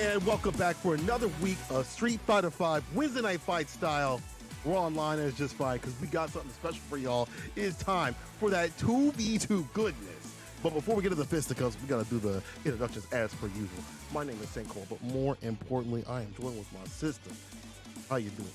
And welcome back for another week of Street Fighter V Wednesday Night Fight style. We're online and it's just fine because we got something special for y'all. It's time for that 2v2 goodness. But before we get to the fisticuffs, we got to do the introductions as per usual. My name is St. Cole, but more importantly, I am joined with my sister. How you doing?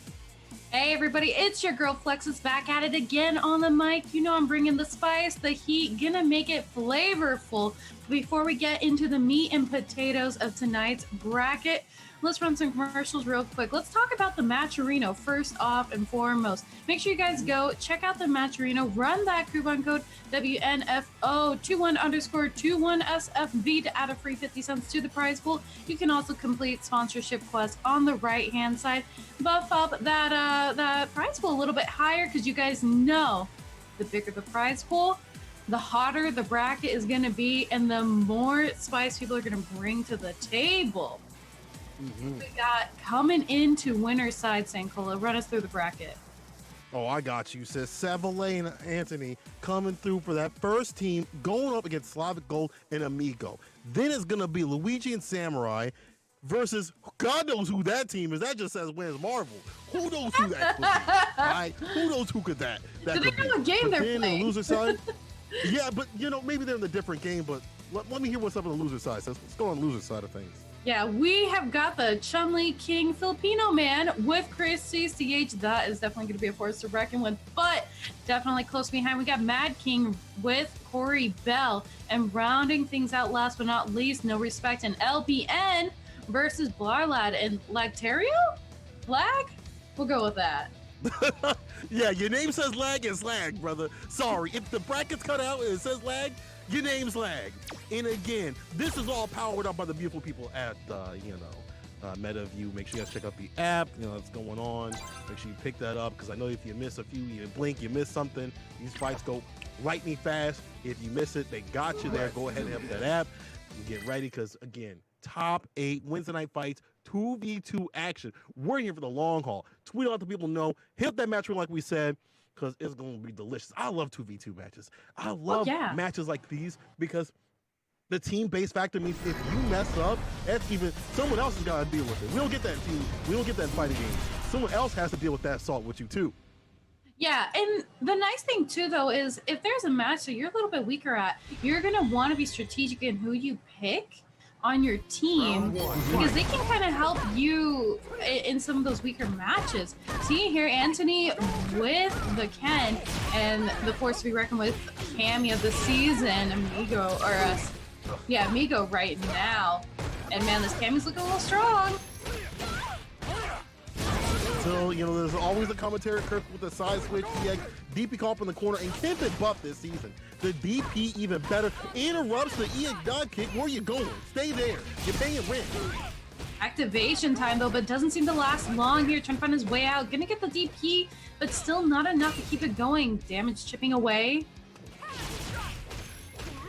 Hey everybody, it's your girl Flexus back at it again on the mic. You know I'm bringing the spice, the heat, gonna make it flavorful. Before we get into the meat and potatoes of tonight's bracket, let's run some commercials real quick. Let's talk about the Matcherino first off and foremost. Make sure you guys go check out the Matcherino, run that coupon code WNF2021_21SFV to add a free 50 cents to the prize pool. You can also complete sponsorship quests on the right hand side. Buff up that prize pool a little bit higher because you guys know the bigger the prize pool, the hotter the bracket is going to be and the more spice people are going to bring to the table. We got coming into winner's side, Sankola. Run us through the bracket. Oh, I got you, sis. Savalain and Anthony coming through for that first team, going up against Slavic Gold and Amigo. Then it's going to be Luigi and Samurai versus God knows who that team is. That just says wins Marvel. Who knows who that could be? All right? Who knows who could that Do they know what game they're playing? On the loser side, yeah, but you know, maybe they're in a different game, but let me hear what's up on the loser side. So let's go on the loser side of things. Yeah, we have got the Chun-Li King Filipino man with Chrissy CH. That is definitely going to be a force to reckon with, but definitely close behind. We got Mad King with Corey Bell, and rounding things out last but not least, no respect, and LPN versus Blarlad and Lagterio? Lag? We'll go with that. Yeah, your name says lag, it's lag, brother. Sorry, if the bracket's cut out and it says lag, your name's lag. And again, this is all powered up by the beautiful people at, MetaView. Make sure you guys check out the app. You know what's going on. Make sure you pick that up because I know if you miss a few, you blink, you miss something. These fights go lightning fast. If you miss it, they got you there. Go ahead and have that app and get ready because, again, top 8 Wednesday Night Fights, 2v2 action. We're here for the long haul. Tweet out to people know. Hit that match like we said, because it's going to be delicious. I love 2v2 matches. I love matches like these because the team-based factor means if you mess up, that's even someone else has got to deal with it. We don't get that in team. We don't get that in fighting games. Someone else has to deal with that assault with you too. Yeah, and the nice thing too, though, is if there's a match that you're a little bit weaker at, you're going to want to be strategic in who you pick on your team because they can kind of help you in some of those weaker matches. See here, Anthony with the Ken and the force to be reckoned with, Cammy of the season, Amigo, or Amigo right now. And man, this Cammy's looking a little strong. So, you know, there's always a commentary curve with the side switch, EX, DP call up in the corner, and Kempin buff this season. The DP even better, interrupts the EX dodge kick. Where you going? Stay there. You're paying rent. Activation time though, but doesn't seem to last long here. Trying to find his way out. Gonna get the DP, but still not enough to keep it going. Damage chipping away.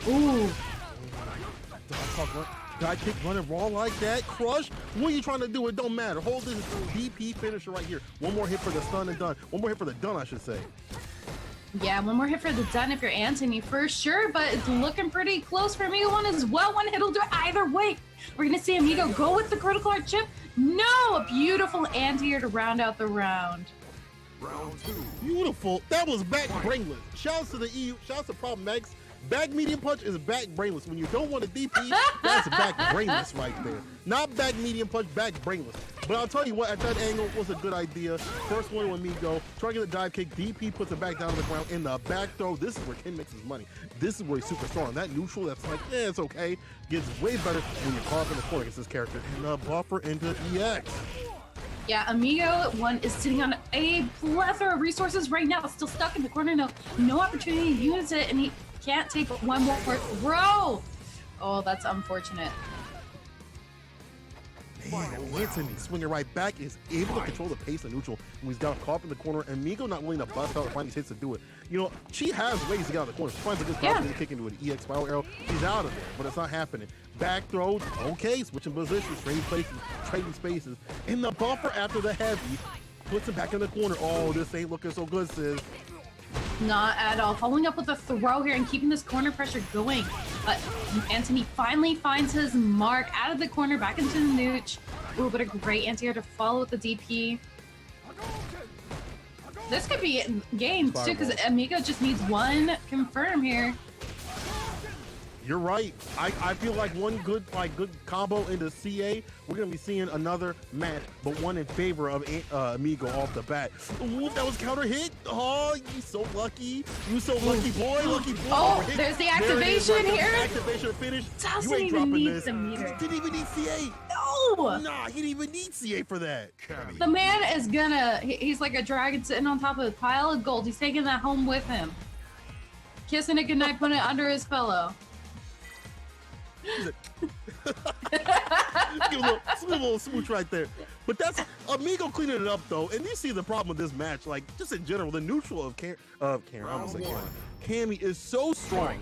Ooh. Guy kick running raw like that. Crush. What are you trying to do? It don't matter. Hold this DP finisher right here. One more hit for the stun and done. One more hit for the done, I should say. Yeah, one more hit for the done if you're Anthony for sure, but it's looking pretty close for Amigo one as well. One hit will do it either way. We're going to see Amigo go with the critical art chip. No, a beautiful anti-air to round out the round. Round 2. Beautiful. That was back brainless. Shouts to the EU. Shouts to Problem X. Back medium punch is back brainless. When you don't want a DP, that's back brainless right there. Not back medium punch, back brainless. But I'll tell you what, at that angle was a good idea. First one with Amigo, trying to get a dive kick, DP puts it back down on the ground in the back throw. This is where Ken makes his money. This is where he's super strong. That neutral, that's like, it's okay. Gets way better when you're caught up in the corner against this character. And the buffer into EX. Yeah, Amigo one is sitting on a plethora of resources right now. Still stuck in the corner. No opportunity to use it, and he can't take one more throw. Oh, that's unfortunate. Man, Anthony swinging right back is able to control the pace of neutral when he's got caught in the corner. And Amigo not willing to bust out and find these hits to do it. You know, she has ways to get out of the corner. She finds a good spot to kick into an EX spiral arrow. She's out of there, but it's not happening. Back throws, okay, switching positions, trading places, trading spaces. And the buffer after the heavy puts him back in the corner. Oh, this ain't looking so good, sis. Not at all. Following up with a throw here and keeping this corner pressure going. But Anthony finally finds his mark out of the corner, back into the nooch. Ooh, but a great anti-air to follow with the DP. This could be games too, because Amigo just needs one confirm here. You're right. I feel like one good combo into CA, we're gonna be seeing another match, but one in favor of Amigo off the bat. Ooh, that was counter hit. Oh, you so lucky. You so lucky boy, lucky boy. Oh, there's the activation here. Activation finish. Doesn't even need the meter. You didn't even need CA. No. Nah, he didn't even need CA for that. The man is gonna. He's like a dragon sitting on top of a pile of gold. He's taking that home with him. Kissing it goodnight, putting it under his pillow. Give a little smooch right there. But that's Amigo cleaning it up though, and you see the problem with this match, like just in general, the neutral of Cammy is so strong.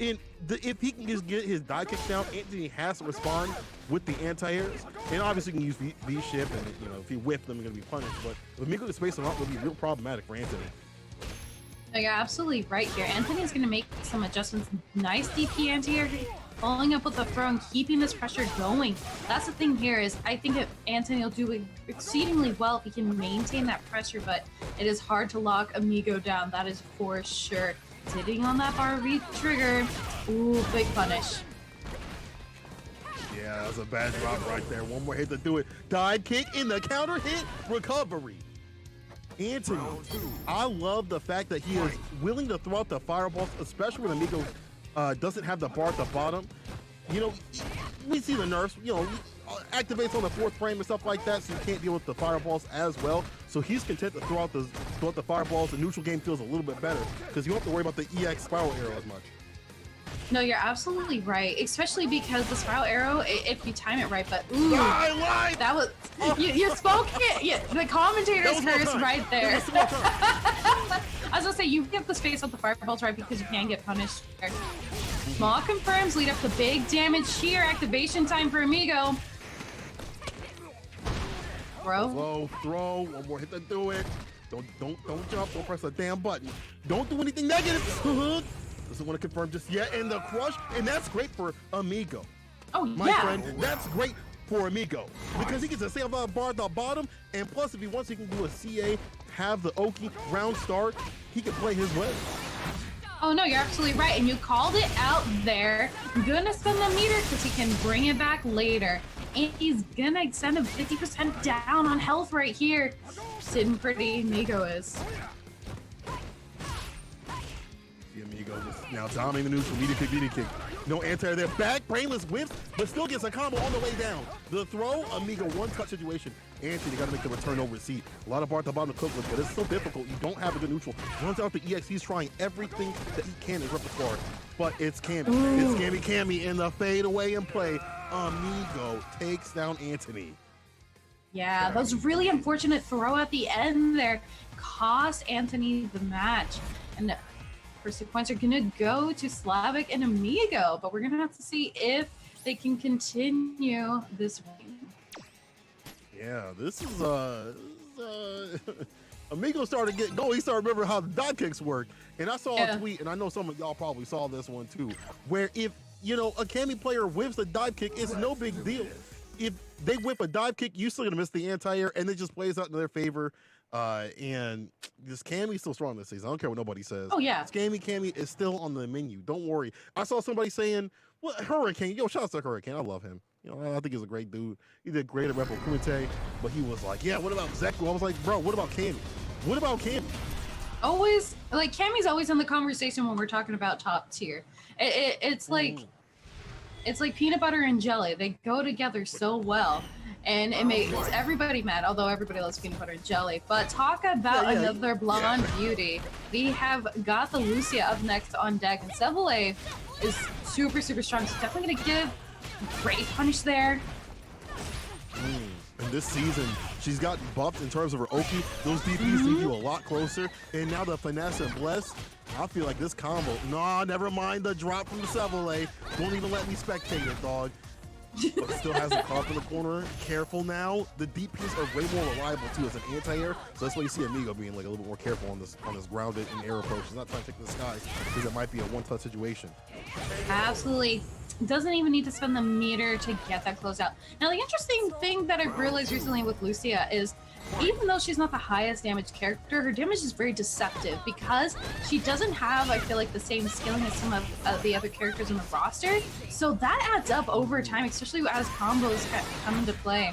And if he can just get his dive kicks down, Anthony has to respond with the anti-airs. And obviously you can use V-ship, and you know if he whip them, they're gonna be punished. But if Amigo can space them out, it'll be real problematic for Anthony. No, you're absolutely right here. Anthony's gonna make some adjustments. Nice DP anti-air, following up with the throw and keeping this pressure going. That's the thing here is I think Anthony will do exceedingly well if he can maintain that pressure, but it is hard to lock Amigo down. That is for sure. Sitting on that bar V trigger. Ooh, big punish. Yeah, that was a bad drop right there. One more hit to do it. Dive kick in the counter hit recovery. Anthony, I love the fact that he is willing to throw out the fireballs, especially when Amigo doesn't have the bar at the bottom. You know, we see the nerfs, you know, activates on the 4th frame and stuff like that, so you can't deal with the fireballs as well. So he's content to throw out the fireballs. The neutral game feels a little bit better because you don't have to worry about the EX spiral arrow as much. No, you're absolutely right, especially because the spiral arrow, if you time it right, but ooh, I lied! That was, you spoke it, yeah, the commentator's curse right there. I was gonna say, you get the space with the fireballs right because you can get punished there. Small confirms lead up to big damage here, activation time for Amigo. Throw, one more hit to do it. Don't jump, don't press a damn button. Don't do anything negative. Doesn't want to confirm just yet, and the crush, and that's great for Amigo. Oh, my friend, that's great for Amigo because he gets a save bar at the bottom, and plus if he wants, he can do a CA, have the Oki round start, he can play his way. Oh no, you're absolutely right, and you called it out there. Gonna spend the meter because he can bring it back later, and he's gonna send him 50% down on health right here. Sitting pretty, Amigo is. Amigo just now dominating the neutral, media kick. No anti-air there, back, brainless whips, but still gets a combo on the way down. The throw, Amigo one-touch situation. Anthony got to make the return over seat. A lot of bar at the bottom to cook with, but it's so difficult. You don't have a good neutral. Runs out the EX, he's trying everything that he can in his repertoire, but it's Cammy. Ooh. It's Cammy in the fade away and play. Amigo takes down Anthony. Yeah, that was really unfortunate throw at the end there. Cost Anthony the match. And sequence are gonna go to Slavic and Amigo, but we're gonna have to see if they can continue this win. Yeah, this is Amigo started to get going. He started to remember how the dive kicks work, and I saw a tweet, and I know some of y'all probably saw this one too, where if you know a Cammy player whips the dive kick, it's no big deal. If they whip a dive kick, you still gonna miss the anti-air, and it just plays out in their favor. And this Cammy's still strong this season. I don't care what nobody says. Oh yeah, Cammy is still on the menu. Don't worry. I saw somebody saying, "Well, Hurricane, yo, shout out to Hurricane. I love him. You know, I think he's a great dude. He did great at Repo Kumite, but he was like, yeah, what about Zeku?" I was like, bro, what about Cammy? What about Cammy? Always, like Cammy's always in the conversation when we're talking about top tier. It's like it's like peanut butter and jelly. They go together so well. And it makes everybody mad, although everybody loves peanut butter and jelly. But talk about another blonde beauty. We have got the Lucia up next on deck, and Seville is super, super strong. She's definitely going to give a great punish there. And this season, she's gotten buffed in terms of her Oki. Those DPs leave you a lot closer. And now the finesse and bless. I feel like this combo. Nah, never mind the drop from the Seville. Don't even let me spectate it, dog. but still has a caught in the corner. Careful now. The DPs are way more reliable too as an anti-air, so that's why you see Amigo being like a little bit more careful on this grounded and air approach. He's not trying to take the sky because it might be a one-touch situation. Absolutely. Doesn't even need to spend the meter to get that close out. Now, the interesting thing that I've realized recently with Lucia is even though she's not the highest damage character, her damage is very deceptive because she doesn't have, I feel like, the same skilling as some of the other characters in the roster. So that adds up over time, especially as combos come into play.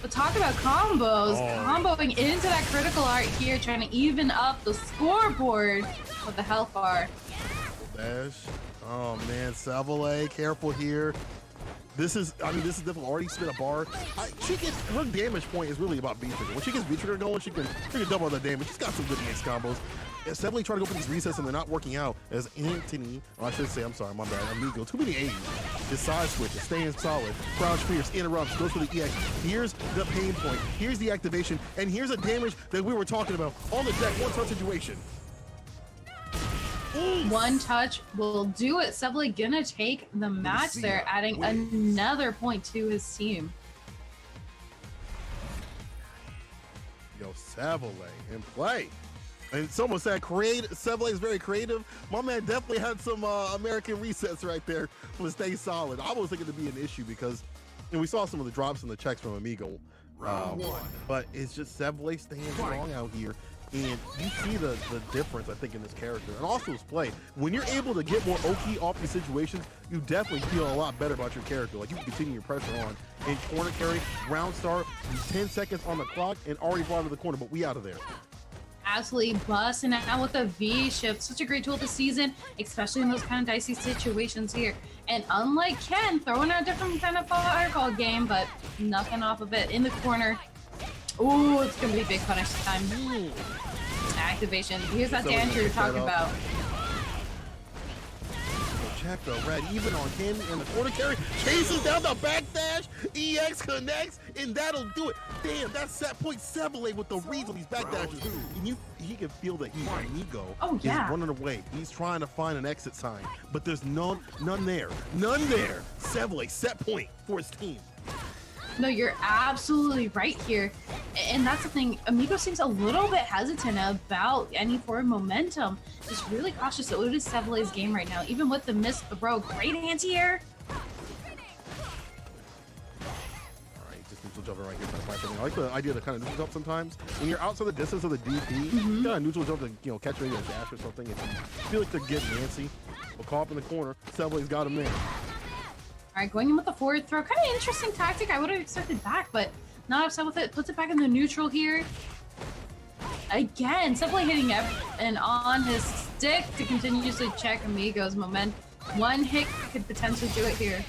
But talk about combos, comboing into that critical art here, trying to even up the scoreboard with the health bar. Dash. Oh man, Savale, careful here. This is definitely already spit a bar. Her damage point is really about B-Trigger. When she gets B-Trigger going, she can double the damage. She's got some good mix combos. It's definitely trying to go for these resets and they're not working out as Anthony, or I should say, I'm sorry, my bad, Amigo, too many A's. His side switches, staying solid. Crouch fierce, interrupts, goes for the EX. Here's the pain point. Here's the activation. And here's a damage that we were talking about on the deck, one-touch situation. One touch will do it. Seville gonna take the match there, adding another point to his team. Yo, Savile in play. And someone said Seville is very creative. My man definitely had some American resets right there to stay solid. I was thinking to be an issue because we saw some of the drops in the checks from Amigo. But it's just Seville staying strong out here. And you see the difference, I think, in this character. And also his play. When you're able to get more Oki off these situations, you definitely feel a lot better about your character. Like, you can continue your pressure on. In corner carry, round start, 10 seconds on the clock, and already brought to the corner, but we out of there. Absolutely busting out with a V shift. Such a great tool this season, especially in those kind of dicey situations here. And unlike Ken, throwing out a different kind of fireball game, but nothing off of it in the corner. Ooh, it's gonna be big punish time. Activation. Here's that dance you're talking about. Check the red, even on him in the corner carry, chases down the backdash, EX connects, and that'll do it. Damn, that's set point Seville with the reads on these backdashes. And he can feel that Amigo is running away. He's trying to find an exit sign, but there's none there. None there. Seville, set point for his team. No, you're absolutely right here. And that's the thing, Amigo seems a little bit hesitant about any forward momentum. Just really cautious. So it is Seville's game right now, even with the missed throw. Great anti-air. Alright, just neutral jumping right here. I like the idea to kind of neutral jump sometimes. When you're outside the distance of the DP, you kind of neutral jump to catch maybe a dash or something. If you feel like they're getting antsy, we'll call up in the corner. Seville's got him there. All right, going in with the forward throw. Kind of interesting tactic. I would have expected back, but not upset with it. Puts it back in the neutral here. Again, Seville hitting and on his stick to continuously check Amigo's momentum. One hit could potentially do it here.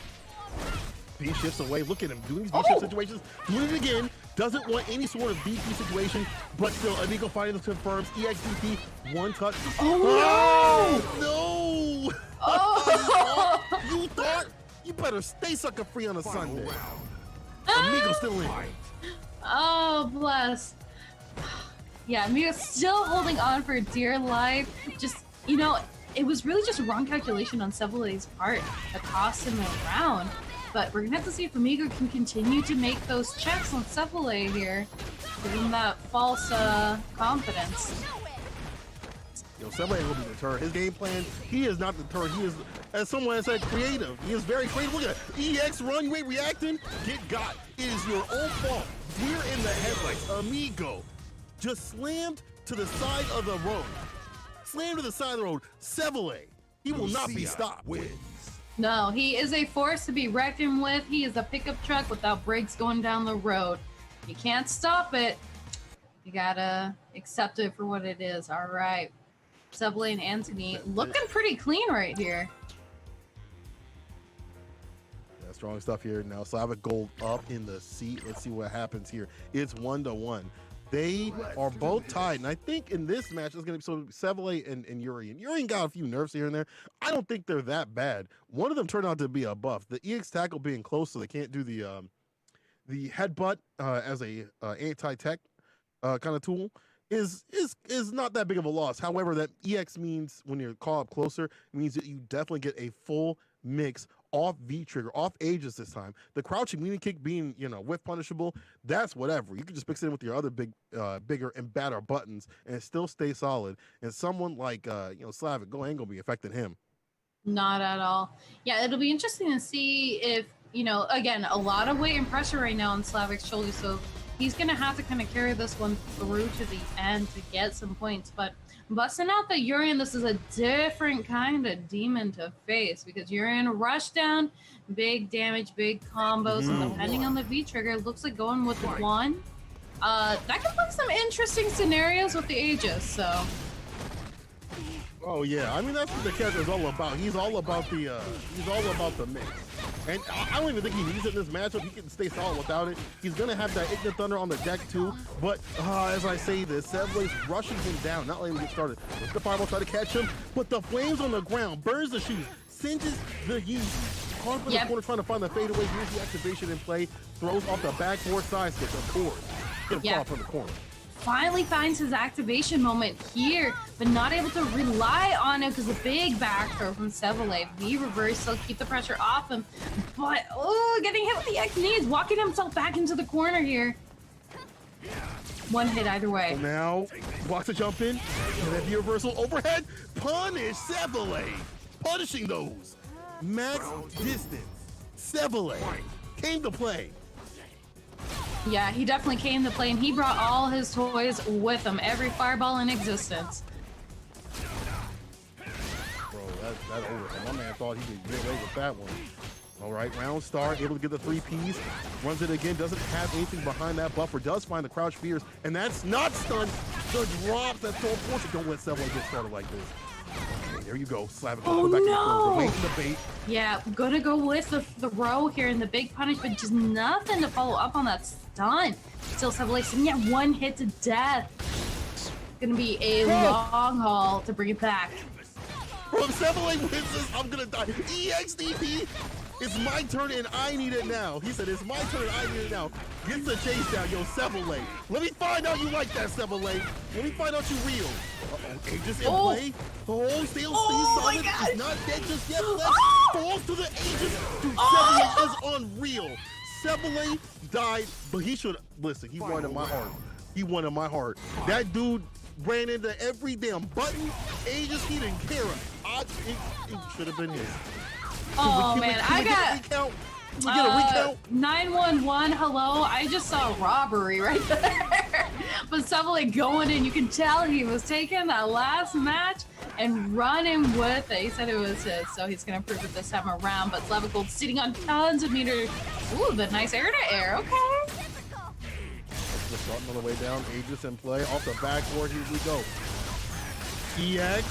B shifts away. Look at him doing these B shift situations. Doing it again. Doesn't want any sort of BP situation, but still, Amigo finally confirms EXDP, one touch. Oh, no! Oh! You thought? You better stay sucker free on a Sunday. Amigo still in. Oh, bless. Yeah, Amigo still holding on for dear life. Just, it was really just wrong calculation on Seville's part that cost him a round. But we're gonna have to see if Amigo can continue to make those checks on Seville here, give him that false confidence. Yo, Seville will be deterred. His game plan, he is not deterred. He is, as someone said, creative. He is very creative. Look at that. EX run, you ain't reacting. Get got. It is your own fault. We're in the headlights. Amigo just slammed to the side of the road. Slammed to the side of the road. Seville, he will not be stopped. No, he is a force to be reckoned with. He is a pickup truck without brakes going down the road. You can't stop it. You gotta accept it for what it is. All right. Seville and Anthony looking pretty clean right here. Yeah, strong stuff here. Now Slavic Gold up in the seat. Let's see what happens here. It's 1-1. They are both tied, and I think in this match it's going to be Seville and Urian. Urian got a few nerfs here and there. I don't think they're that bad. One of them turned out to be a buff. The EX tackle being close, so they can't do the headbutt as a anti-tech kind of tool is not that big of a loss. However, that EX means when you're called up closer, it means that you definitely get a full mix off V trigger, off Aegis this time. The crouching meaning kick being, you know, whiff punishable, that's whatever. You can just mix it in with your other bigger and badder buttons and still stay solid. And someone like, you know, Slavic Go ain't gonna be affecting him. Not at all. Yeah, it'll be interesting to see if, you know, again, a lot of weight and pressure right now on Slavic's shoulders, so he's going to have to kind of carry this one through to the end to get some points. But busting out the Urian, this is a different kind of demon to face because Urian rush down, big damage, big combos, and depending on the V trigger, looks like going with the one. That can play some interesting scenarios with the Aegis, so... Oh yeah, I mean that's what the character is all about. He's all about the mix. And I don't even think he needs it in this matchup. He can stay solid without it. He's gonna have that Ignite Thunder on the deck too. But as I say this, Sevlay's rushing him down, not letting him get started. Let the fireball try to catch him, but the flames on the ground, burns the shoes, singes the heat. Caught in the corner trying to find the fadeaway. Here's the activation in play. Throws off the backboard side switch, of course. Get him caught from the corner. Finally finds his activation moment here, but not able to rely on it because a big back throw from Seville. V reversal, keep the pressure off him, but getting hit with the X knees, walking himself back into the corner here. One hit either way. So now, blocks a jump in, and then the reversal overhead, punish Seville. Punishing those. Max distance. Seville came to play. Yeah, he definitely came to play, and he brought all his toys with him. Every fireball in existence. Bro, that over. My man thought he could get away with that one. All right, round start, able to get the 3 Ps. Runs it again, doesn't have anything behind that buffer. Does find the crouch fears, and that's not stunned. The drop, that's so unfortunate. Don't let Seville get started like this. Okay, there you go, Slavic. Oh back no! Waiting the bait. Yeah, gonna go with the row here and the big punish, but just nothing to follow up on that stun. Still Seville saying, yeah, one hit to death. Gonna be a long haul to bring it back. Bro, if Seville wins this, I'm gonna die. EXDP, it's my turn and I need it now. He said, it's my turn and I need it now. Gets the chase down, yo, Seville. Let me find out you like that, Seville. Let me find out you real. Uh-oh, Aegis in play. Oh, still solid. He's not dead just yet. Falls to the Aegis. Dude, Seville is unreal. Seville died, but he should, listen, he wanted my heart. He wanted my heart. That dude ran into every damn button. Aegis, he didn't care. It should have been his. Oh man, I got... We get a recount? 911, hello. I just saw robbery right there. But Seville going in, you can tell he was taking that last match and running with it. He said it was his, so he's going to prove it this time around. But Slavic Gold sitting on tons of meters. Ooh, the nice air to air, okay. Just starting on the way down, Aegis in play. Off the backboard, here we go. EX.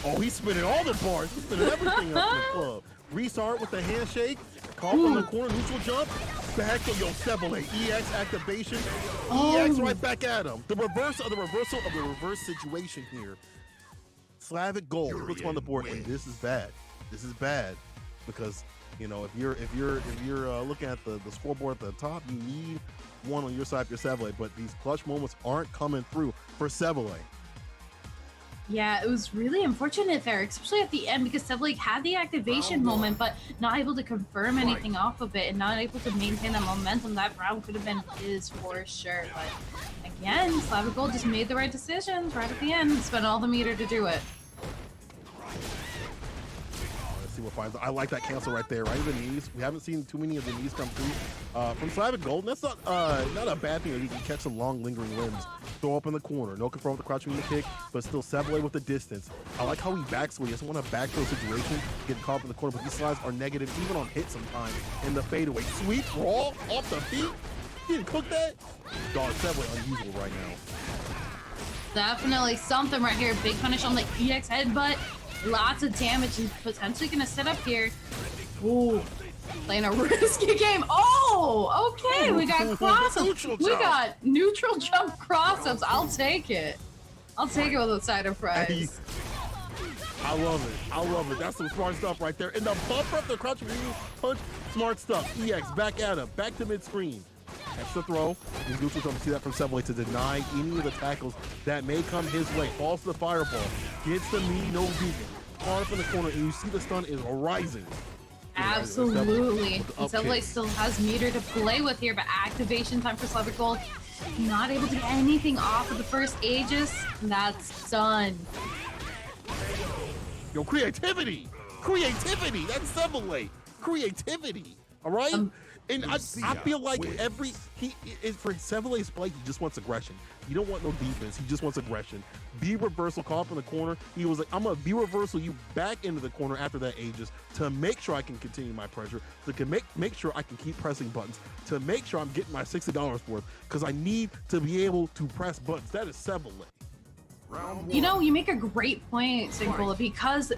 Oh, he's spinning all the bars. He's spinning everything up in the club. Restart with the handshake. Call from the corner, neutral jump. Back to yo, Seville. EX activation. EX right back at him. The reversal of the reverse situation here. Slavic Gold puts him on the board, and this is bad. This is bad because you know if you're looking at the scoreboard at the top, you need one on your side for Seville, but these clutch moments aren't coming through for Seville. Yeah, it was really unfortunate there, especially at the end, because Seville had the activation moment, but not able to confirm anything off of it and not able to maintain that momentum. That round could have been his for sure. But again, Slavic Gold just made the right decisions right at the end and spent all the meter to do it. See what finds. I like that cancel right there, right in the knees. We haven't seen too many of the knees come through from Slavic Gold. And that's not a bad thing that he can catch some long lingering limbs. Throw up in the corner. No confirm with the crouching in the kick, but still Seville with the distance. I like how he backs away. He doesn't want a back throw situation, getting caught up in the corner, but these slides are negative even on hit sometimes in the fadeaway. Sweep, raw, off the feet. He didn't cook that. Dog, Seville unusable right now. Definitely something right here. Big punish on the EX headbutt. Lots of damage and potentially gonna set up here. Ooh, playing a risky game. Oh, okay, we got cross-ups. We got neutral jump cross-ups. I'll take it. I'll take it with a side of fries. Hey, I love it. I love it. That's some smart stuff right there. And the bumper up the crouching punch, smart stuff. EX back at him, back to mid-screen. Extra throw. He's neutral jump. See that from Seville to deny any of the tackles that may come his way. Falls to the fireball. Gets the knee, no vegan. Caught up in the corner, and you see the stun is rising. Absolutely. Seville still has meter to play with here, but activation time for Slavic Gold. Not able to get anything off of the first Aegis. That's done. Yo, creativity! Creativity! That's Seville! Creativity! Alright? And I feel like for Seville's play, he just wants aggression. You don't want no defense. He just wants aggression. B reversal, call up in the corner. He was like, I'm gonna B reversal you back into the corner after that Aegis to make sure I can continue my pressure, to make sure I can keep pressing buttons, to make sure I'm getting my $60 worth, because I need to be able to press buttons. That is Seville. You know, you make a great point, Sinkola, because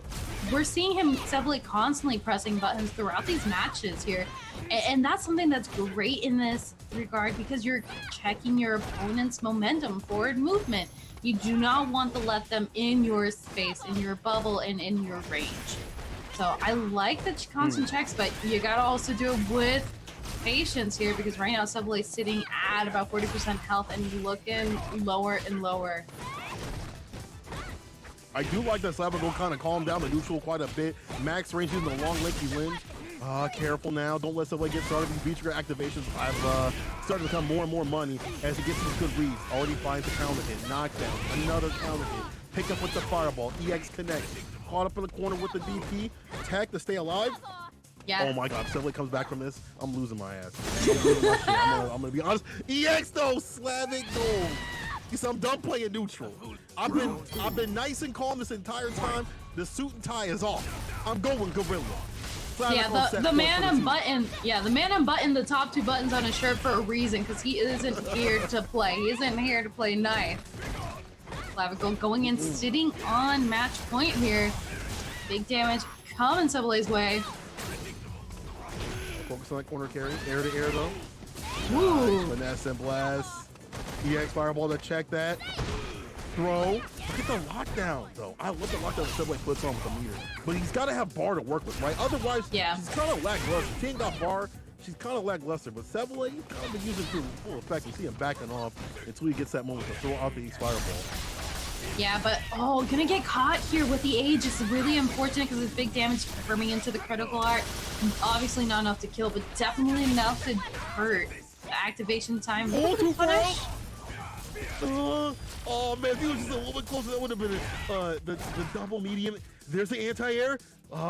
we're seeing him Seville constantly pressing buttons throughout these matches here. And that's something that's great in this regard because you're checking your opponent's momentum, forward movement. You do not want to let them in your space, in your bubble, and in your range. So I like the constant checks, but you gotta also do it with patience here because right now Seville is sitting at about 40% health and looking lower and lower. I do like that Slavic will kind of calm down the neutral quite a bit. Max range using the long lengthy limbs. Careful now. Don't let Seville get started. These beat trigger activations have started to become more and more money as he gets these good reads. Already finds a counter hit. Knockdown. Another counter hit. Pick up with the fireball. EX connect. Caught up in the corner with the DP. Tag to stay alive. Yeah. Oh my God. Seville comes back from this. I'm losing my ass. I'm gonna be honest. EX though. Slavic Gold. I'm done playing neutral. I've been nice and calm this entire time. The suit and tie is off. I'm going gorilla. Yeah, the man and button. Yeah, the man and button. The top two buttons on his shirt for a reason, because he isn't here to play. He isn't here to play nice. Clavicle going in, sitting on match point here. Big damage coming Seville's way. Focus on that corner carry. Air to air though. Woo! Finesse and blast. EX fireball to check that. Throw. Look at the lockdown, though. I love the lockdown Seville puts on with the meter. But he's got to have bar to work with, right? Otherwise, she's kind of lackluster. She ain't got bar. She's kind of lackluster. But Seville, he's kind of been using it to full effect. You see him backing off until he gets that moment to throw out the EX fireball. Yeah, but gonna get caught here with the age is really unfortunate because it's big damage confirming into the critical art. Obviously not enough to kill, but definitely enough to hurt. The activation time. Punish. Oh man, if he was just a little bit closer, that would have been the double medium. There's the anti-air.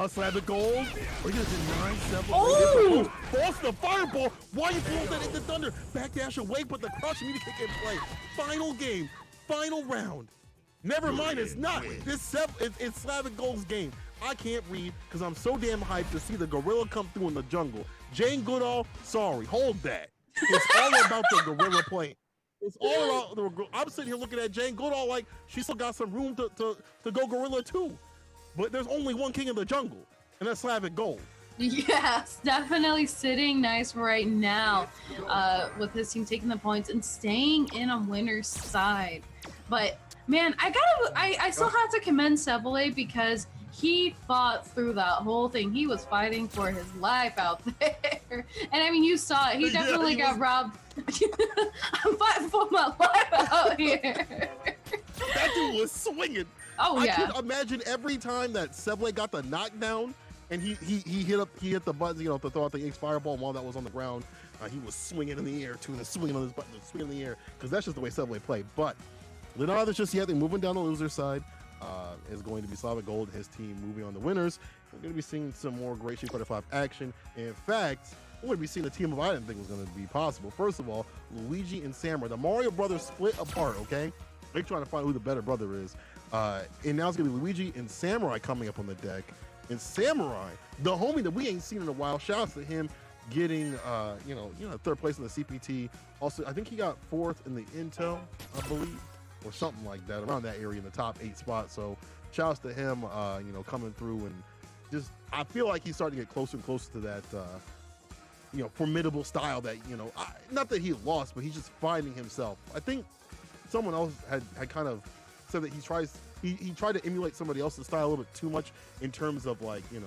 Slavic Gold. Are you gonna deny Seville? Oh! Force the fireball. Why you throwing that into thunder? Backdash away, but the crush meter kick in play. Final game. Final round. Never mind, it's not. It's Slavic Gold's game. I can't read because I'm so damn hyped to see the gorilla come through in the jungle. Jane Goodall, sorry, hold that. It's all about the gorilla play. It's all about the. I'm sitting here looking at Jane Goodall like she still got some room to go gorilla too. But there's only one king in the jungle, and that's Slavic Gold. Yes, definitely sitting nice right now with his team taking the points and staying in a winner's side. But man, I still have to commend Seville because he fought through that whole thing. He was fighting for his life out there. And I mean, you saw it. He definitely got robbed. I'm fighting for my life out here. That dude was swinging. Oh, yeah. I could imagine every time that Seville got the knockdown and he hit the buttons, you know, to throw out the X fireball while that was on the ground. He was swinging in the air too, and swinging on his button, swinging in the air, because that's just the way Seville played. But they're not just yet. They're moving down the loser side. Is going to be Slavic Gold, his team moving on the winners. We're going to be seeing some more great Street Fighter 5 action. In fact, we're going to be seeing a team of I didn't think was going to be possible. First of all, Luigi and Samurai. The Mario brothers split apart, okay? They're trying to find who the better brother is. And now it's going to be Luigi and Samurai coming up on the deck. And Samurai, the homie that we ain't seen in a while, shouts to him getting, third place in the CPT. Also, I think he got fourth in the Intel, I believe, or something like that, around that area in the top 8 spots. So shouts to him, coming through, and just, I feel like he's starting to get closer and closer to that, formidable style that, not that he lost, but he's just finding himself. I think someone else had kind of said that he tried to emulate somebody else's style a little bit too much in terms of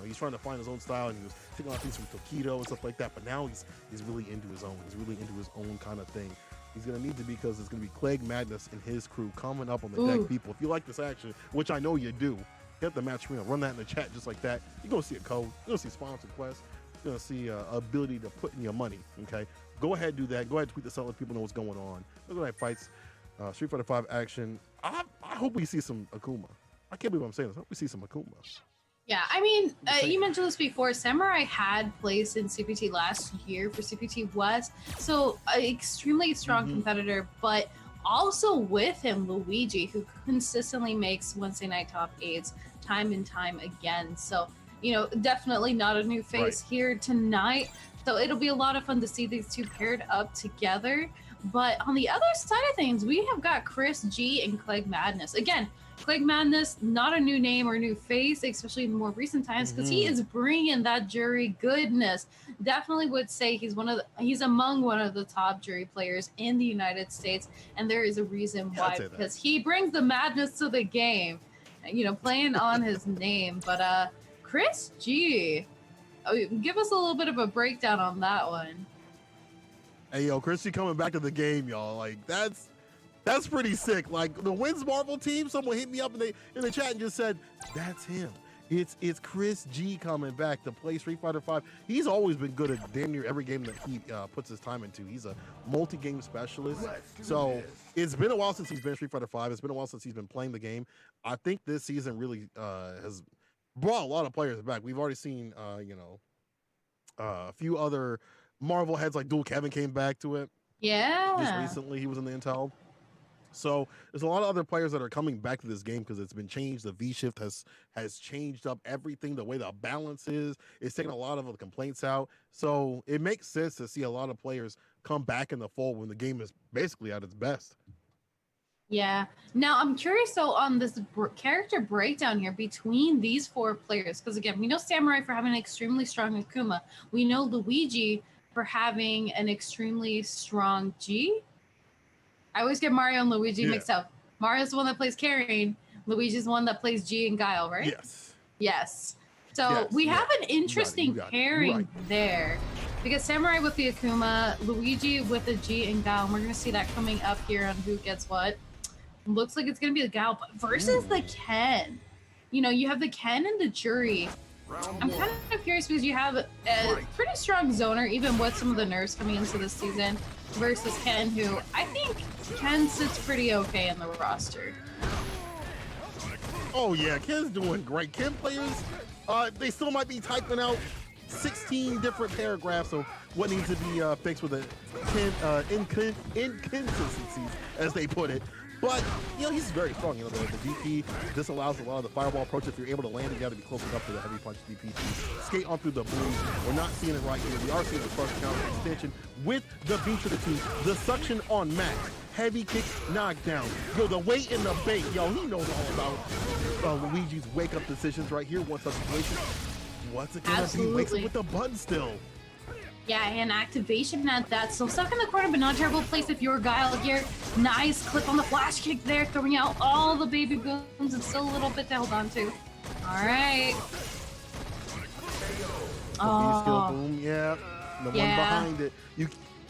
he's trying to find his own style, and he was taking off things from Tokido and stuff like that, but now he's really into his own. He's really into his own kind of thing. He's going to need to, because it's going to be Clegg Madness and his crew coming up on the deck, people. If you like this action, which I know you do, hit the match screen, run that in the chat just like that. You're gonna see a code. You're gonna see sponsored quest. You're gonna see ability to put in your money. Okay, go ahead, do that. Go ahead, tweet this out, let people know what's going on. Weds Night Fights, Street Fighter 5 action. I hope we see some Akuma. I can't believe I'm saying this. I hope we see some Akuma. Yeah, I mean, you mentioned this before. Samurai had placed in CPT last year for CPT West, so an extremely strong competitor, but also with him, Luigi, who consistently makes Wednesday night top 8s time and time again. So, you know, definitely not a new face here tonight. So it'll be a lot of fun to see these two paired up together. But on the other side of things, we have got Chris G and Clegg Madness. Again, Clegg Madness, not a new name or new face, especially in more recent times, because he is bringing that jury goodness. Definitely would say he's among one of the top jury players in the United States, and there is a reason why, because he brings the madness to the game. You know, playing on his name. But Chris G, give us a little bit of a breakdown on that one. Hey, yo, Chris G coming back to the game, y'all. Like, that's pretty sick. Like, the Wins Marvel team, someone hit me up in the chat and just said, that's him. It's Chris G coming back to play Street Fighter 5. He's always been good at damn near every game that he puts his time into. He's a multi-game specialist. So it's been a while since he's been Street Fighter 5. It's been a while since he's been playing the game. I think this season really has brought a lot of players back. We've already seen, a few other Marvel heads like Dual Kevin came back to it. Yeah. Just recently, he was in the Intel. So there's a lot of other players that are coming back to this game because it's been changed. The V-shift has changed up everything. The way the balance is, it's taking a lot of the complaints out. So it makes sense to see a lot of players come back in the fold when the game is basically at its best. Yeah. Now I'm curious though on this character breakdown here between these four players, because again, we know Samurai for having an extremely strong Akuma. We know Luigi for having an extremely strong G. I always get Mario and Luigi mixed up. Mario's the one that plays carrying. Luigi's the one that plays G and Guile, right? Yes. Yes. So we have an interesting pairing there. Because Samurai with the Akuma, Luigi with the G and Guile. And we're going to see that coming up here on who gets what. Looks like it's going to be the Guile versus the Ken. You know, you have the Ken and the jury. I'm kind of curious because you have a pretty strong zoner, even with some of the nerfs coming into this season, versus Ken, who I think Ken sits pretty okay in the roster. Oh yeah, Ken's doing great. Ken players, they still might be typing out 16 different paragraphs of what needs to be fixed with the inconsistencies, as they put it. But, you know, he's very strong. You know, the DP, this allows a lot of the fireball approach. If you're able to land, you got to be close enough to the heavy punch DP to skate on through the boom. We're not seeing it right here. We are seeing the first counter extension with the beat to the team. The suction on max. Heavy kick, knockdown. Yo, the weight and the bait. Yo, he knows all about Luigi's wake-up decisions right here. One such situation. What's it going to be? Wakes up with the button still. Yeah, and activation at that. So stuck in the corner, but not a terrible place if you're Guile here. Nice clip on the flash kick there, throwing out all the baby booms and still a little bit to hold on to. All right. Oh, skill boom, yeah. The one behind it.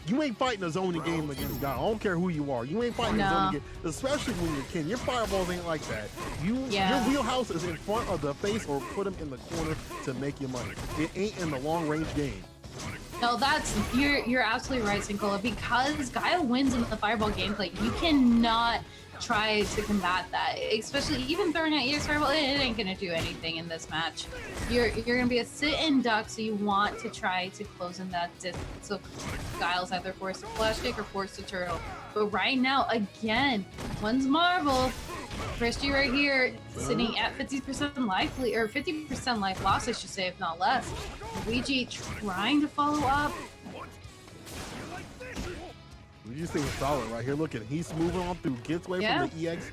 You ain't fighting a zoning game against Guile. I don't care who you are. You ain't fighting a zoning game, especially when you're Ken. Your fireballs ain't like that. Your wheelhouse is in front of the face or put them in the corner to make your money. It ain't in the long range game. No, you're absolutely right, Sinkola, because Guile wins in the fireball gameplay. You cannot try to combat that, especially even throwing at EX fireball. It ain't gonna do anything in this match. You're gonna be a sit and duck, so you want to try to close in that distance. So Guile's either forced to flash kick or forced to turtle. But right now, again, one's Marvel. Christy right here, sitting at 50% life, or 50% life loss, I should say, if not less. Luigi trying to follow up. Luigi's thing is solid right here. Look at him. He's moving on through, gets away from the EX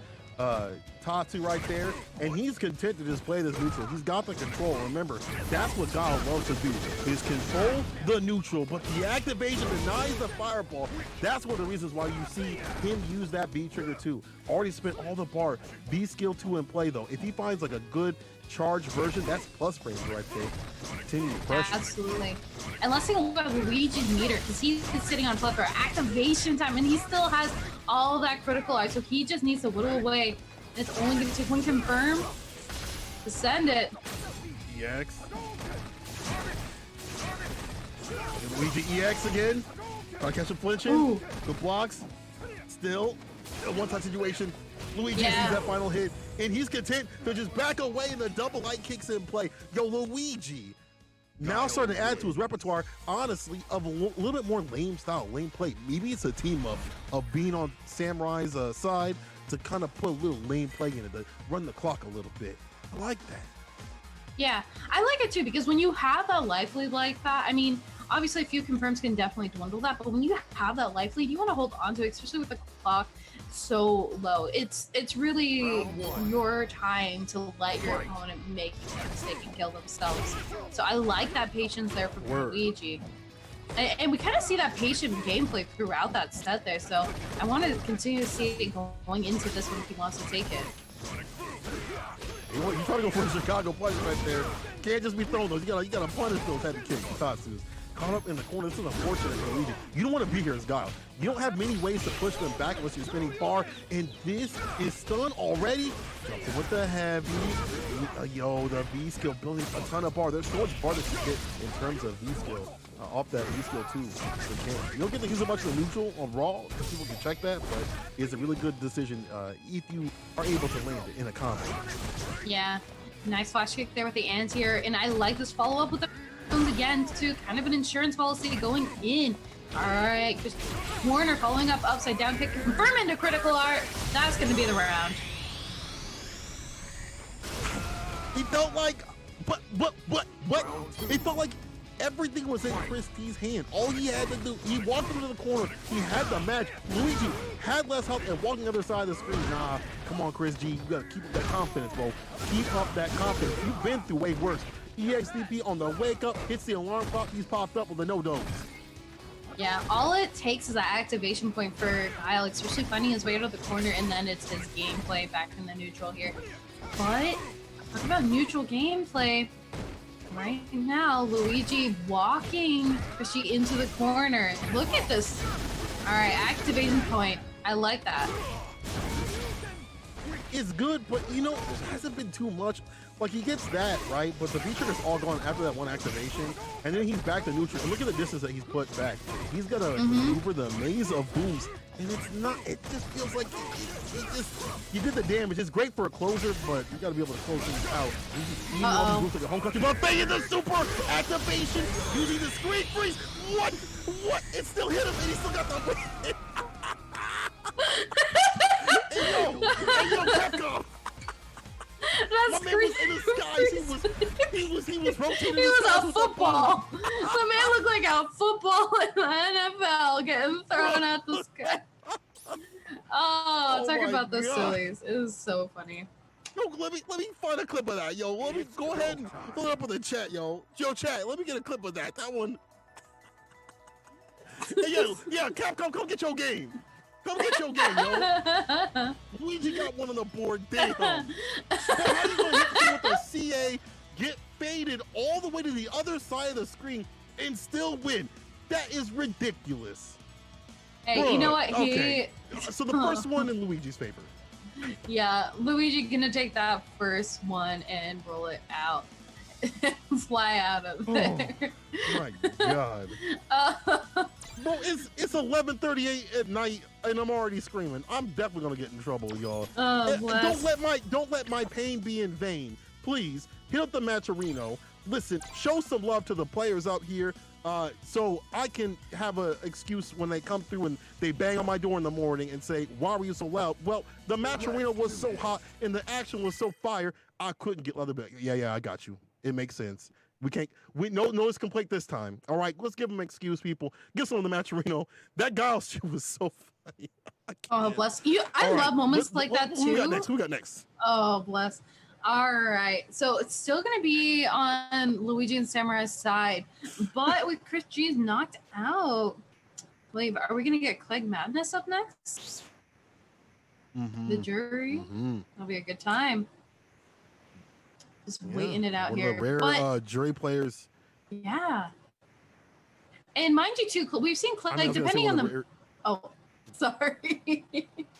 Tatsu right there, and he's content to just play this neutral. He's got the control. Remember, that's what Guile loves to do, is control the neutral, but the activation denies the fireball. That's one of the reasons why you see him use that B trigger too. Already spent all the bar. B skill 2 in play though. If he finds like a good charge version, that's plus frames right there. Continue to pressure. Absolutely. And let's take a look at Luigi's meter, because he's sitting on flip for activation time, and he still has all that critical eye, so he just needs to whittle away. It's only going to take one confirm. to send it. EX. Luigi EX again. Trying to catch him flinching. Ooh. Good blocks. Still a one-time situation. Luigi sees that final hit, and he's content to just back away, and the double light kicks in play. Yo, Luigi now starting to add to his repertoire, honestly, of a little bit more lane style, lane play. Maybe it's a team up of being on Samurai's side to kind of put a little lane play in it, to run the clock a little bit. I like that. Yeah, I like it too, because when you have that life lead like that, I mean, obviously a few confirms can definitely dwindle that, but when you have that life lead, you want to hold on to it, especially with the clock so low. It's really your time to let your opponent make a mistake and kill themselves. So I like that patience there from Luigi. And we kind of see that patient gameplay throughout that set there, so I want to continue to see it going into this one if he wants to take it. You trying to go for a Chicago punch right there. Can't just be throwing those. You gotta punish those heavy kicks. Tatsu's caught up in the corner. This is unfortunate for Luigi. You don't want to be here as Guile. You don't have many ways to push them back unless you're spinning far. And this is stunned already. Jumping with the heavy. Yo, the V skill building a ton of bar. There's so much bar that you get in terms of V skill. Off that V skill too. You don't get to use it much of the neutral on Raw, because people can check that, but it's a really good decision if you are able to land it in a combo. Yeah, nice flash kick there with the anti-air, and I like this follow-up with the again to kind of an insurance policy going in. All right, just Warner following up upside down kick, confirm into critical art. That's going to be the round. He felt like, what? It felt like everything was in Chris T's hand. All he had to do, he walked into the corner, he had the match. Luigi had less help and walking the other side of the screen. Nah, come on, Chris G, you gotta keep up that confidence, bro. Keep up that confidence. You've been through way worse. EXDP on the wake up, hits the alarm clock, he's popped up with the no-dos. Yeah, all it takes is that activation point for Guile, especially finding his way out of the corner, and then it's his gameplay back in the neutral here. But, talk about neutral gameplay. Right now, Luigi walking Chrissy into the corner. Look at this. All right, activation point. I like that. It's good, but you know, there hasn't been too much. Like, he gets that, right? But the V-trigger's all gone after that one activation, and then he's back to neutral. And look at the distance that he's put back. He's got to maneuver the maze of booms, and it's not, it just feels like you did the damage. It's great for a closer, but you got to be able to close things out. He's just eating all these booms like a home country buffet in the super activation, using the screen freeze. What? It still hit him, and he still got the win. Hey, yo, Capcom. That's my man was in the skies. He was rotating. He was a football. The man looked like a football in the NFL getting thrown at the sky. Oh, talk about the sillies. It was so funny. Yo, let me find a clip of that. Yo, let me go ahead and pull it up in the chat, yo. Yo, chat, let me get a clip of that. That one. Hey, yo, Capcom, come get your game. Come get your game, yo. Luigi got one on the board. Damn. Boy, how you gonna hit with a CA, get faded all the way to the other side of the screen, and still win? That is ridiculous. Hey, bruh, you know what? Okay. So the first one in Luigi's favor. Yeah, Luigi gonna take that first one and roll it out. Fly out of there. Oh, my God. Bro, it's 11:38 at night and I'm already screaming. I'm definitely gonna get in trouble, y'all. Don't let my pain be in vain. Please hit up the Matcherino. Listen, show some love to the players out here, so I can have an excuse when they come through and they bang on my door in the morning and say, "Why were you so loud?" Well, the Matcherino was so hot and the action was so fire, I couldn't get leather back. Yeah, I got you. It makes sense. No complaint this time. All right, let's give them an excuse, people. Get some of the Matcherino. That Guile shit was so funny. Oh, bless you. I love moments like that too. Who we got next? Oh, bless. All right. So it's still going to be on Luigi and Samurai's side, but with Chris G's knocked out. Are we going to get Clegg Madness up next? The jury? That'll be a good time. Just waiting it out here. One of the rare jury players. Yeah. And mind you, too, we've seen Clegg, depending on the... Oh, sorry.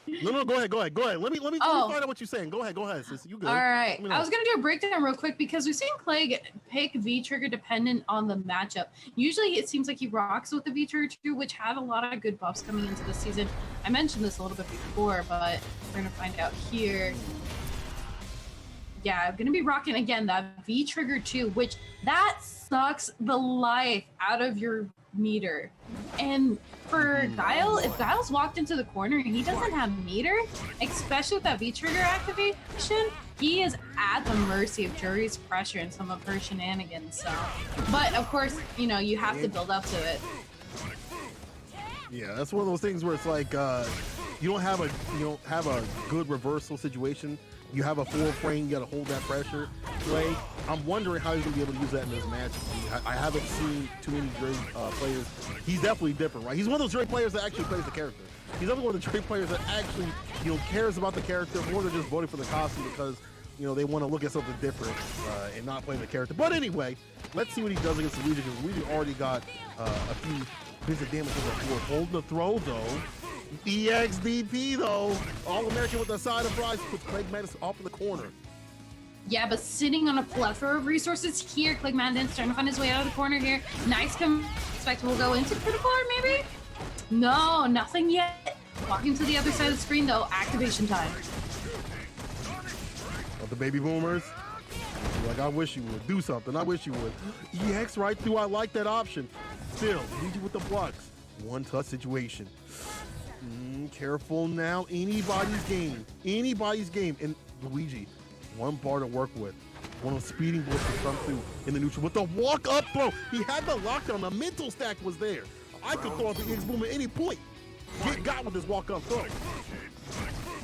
No, go ahead. Let me find out what you're saying. Go ahead, sis. You good? All right. I was gonna do a breakdown real quick because we've seen Clegg pick V trigger dependent on the matchup. Usually, it seems like he rocks with the V trigger too, which had a lot of good buffs coming into the season. I mentioned this a little bit before, but we're gonna find out here. Yeah, I'm gonna be rocking again that V trigger too, which that sucks the life out of your meter. And for Guile, if Guile's walked into the corner and he doesn't have meter, especially with that V-trigger activation, he is at the mercy of Jury's pressure and some of her shenanigans. So, but of course, you know, you have to build up to it. Yeah, that's one of those things where it's like you don't have a good reversal situation. You have a full frame, you got to hold that pressure. Like, I'm wondering how he's going to be able to use that in this match. I haven't seen too many Dre players. He's definitely different, right? He's one of those Dre players that actually plays the character. He's definitely one of the Dre players that actually, cares about the character more than just voting for the costume because, they want to look at something different and not play the character. But anyway, let's see what he does against Luigi because Luigi already got a few bits of damage on the board. Holding the throw, though. EXDP though, All-American with a side of fries, puts Clegg Madness off in the corner. Yeah, but sitting on a plethora of resources here, Clegg Madness trying to find his way out of the corner here. Nice expect we'll go into critical or maybe? No, nothing yet. Walking to the other side of the screen though, activation time. Of the baby boomers. Like, I wish you would do something. I wish you would. EX right through. I like that option. Still, Luigi with the blocks. One touch situation. Careful now. Anybody's game. And Luigi, one bar to work with. One of the speeding bullets to come through in the neutral with the walk-up throw. He had the lockdown. The mental stack was there. I could throw out the EX boom at any point. Get got with this walk-up throw.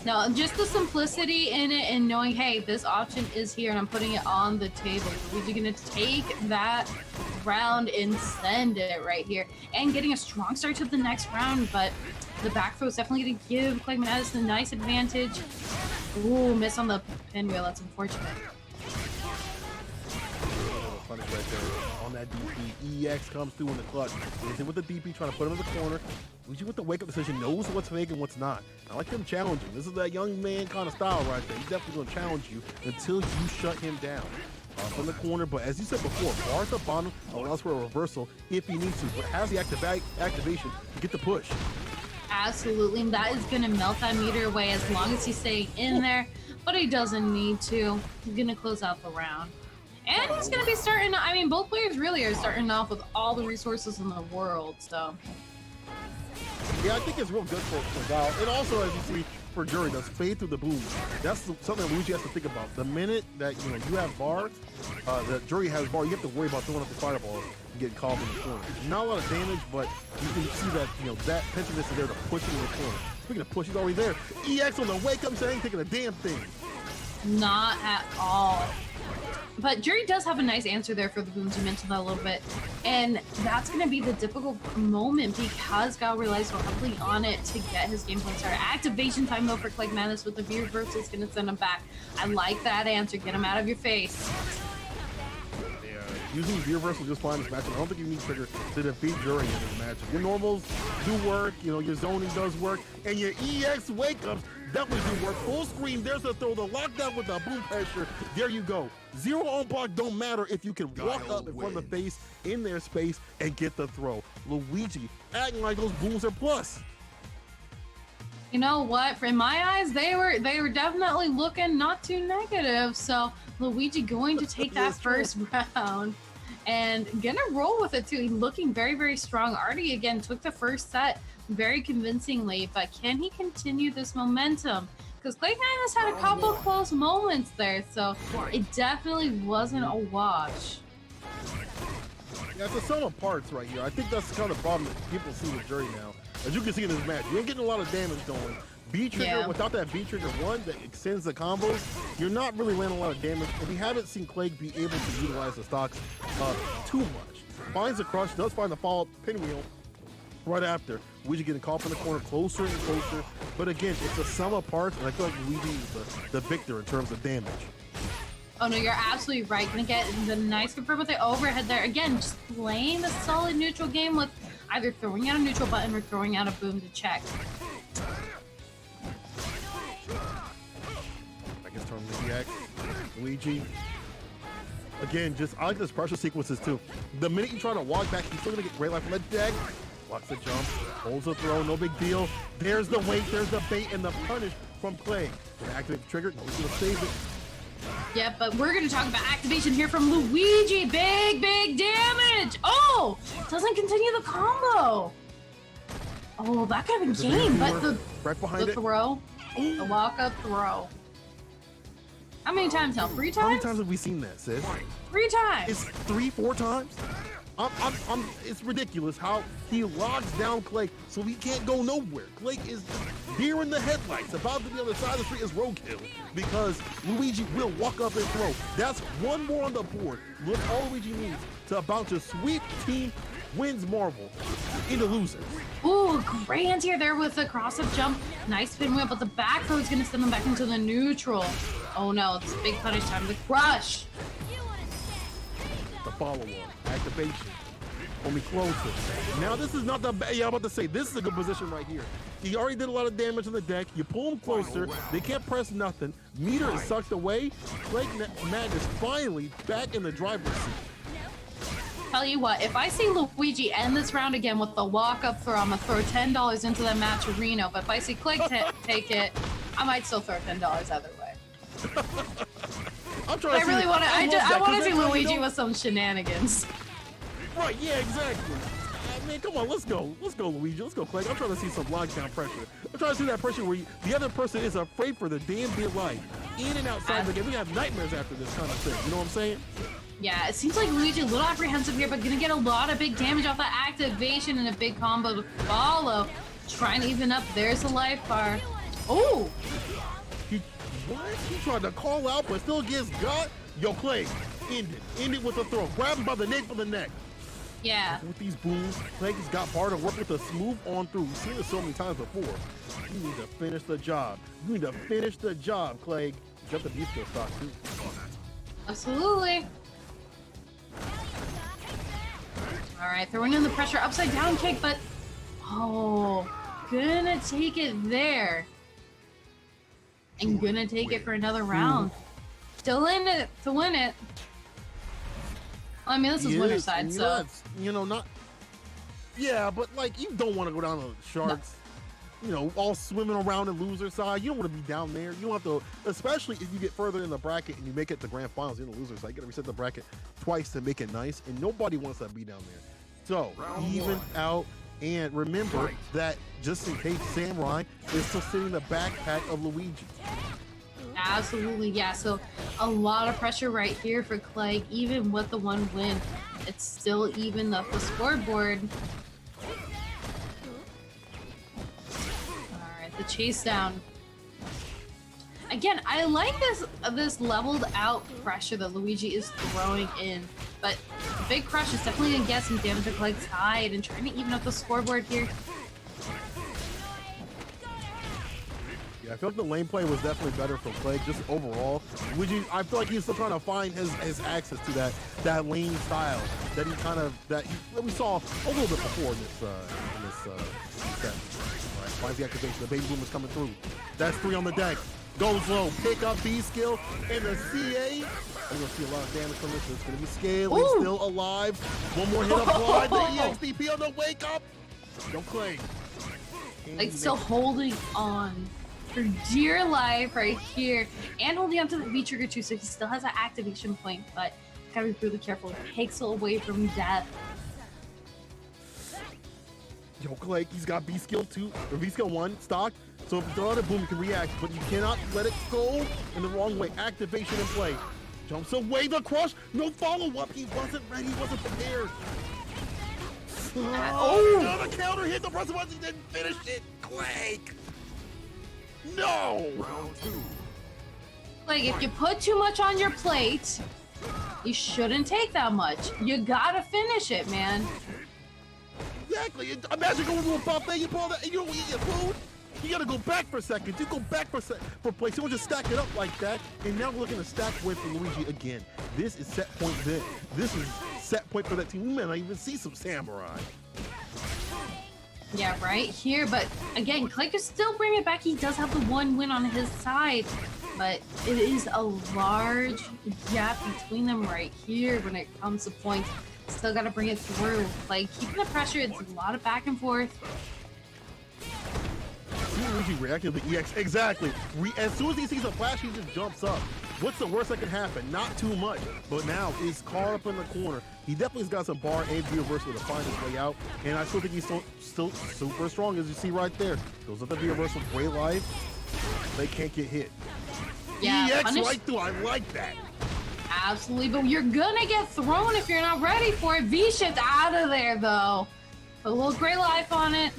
No, just the simplicity in it and knowing, hey, this option is here and I'm putting it on the table. Luigi gonna take that round and send it right here. And getting a strong start to the next round, but the back throw is definitely going to give Clegg Madness a nice advantage. Ooh, miss on the pinwheel. That's unfortunate. Punish right there on that DP. EX comes through in the clutch. He's in with the DP, trying to put him in the corner. Luigi with the wake-up decision, knows what's fake and what's not. I like him challenging. This is that young man kind of style right there. He's definitely going to challenge you until you shut him down. From the corner, but as you said before, bar at the bottom allows for a reversal if he needs to, but has the activation to get the push. Absolutely, and that is going to melt that meter away as long as he's staying in there, but he doesn't need to. He's going to close out the round. And he's going to be starting, I mean, both players really are starting off with all the resources in the world, so. Yeah, I think it's real good for Val. And also, as you see, for Jury, does fade through the boom. That's something Luigi has to think about. The minute that you have bars, that Jury has bar, you have to worry about throwing up the fireballs and getting caught in the corner. Not a lot of damage, but you can see that that pettiness is there to push him in the corner. Speaking of push, he's already there. EX on the wake up, so ain't taking a damn thing. Not at all. But Jury does have a nice answer there for the booms. You mentioned that a little bit. And that's going to be the difficult moment because Guile relies so heavily on it to get his gameplay started. Activation time, though, for Clegg Madness with the V reversal is going to send him back. I like that answer. Get him out of your face. Yeah, using V reversal just fine in this match. I don't think you need trigger to defeat Jury in this match. Your normals do work. Your zoning does work. And your EX wake-ups definitely do work. Full screen, there's the throw, the lockdown with the boom pressure. There you go. Zero on block don't matter if you can walk up in front of the face in their space and get the throw. Luigi acting like those booms are plus. You know what? In my eyes, they were definitely looking not too negative. So Luigi going to take that first round and gonna roll with it too. He's looking very, very strong. Already again took the first set very convincingly, but can he continue this momentum? Because Clegg Madness had a couple close moments there, so it definitely wasn't a wash. Yeah, it's a sum of parts right here. I think that's the kind of problem that people see with Jury now. As you can see in this match, you ain't getting a lot of damage going. B-trigger, without that B-trigger one that extends the combos, you're not really landing a lot of damage, and we haven't seen Clegg be able to utilize the stocks too much. Finds the crush, does find the follow-up pinwheel right after. Luigi getting caught in the corner closer and closer, but again, it's a sum of parts, and I feel like Luigi is the victor in terms of damage. Oh no, you're absolutely right. Gonna get the nice confirm with the overhead there. Again, just playing a solid neutral game with either throwing out a neutral button or throwing out a boom to check. Easy X. Luigi. Again, I like this pressure sequences too. The minute you try to walk back, he's still gonna get great life from the deck. Blocks the jump, holds the throw, no big deal. There's the weight, there's the bait, and the punish from Clay. Gonna activate the trigger, he's gonna save it. Yeah, but we're gonna talk about activation here from Luigi. Big damage. Oh, doesn't continue the combo. Oh, that could have been game, but right behind the throw, the walk-up throw. How many times now? 3 times? How many times have we seen that, sis? 3 times. It's 3-4 times? It's ridiculous how he locks down Clay so he can't go nowhere. Clay is deer in the headlights, about to be on the side of the street is roadkill because Luigi will walk up and throw. That's one more on the board. Look, all Luigi needs to about to sweep Team Wins Marvel into losers. Ooh, great anti-air there with the cross-up jump. Nice spin wheel, but the back throw is gonna send them back into the neutral. Oh no, it's big punish time. The crush. The follow-up, activation, only closer. Now this is not the I'm about to say, this is a good position right here. He already did a lot of damage on the deck. You pull him closer, they can't press nothing. Meter is sucked away. Clay Madness finally back in the driver's seat. Tell you what, if I see Luigi end this round again with the walk-up throw, I'm gonna throw $10 into that match arena. But if I see Clay take it, I might still throw $10 either way. I'm trying to really want to. I want to see Luigi with some shenanigans. Right? Yeah, exactly. Man, come on, let's go, Luigi, let's go, Clay. I'm trying to see some lockdown pressure. I'm trying to see that pressure where the other person is afraid for their damn dear life, in and outside the game. We have nightmares after this kind of thing. You know what I'm saying? Yeah, it seems like Luigi a little apprehensive here, but gonna get a lot of big damage off that activation and a big combo to follow. Trying to even up. There's the life bar. Oh! He tried to call out, but still gets got. Yo, Clay, end it with a throw. Grab him by the nape of the neck. Yeah. With these booms, Clay's got bar to work with a smooth on through. We've seen this so many times before. You need to finish the job. You need to finish the job, Clay. You got the beef skill stock too. Absolutely. All right, throwing in the pressure, upside down kick, but oh, gonna take it there. And gonna take it for another round. Still in it to win it. I mean, this is winner's side, so. You know, not. Yeah, but like, you don't want to go down to the Sharks. No. You know, all swimming around the loser side. You don't want to be down there. You don't have to, especially if you get further in the bracket and you make it to grand finals in the loser side. You got to reset the bracket twice to make it nice, and nobody wants to be down there. So, even out. And remember that just in case Samurai is still sitting in the backpack of Luigi. Absolutely, yeah. So a lot of pressure right here for Clay, even with the 1 win. It's still even up the scoreboard. All right, the chase down. Again, I like this leveled out pressure that Luigi is throwing in, but the big crush is definitely gonna get some damage to Clay's side and trying to even up the scoreboard here. Yeah, I feel like the lane play was definitely better for Clay, just overall. Luigi, I feel like he's still trying to find his access to that lane style that we saw a little bit before in this set. All right, finds the activation. The baby boom is coming through. That's 3 on the deck. Goes low, pick up B skill, and the CA. We're gonna see a lot of damage from this. It's gonna be scaly, still alive. One more hit applied. The EXDP on the wake up. Don't Clay. Like still holding on for dear life right here, and holding on to the V trigger too, so he still has an activation point, but gotta be really careful. It takes away from death. Yo, Clay, he's got B skill 2 or V skill 1 stock. So if you throw out a boom, you can react, but you cannot let it go in the wrong way. Activation in play. Jumps away the crush. No follow-up. He wasn't ready. He wasn't prepared. Oh, the counter hit the person once he didn't finish it. Clay. No. Round 2. Like, if you put too much on your plate, you shouldn't take that much. You gotta finish it, man. Exactly. Imagine going to a buffet, you pull out that, and you don't eat your food. You gotta go back for a second. You go back for place. You don't just stack it up like that. And now we're looking to stack win for Luigi again. This is set point then. This is set point for that team. We may not even see some Samurai. Yeah, right here. But again, Clay could still bring it back. He does have the 1 win on his side. but it is a large gap between them right here when it comes to points. Still got to bring it through. Like, keeping the pressure, it's a lot of back and forth. Luigi reacted to the EX. Exactly. As soon as he sees a flash, he just jumps up. What's the worst that can happen? Not too much. But now he's caught up in the corner. He definitely's got some bar and reversal to find his way out. And I still think he's still super strong, as you see right there. Goes up the reversal, great life. They can't get hit. Yeah, EX right through. I like that. Absolutely, but you're gonna get thrown if you're not ready for it. V-shift out of there, though. Put a little gray life on it.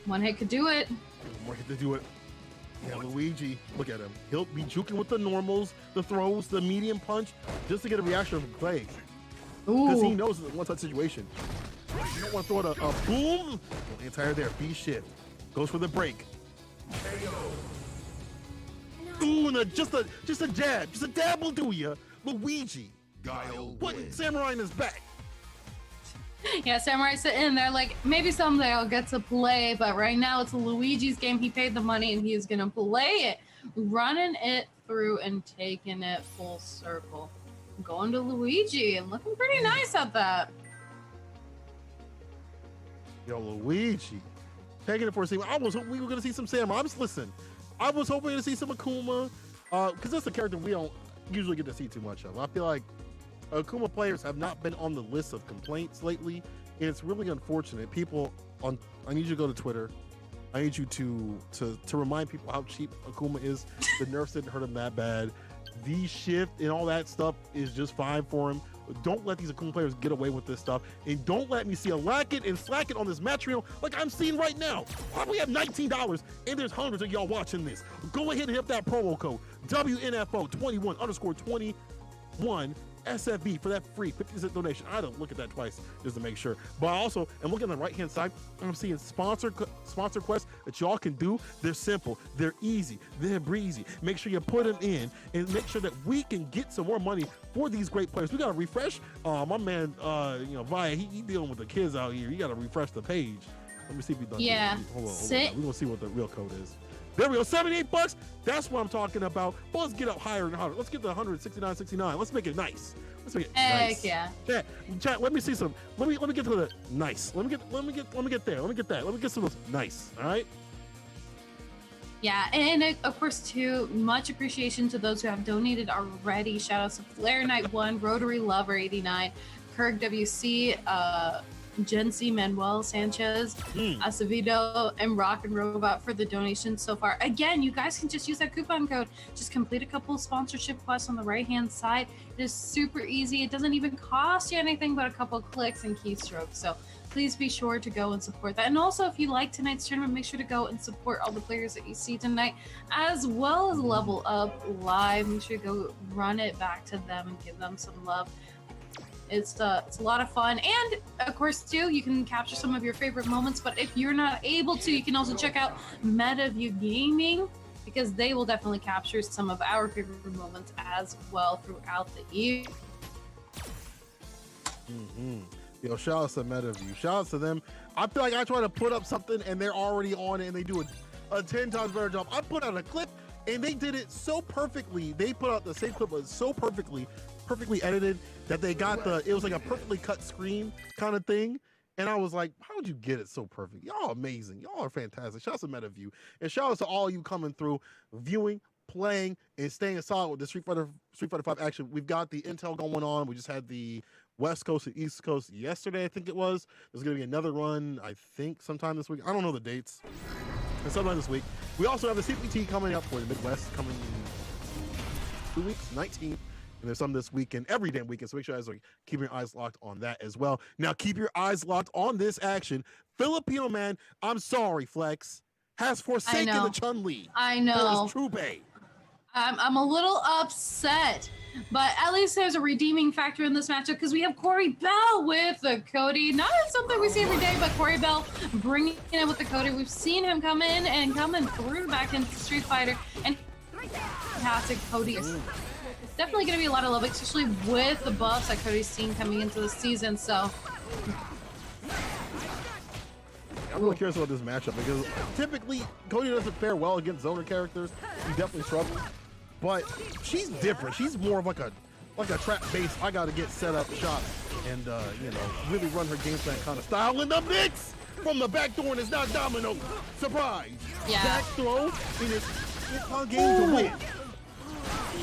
One hit could do it. One more hit to do it. Yeah, Luigi, look at him. He'll be juking with the normals, the throws, the medium punch, just to get a reaction from Clay. Because he knows it's a one-touch situation. You don't want to throw it a boom. Entire there, B-shift. Goes for the break. Ooh, and just a jab. Just a dab will do ya. Luigi. Putting Samurai in his back. Yeah, Samurai sitting there like, maybe someday I'll get to play, but right now it's Luigi's game. He paid the money and he is going to play it. Running it through and taking it full circle. Going to Luigi and looking pretty nice at that. Yo, Luigi. Taking it for a second. I was hoping we were going to see some Samurai. Listen, I was hoping to see some Akuma, because that's a character we don't usually get to see too much of. I feel like Akuma players have not been on the list of complaints lately, and it's really unfortunate. People I need you to go to Twitter. I need you to remind people how cheap Akuma is. The nerfs didn't hurt him that bad. The shift and all that stuff is just fine for him. Don't let these Akuma players get away with this stuff, and don't let me see a lack it and slack it on this match reel like I'm seeing right now. We have $19 and there's hundreds of y'all watching this. Go ahead and hit that promo code WNF2021_21 SFB for that free 50-cent donation. I don't look at that twice just to make sure. But also, and look on the right-hand side, I'm seeing sponsor quests that y'all can do. They're simple, they're easy, they're breezy. Make sure you put them in and make sure that we can get some more money for these great players. We got to refresh. My man, Via, he dealing with the kids out here. You got to refresh the page. Let me see if we done. Yeah. Hold on. We're gonna see what the real code is. There we go, $78. That's what I'm talking about. But let's get up higher and higher. Let's get to $169.69. Let's make it nice. Let's make it nice. Yeah. Chat, let me see some. Let me get to the nice. Let me get there. Let me get that. Let me get some of those nice. All right. Yeah, and of course, too, much appreciation to those who have donated already. Shout outs to Flare Knight 1, Rotary Lover 89, Kirk WC, Gen C, Manuel Sanchez, Acevedo, and Rock and Robot for the donations so far. Again, you guys can just use that coupon code. Just complete a couple of sponsorship quests on the right-hand side. It is super easy. It doesn't even cost you anything but a couple clicks and keystrokes. So please be sure to go and support that. And also, if you like tonight's tournament, make sure to go and support all the players that you see tonight, as well as Level Up Live. Make sure to go run it back to them and give them some love. It's a lot of fun, and of course too, you can capture some of your favorite moments. But if you're not able to, you can also check out MetaView Gaming, because they will definitely capture some of our favorite moments as well throughout the year. Yo, shout out to MetaView. Shout out to them. I feel like I try to put up something and they're already on it and they do a 10 times better job. I put out a clip and they did it so perfectly. They put out the same clip, but so perfectly edited that they got it was like a perfectly cut screen kind of thing. And I was like, how would you get it so perfect? Y'all amazing. Y'all are fantastic. Shout out to MetaView. And shout out to all you coming through, viewing, playing, and staying solid with the Street Fighter 5 action. We've got the intel going on. We just had the West Coast and East Coast yesterday, I think it was. There's going to be another run, I think, sometime this week. I don't know the dates. And sometime this week. We also have the CPT coming up for the Midwest, coming 2 weeks, 19th. And there's some this weekend, every damn weekend. So make sure you guys are keeping your eyes locked on that as well. Now, keep your eyes locked on this action. Filipino man, I'm sorry, Flex, has forsaken the Chun-Li. I know. For his Trube. I'm a little upset, but at least there's a redeeming factor in this matchup because we have Corey Bell with the Cody. Not something we see every day, but Corey Bell bringing it with the Cody. We've seen him come in and coming through back into Street Fighter, and fantastic Cody. Definitely going to be a lot of love, especially with the buffs that Cody's seen coming into the season. So I'm really curious about this matchup because typically Cody doesn't fare well against zoner characters. He definitely struggles, but she's different. She's more of like a trap base. I got to get set up, shot, and you know, really run her game plan kind of style. In the mix from the back door, and it's not Domino. Surprise! Yeah. Back throw, and it's our game to win.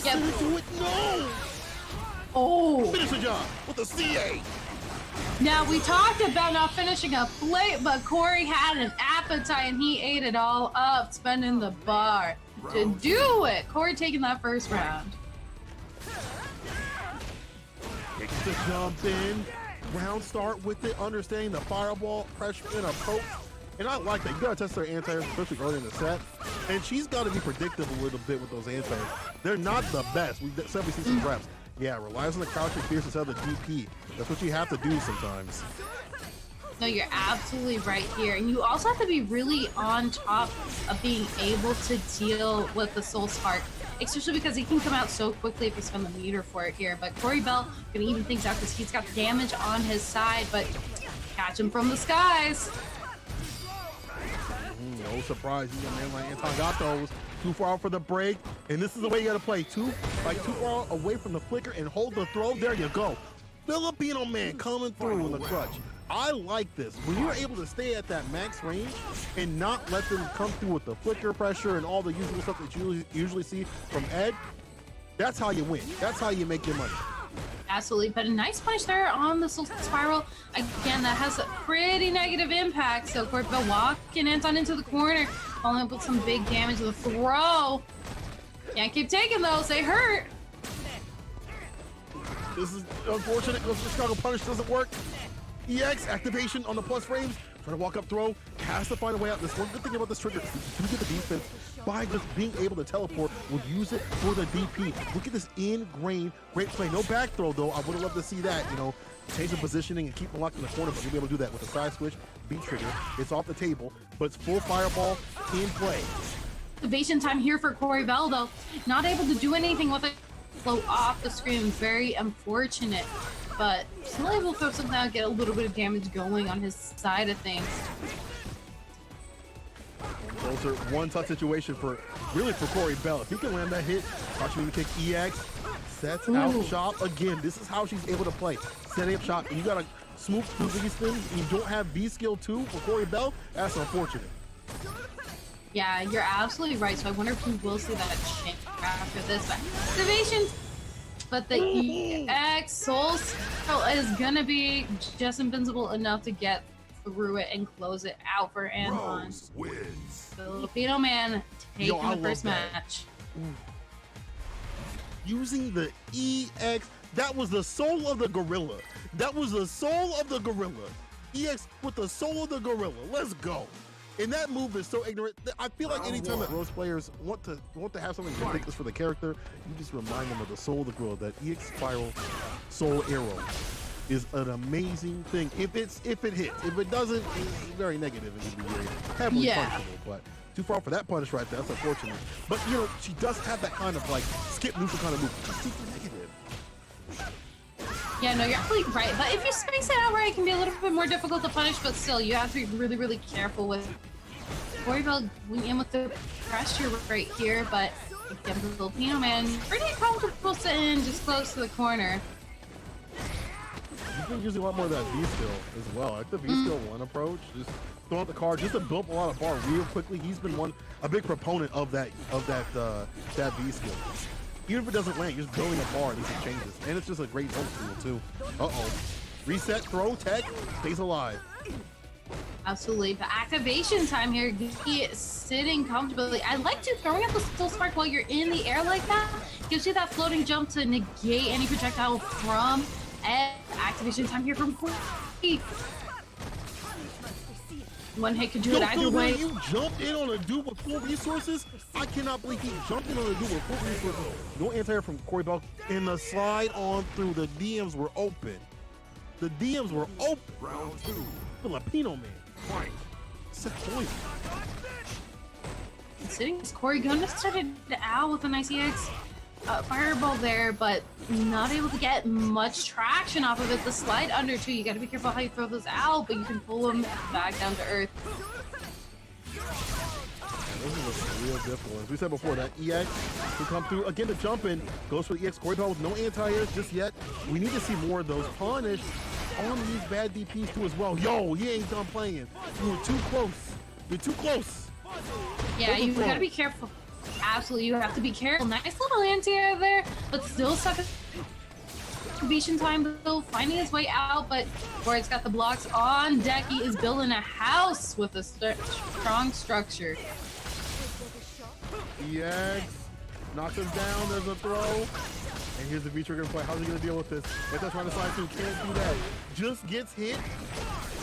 Yep. Do it, no! Oh. Finish the job with the CA. Now, we talked about not finishing a plate, but Corey had an appetite and he ate it all up, spending the bar to do it. Corey taking that first round. Takes the jump in. Round start with it, understanding the fireball, pressure, and approach. And I like that. You gotta test their anti-airs, especially early in the set. And she's gotta be predictive a little bit with those anti-airs. They're not the best. We've definitely seen some reps. Yeah, relies on the crouch and fierce instead of the DP. That's what you have to do sometimes. No, you're absolutely right here. And you also have to be really on top of being able to deal with the Soul Spark, especially because he can come out so quickly if you spend the meter for it here. But Corey Bell can even things out because he's got damage on his side, but catch him from the skies. No surprise, you know, man, like Anton got those. Too far out for the break, and this is the way you gotta play. Too far away from the flicker and hold the throw. There you go. Filipino man coming through in the clutch. I like this. When you're able to stay at that max range and not let them come through with the flicker pressure and all the usual stuff that you usually see from Ed, that's how you win. That's how you make your money. Absolutely, but a nice punish there on the Soul Spiral. Again, that has a pretty negative impact. So Corey Bell walking Anton into the corner, following up with some big damage with a throw. Can't keep taking those, they hurt. This is unfortunate. The struggle punish doesn't work. EX activation on the plus frames. Trying to walk up throw. Has to find a way out. This one good thing about this trigger is you get the defense by just being able to teleport. We'll use it for the DP. Look at this ingrained great play. No back throw though. I would have loved to see that. You know, change the positioning and keep them locked in the corner, but you'll be able to do that with a side switch, beat trigger. It's off the table, but it's full fireball in play. Activation time here for Corey Bell though. Not able to do anything with it. Flow off the screen. Very unfortunate. But still able to throw something out, get a little bit of damage going on his side of things. Those are one tough situation for Corey Bell. If he can land that hit, watch him kick EX, sets out shot again. This is how she's able to play. Setting up shot, and you gotta smooth through these things, and you don't have B skill 2 for Corey Bell. That's unfortunate. Yeah, you're absolutely right. So I wonder if we will see that change after this. But activation. But the EX Soul is gonna be just invincible enough to get through it and close it out for Anton. Filipino man taking the first match. Using the EX, that was the soul of the gorilla. That was the soul of the gorilla. EX with the soul of the gorilla. Let's go. And that move is so ignorant. I feel like anytime that Rose players want to have something ridiculous for the character, you just remind them of the soul of the gorilla. That EX Spiral Soul Arrow is an amazing thing. If it hits, if it doesn't, it's very negative and can be very heavily punishable. But too far for that punish right there. That's unfortunate. But you know, she does have that kind of like skip neutral kind of move. It's super negative. Yeah, no, you're absolutely right. But if you space it out right, it can be a little bit more difficult to punish, but still, you have to be really, really careful with Corey Bell going in with the pressure right here, but again, the Filipino man, pretty comfortable sitting just close to the corner. You've been using a lot more of that V skill as well. Like the V skill 1 approach, just throw out the card, just to build up a lot of bar real quickly. He's been a big proponent of that V skill. Even if it doesn't land, you're just building a bar and these changes. And it's just a great zone tool too. Uh-oh. Reset, throw, tech, stays alive. Absolutely, but activation time here. He is sitting comfortably. I like to throwing out the Soul Spark while you're in the air like that. Gives you that floating jump to negate any projectile from Ed. Activation time here from Corey. One hit could do it either way. You jumped in on a dude with full resources? I cannot believe he jumped in on a dude with full resources. No anti-air from Corey Bell. And the slide on through, the DMs were open. The DMs were open. Round 2. Filipino man. Fight. Set point. Sitting is Corey gonna start it out with a nice EX. fireball there, but not able to get much traction off of it. The slide under too, you gotta be careful how you throw those out, but you can pull them back down to earth. This is a real difficult. As we said before, that EX to come through. Again, the jump in goes for the EX. Corey Bell with no anti-airs just yet. We need to see more of those punished on these bad DPs too as well. Yo, he ain't done playing. You were too close. You're too close. Yeah, you gotta be careful. Absolutely, you have to be careful. Nice little anti-air there, but still stuck at activation time, Bill finding his way out, but Corey's got the blocks on deck. He is building a house with a strong structure. EX knocks him down. There's a throw. And here's the V-trigger play. How's he going to deal with this? If that's trying to slide through, can't do that. Just gets hit.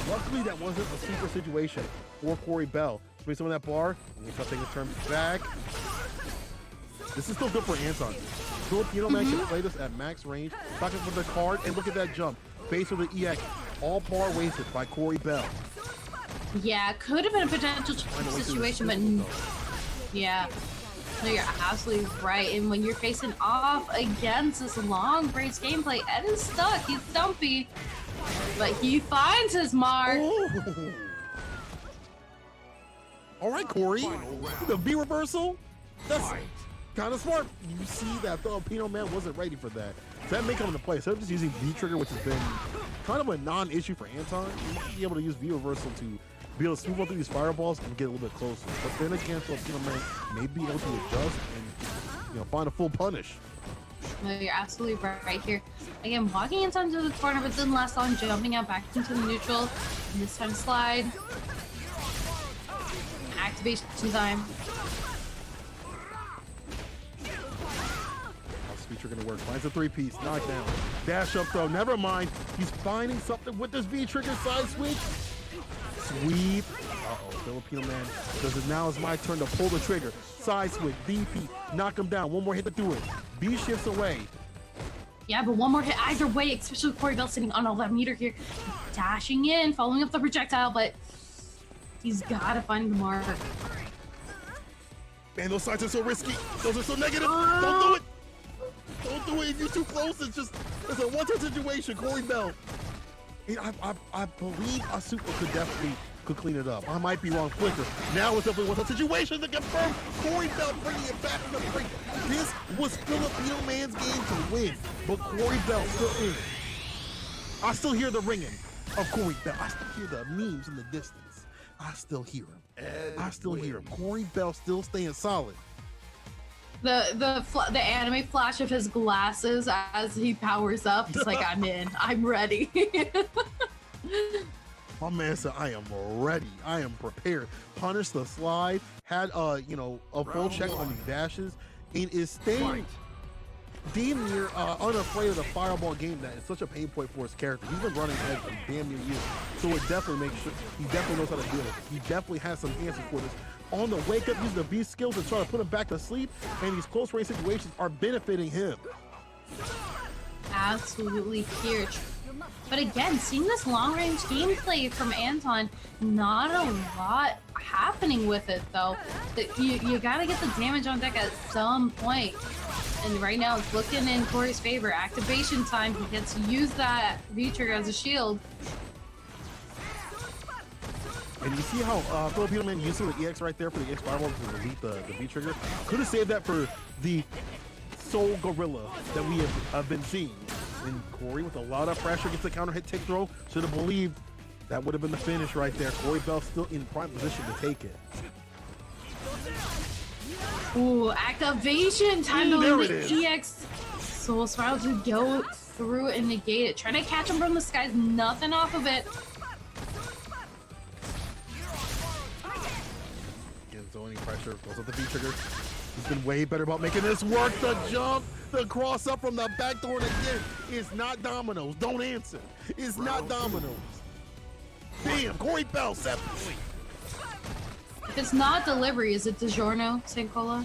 Luckily, that wasn't a super situation for Corey Bell. Swing some of that bar. And he's taking a turn back. This is still good for Anton. Filipino man can play this at max range. Pocket for the card. And look at that jump. Base with the EX. All par wasted by Corey Bell. Yeah, could have been a potential situation, but yeah. No, you're absolutely right. And when you're facing off against this long range gameplay, Ed is stuck. He's stumpy, but he finds his mark. Oh. All right, Corey. The V reversal. That's kind of smart. You see that Filipino man wasn't ready for that. So that may come into play. Instead of just using V trigger, which has been kind of a non-issue for Anton, you might be able to use V reversal to be able to swoop on through these fireballs and get a little bit closer. But then again, Filipino man may be able to adjust and find a full punish. No, you're absolutely right here. Again, walking into the corner, but didn't last long, jumping out back into the neutral. And this time slide. Activation time. How's feature gonna work? Finds a three-piece, knockdown. Dash up throw, never mind. He's finding something with this V-trigger side switch. Sweep. Uh-oh, Filipino man does it now. It's my turn to pull the trigger. Side switch, DP, knock him down. One more hit to do it. B shifts away. Yeah, but one more hit either way, especially with Corey Bell sitting on 11 meter here. Dashing in, following up the projectile, but he's gotta find the mark. Man, those sides are so risky. Those are so negative. Don't do it. Don't do it if you're too close. It's a one-time situation. Corey Bell. I believe Asuka could clean it up. I might be wrong. Flicker. Now it's definitely one-time situation to confirm. Corey Bell bringing it back in the break. This was Filipino man's game to win, but Corey Bell still in. I still hear the ringing of Corey Bell. I still hear the memes in the distance. I still hear him. I still hear him. Corey Bell still staying solid. The anime flash of his glasses as he powers up. It's like, I'm in. I'm ready. My man said, I am ready. I am prepared. Punish the slide. Had a full check on these dashes, and is staying damn near unafraid of the fireball game. That is such a pain point for his character. He's been running ahead for damn near years, so it definitely makes sure he definitely knows how to deal with it. He definitely has some answers for this. On the wake up, use the V skills to try to put him back to sleep, and these close range situations are benefiting him. Absolutely here. But again, seeing this long range gameplay from Anton, not a lot happening with it though. You gotta get the damage on deck at some point. And right now it's looking in Corey's favor. Activation time, he gets to use that V-trigger as a shield. And you see how Filipino man using the EX right there for the X fireball to delete the V-trigger? Could have saved that for the Soul Gorilla that we have been seeing. And Corey, with a lot of pressure, gets the counter hit tick throw. Should have believed that would have been the finish right there. Corey Bell still in prime position to take it. Ooh, activation time to there limit it is. EX. Soul Spiral to go through and negate it. Trying to catch him from the skies, nothing off of it. So any pressure goes up the V-trigger. He's been way better about making this work. The jump, the cross up from the back door, and again, it's not dominoes. Don't answer. It's not dominoes. Damn, Corey Bell, 7 points. If it's not delivery, is it DiGiorno, St. Cola?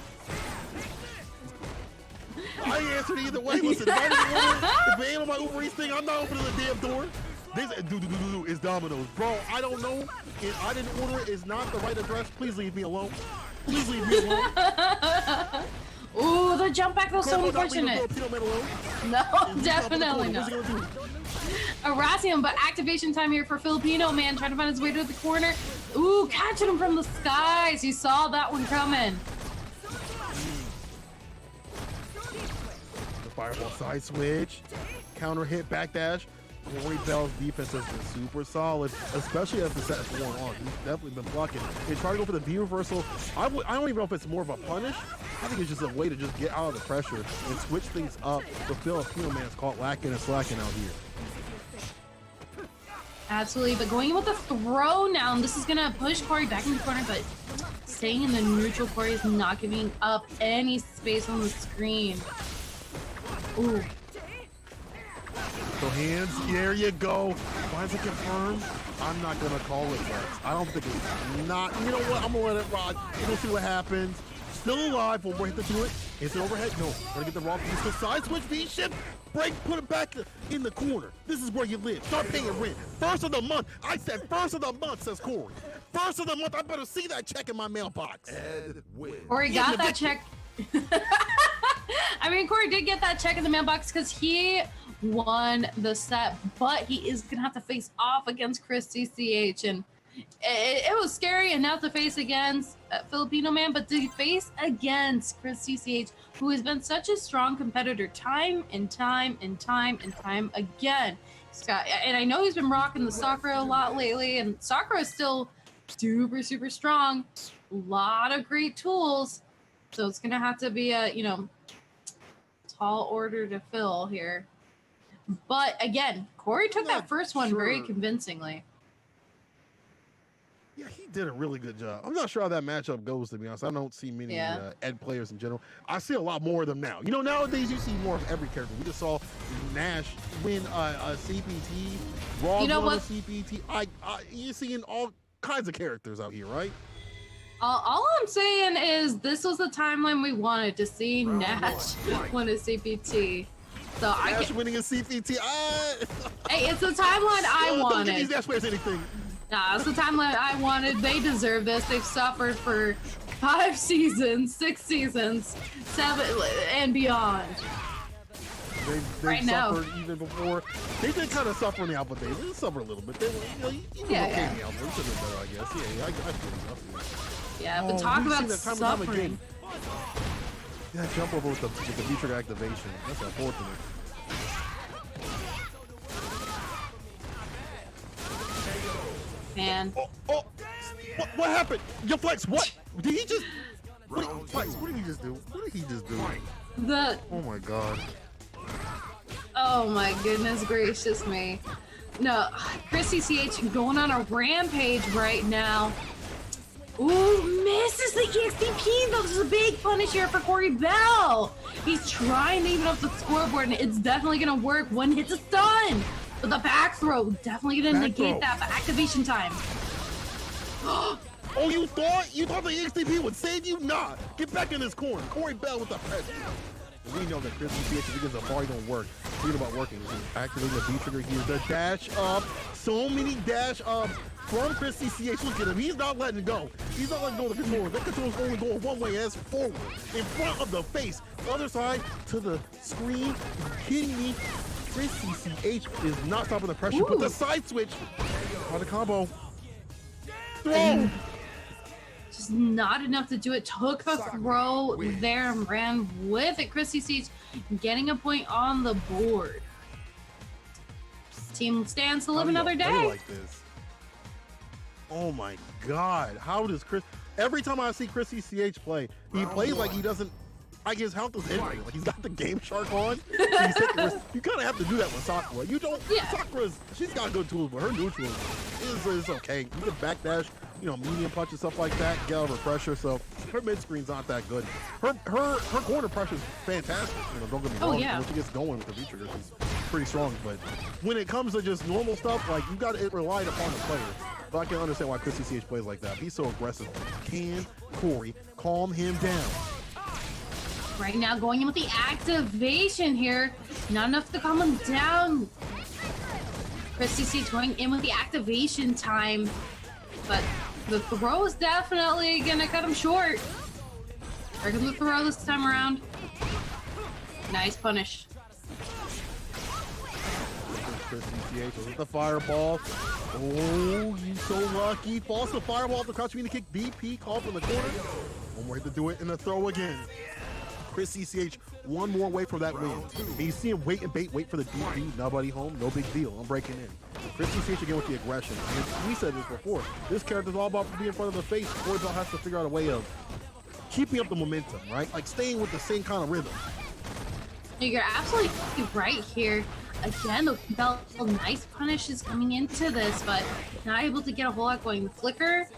I answered either way. Listen, if I ain't on my Uber Eats thing, I'm not opening the damn door. This is Domino's. Bro, I don't know. If I didn't order it, it's not the right address. Please leave me alone. Please leave me alone. Ooh, the jump back was so unfortunate. No, definitely not. Harassing him, but activation time here for Filipino Man, trying to find his way to the corner. Ooh, catching him from the skies. He saw that one coming. The fireball side switch, counter hit, backdash. Corey Bell's defense has been super solid, especially as the set is going on. He's definitely been blocking. They try to go for the V reversal. I don't even know if it's more of a punish. I think it's just a way to just get out of the pressure and switch things up. The Filipino Man's caught lacking and slacking out here. Absolutely, but going in with a throw now, and this is gonna push Corey back in the corner, but staying in the neutral. Corey is not giving up any space on the screen. Ooh. So hands, there you go. Why is it confirmed? I'm not gonna call it that. I don't think it's not. You know what? I'm gonna let it ride. We'll see what happens. Still alive. We'll hit to do it. Is it overhead? No. Gonna get the raw piece. The side switch, V shift. Break, put it back in the corner. This is where you live. Start paying rent. First of the month. I said first of the month, says Corey. First of the month. I better see that check in my mailbox. Corey got that check. I mean, Corey did get that check in the mailbox because he won the set, but he is gonna have to face off against Chris CCH, and it was scary enough to face against Filipino Man, but to face against Chris CCH, who has been such a strong competitor time and time again. Scott, and I know he's been rocking the Sakura a lot lately, and Sakura is still super strong. A lot of great tools, so it's gonna have to be a tall order to fill here. But again, Corey took that first one very convincingly. Yeah, he did a really good job. I'm not sure how that matchup goes, to be honest. I don't see many Ed players in general. I see a lot more of them now. You know, nowadays you see more of every character. We just saw Nash win a CPT, Raw win a CPT. You're seeing all kinds of characters out here, right? All I'm saying is this was the timeline we wanted to see Nash win a CPT. So Nash winning a CPT. Hey, it's the timeline I wanted. Don't give these Nash players anything. Nah, it's the timeline I wanted. They deserve this. They've suffered for 5 seasons, 6 seasons, 7 and beyond. They suffered even before. They did kind of suffer in the Alpha days. They did suffer a little bit. They were, okay in the Alpha. They should have been better, I guess. Yeah, I feel it. Yeah, but talk about suffering. Yeah, jump over with the V-trigger activation. That's unfortunate. Man. What happened? Your Flex, what? Did he just... Flex, what did he just do? What did he just do? Oh my god. Oh my goodness gracious me. No, Chris CCH going on a rampage right now. Ooh, misses the EXDP though. This is a big punish here for Corey Bell. He's trying to even up the scoreboard, and it's definitely gonna work. One hit to stun. But the back throw definitely gonna negate that activation time. Oh, you thought the EXDP would save you? Nah, get back in this corner. Corey Bell with the pressure. We know that Chris CCH, if he gets a bar, he don't work. Thinking about working. Activating the V trigger here. The dash up. So many dash ups from Chris CCH. Look at him. He's not letting go. He's not letting go of the controller. That controller's only going one way, as forward. In front of the face. Other side to the screen. Are you kidding me? Chris CCH is not stopping the pressure. But the side switch on the combo. Throw. Just not enough to do it. Took the throw there and ran with it. Chris CCH getting a point on the board. Team stands to live another day. Like this. Oh my god. How does Chris... Every time I see Chris CCH play, he plays like he doesn't... Like his health is anything. Like he's got the Game Shark on. You kind of have to do that with Sakura. You don't... Sakura's... She's got good tools, but her neutral is okay. You can backdash, medium punch and stuff like that, get out of her pressure. So her mid screen's not that good. Her corner pressure is fantastic. Don't get me wrong. When she gets going with the V trigger, she's pretty strong. But when it comes to just normal stuff, like you got to rely upon the player. But I can understand why Chris CCH plays like that. He's so aggressive. Can Corey calm him down? Right now, going in with the activation here. Not enough to calm him down. Chris CCH going in with the activation time. But the throw is definitely going to cut him short. Breaking the throw this time around. Nice punish. Chris CCH with the fireball. Oh, he's so lucky. Falls the fireball off the crouch mean to kick. BP call from the corner. One more hit to do it, and the throw again. Chris CCH one more away from that win. And you see him wait and bait, wait for the DP. Nobody home, no big deal. I'm breaking in. Chris CCH again with the aggression. And we said this before. This character's all about being in front of the face. Wardbell has to figure out a way of keeping up the momentum, right? Like staying with the same kind of rhythm. You're absolutely right here. Again, the bell, nice punishes coming into this, but not able to get a whole lot going. The flicker.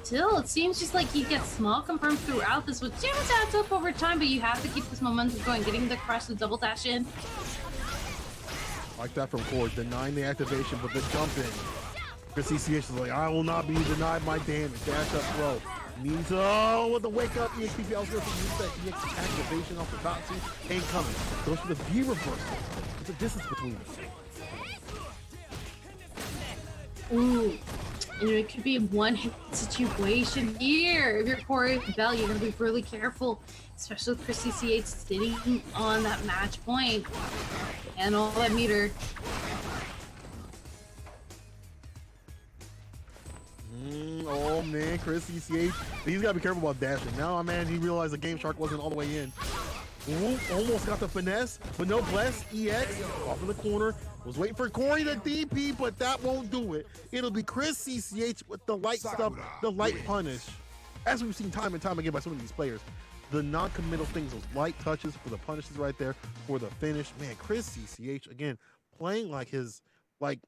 Still, it seems just like he gets small confirmed throughout this, which just adds up over time, but you have to keep this momentum going, getting the crush, the double dash in. Like that from Cord, denying the activation, but the jump in. Chris CCH is like, I will not be denied my damage. Dash up throw. Needs, oh, with the wake up, EXP elsewhere to use that EX activation off the top two. Ain't coming. Goes for the V reversal. There's a distance between them. Ooh. And it could be a one-hit situation here. If you're Corey Bell, you're going to be really careful, especially with Chris CCH sitting on that match point and all that meter. Oh man, Chris CCH, he's got to be careful about dashing. Now, man, he realized the Game Shark wasn't all the way in. Ooh, almost got the finesse, but no bless. EX off in the corner. Was waiting for Corey to DP, but that won't do it. It'll be Chris CCH with the light stuff, the light punish. As we've seen time and time again by some of these players, the non-committal things, those light touches for the punishes right there for the finish. Man, Chris CCH again playing like his, like,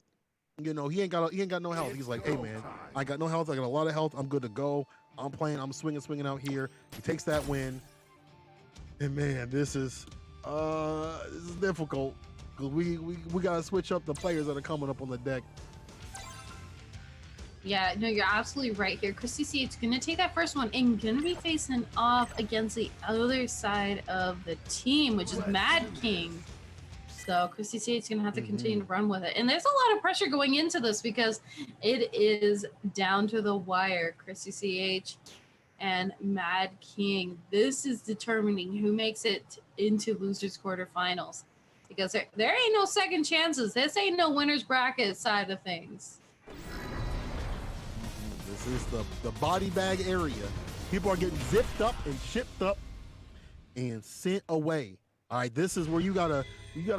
you know, he ain't got no health. He's like, hey man, I got no health. I got a lot of health. I'm good to go. I'm playing. I'm swinging out here. He takes that win. And man, this is difficult because we gotta switch up the players that are coming up on the deck. Yeah, no, you're absolutely right here. Chris CCH is gonna take that first one and gonna be facing off against the other side of the team, which is Mad King. So Chris CCH is gonna have to continue to run with it. And there's a lot of pressure going into this because it is down to the wire. Chris CCH and Mad King. This is determining who makes it into losers quarterfinals, because there ain't no second chances. This ain't no winner's bracket side of things. This is the body bag area. People are getting zipped up and shipped up and sent away. All right, this is where you gotta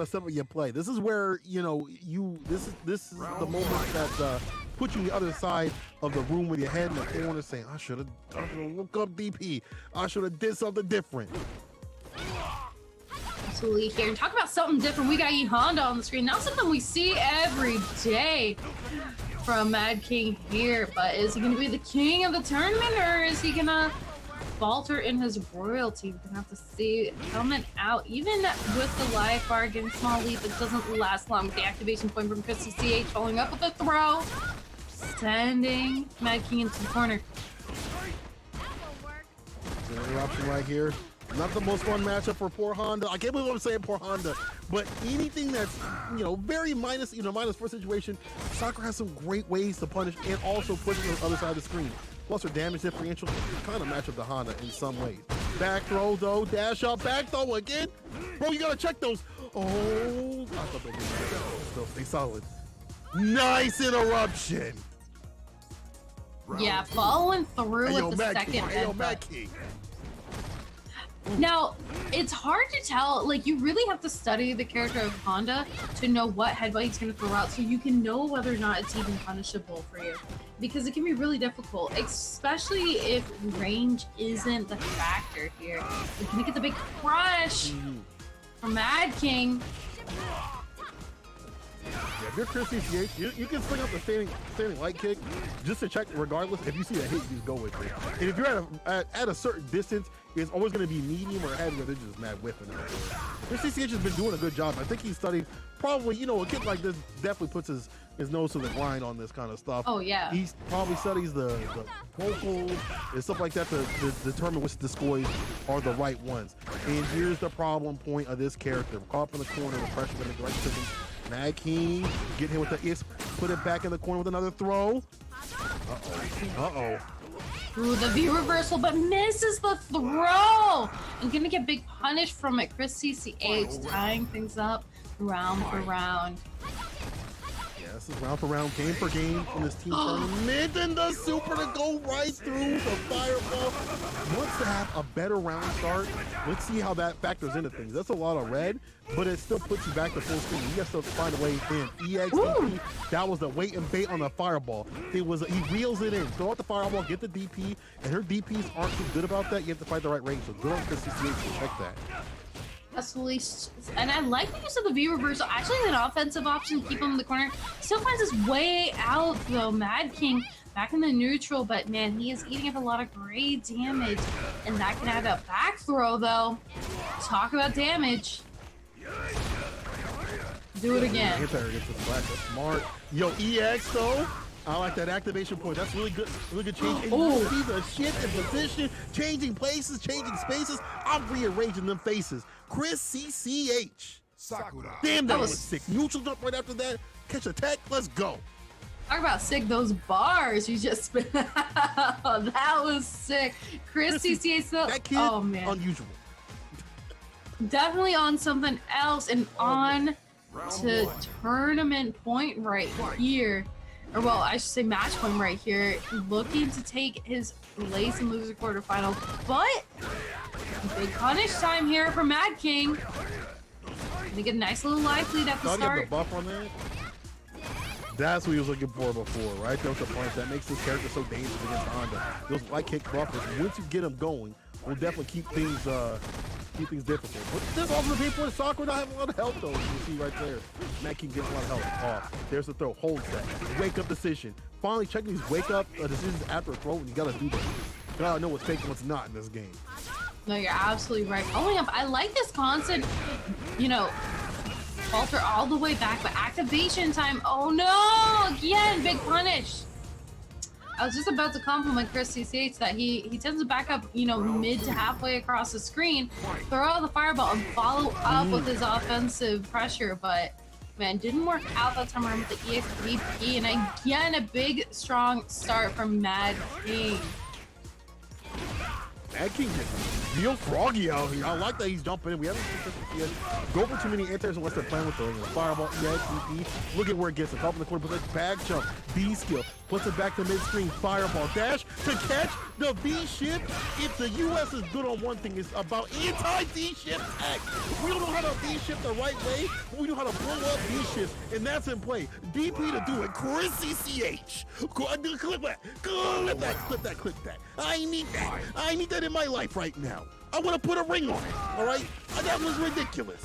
step up your play. This is where, you know, this is the moment that put you on the other side of the room with your head in the corner saying, I should have looked up DP. I should have did something different. Absolutely here. And talk about something different. We got E Honda on the screen. Not something we see every day from Mad King here, but is he going to be the king of the tournament, or is he going to falter in his royalty? We're going to have to see coming out. Even with the live bar getting small lead, it doesn't last long with the activation point from Chris CCH, following up with a throw, sending Mad King into the corner. Interruption right here. Not the most fun matchup for poor Honda. I can't believe I'm saying poor Honda, but anything that's, you know, very minus, you know, minus for situation, Sakura has some great ways to punish and also push to the other side of the screen. Plus her damage differential kind of match up to Honda in some ways. Back throw though, dash up, back throw again. Bro, you gotta check those. Oh, I thought they did. Still stay solid. Nice interruption. Yeah, following through with the second headbutt. Now, it's hard to tell, like, you really have to study the character of Honda to know what headbutt he's going to throw out so you can know whether or not it's even punishable for you. Because it can be really difficult, especially if range isn't the factor here. You're going to get the big crush from Mad King. Yeah, if you're Chris CCH, you can swing up the standing light kick just to check regardless. If you see a hit, you just go with it. And if you're at a certain distance, it's always going to be medium or heavy, or they're just mad whipping out. Chris CCH has been doing a good job. I think he studied probably, you know, a kid like this definitely puts his nose to the grind on this kind of stuff. Oh, yeah. He probably studies the vocals and stuff like that to determine which discoys are the right ones. And here's the problem point of this character. Caught up in the corner, the pressure going to direct to him. Mad King, get him with the ISP, put it back in the corner with another throw. Uh-oh. Ooh, the V reversal, but misses the throw. And gonna get big punish from it. Chris CCH tying things up round for round. Yeah, this is round for round, game for game in this team tournament. And the super to go right through the fireball. Wants to have a better round start. Let's see how that factors into things. That's a lot of red, but it still puts you back to full screen. You got to find a way in. EXDP, that was the wait and bait on the fireball. He reels it in. Throw out the fireball, get the DP, and her DPs aren't too good about that. You have to find the right range. So good on Chris CCH to check that. Absolutely, and I like the use of the V reversal. Actually, an offensive option to keep him in the corner. Still finds his way out though. Mad King back in the neutral, but man, he is eating up a lot of great damage, and that can add a back throw though. Talk about damage. Do it again. Smart. Yo, EX though. I like that activation point. That's really good change. And Oh, you see the shift in position, changing places, changing spaces. I'm rearranging them faces. Chris CCH. Damn, that was sick. Neutral jump right after that. Catch attack. Let's go. Talk about sick, those bars you just spit out. That was sick. Chris CCH though. That kid, oh man, unusual. Definitely on something else, and on to tournament point right here. Or well, I should say match point right here, looking to take his place in loser quarterfinal, but big punish time here for Mad King. They get a nice little life lead at the start. Get the buff on that. That's what he was looking for before, right? There was a punch that makes this character so dangerous against Honda. Those light kick buffers, once you get him going, will definitely keep things difficult. But this ultimate people in soccer not having a lot of health though. You can see right there. Mad King gets a lot of health off. There's the throw, holds that. Wake up decision. Finally checking these wake up decisions after a throw, and you gotta do that. You gotta know what's fake and what's not in this game. No, you're absolutely right. Following up, I like this constant, falter all the way back, but activation time. Oh no! Again, big punish. I was just about to compliment Chris CCH that he tends to back up, mid to halfway across the screen, throw out the fireball, and follow up with his offensive pressure, but man, didn't work out that time around with the EXVP, and again, a big, strong start from Mad King. Mad King is real froggy out here. I like that he's jumping in. We haven't seen this yet. Go for too many anti-airs unless they're playing with the fireball. EXVP. Look at where it gets it. Top in the corner, but back jump. B skill. Puts it back to mid-screen. Fireball. Dash to catch the V-shift. If the U.S. is good on one thing, it's about anti-V-shift tech. We don't know how to V-shift the right way, but we know how to blow up V-shifts, and that's in play. DP to do it. Chris CCH. Clip that. Clip that. I need that. I need that in my life right now. I want to put a ring on it, all right? That was ridiculous.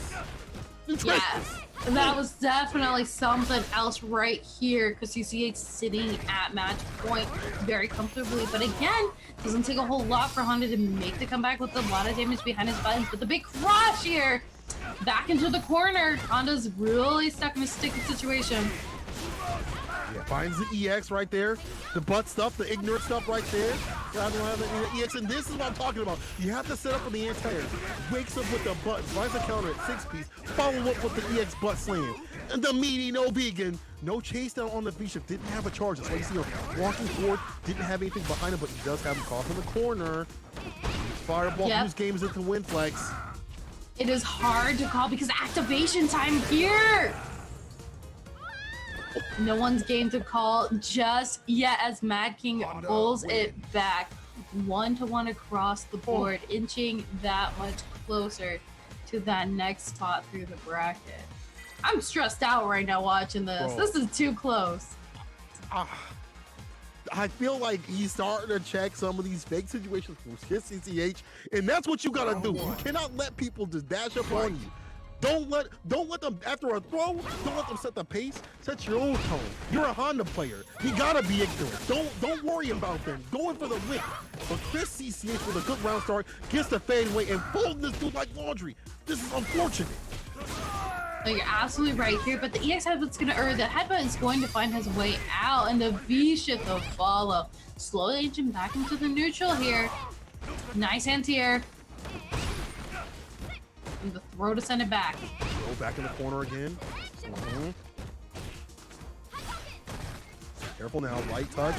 Yeah, that was definitely something else right here, because CCH sitting at match point very comfortably. But again, doesn't take a whole lot for Honda to make the comeback with a lot of damage behind his buttons. But the big crush here, back into the corner. Honda's really stuck in a sticky situation. Yeah, finds the EX right there. The butt stuff, the ignorant stuff right there. The EX, and this is what I'm talking about. You have to set up on the anti-air. Wakes up with the butt, finds the counter at 6-piece, follow up with the EX butt slam. And the meaty, no vegan, no chase down on the V-shift, didn't have a charge. That's why you see him walking forward, didn't have anything behind him, but he does have him caught in the corner. Fireball, whose game is it to win, Flex? It is hard to call because activation time here. No one's game to call just yet as Mad King pulls it back 1-1 across the board, inching that much closer to that next spot through the bracket. I'm stressed out right now watching this. Bro. This is too close. I feel like he's starting to check some of these fake situations from his CCH, and that's what you gotta do. You cannot let people just dash up on you. Don't let them, after a throw, don't let them set the pace. Set your own tone. You're a Honda player. You gotta be ignorant. Don't worry about them. Going for the win. But Chris CCH with a good round start gets the fadeaway and folding this dude like laundry. This is unfortunate. No, you're absolutely right here, but the EX headbutt's the headbutt is going to find his way out, and the V shift will follow. Slowly inching back into the neutral here. Nice anti-air. And the throw to send it back. Go back in the corner again. Careful now, light touch.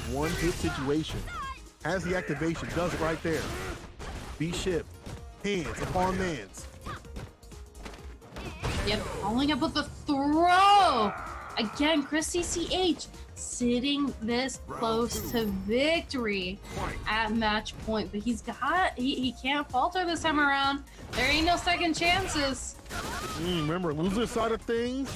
One hit situation. has the activation, does it right there. Be shipped. Hands upon mans. Yep, following up with the throw. Again, Chris CCH sitting this close to victory at match point, but he can't falter this time around. There ain't no second chances. Remember, loser side of things,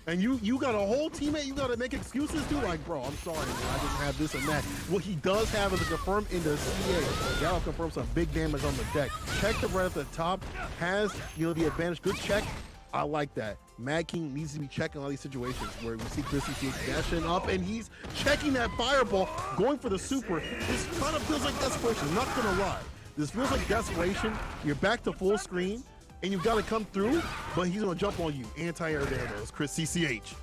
and you got a whole teammate you got to make excuses to, like, bro, I'm sorry, man, I didn't have this and that. What he does have is a confirm in the CA. That'll confirm some big damage on the deck. Check the red at the top, has, you know, the advantage. Good check. I like that. Mad King needs to be checking all these situations where we see Chris CCH dashing up and he's checking that fireball, going for the super. This kind of feels like desperation, I'm not gonna lie. This feels like desperation. You're back to full screen and you've got to come through, but he's gonna jump on you. Anti-air there, though. It's Chris CCH.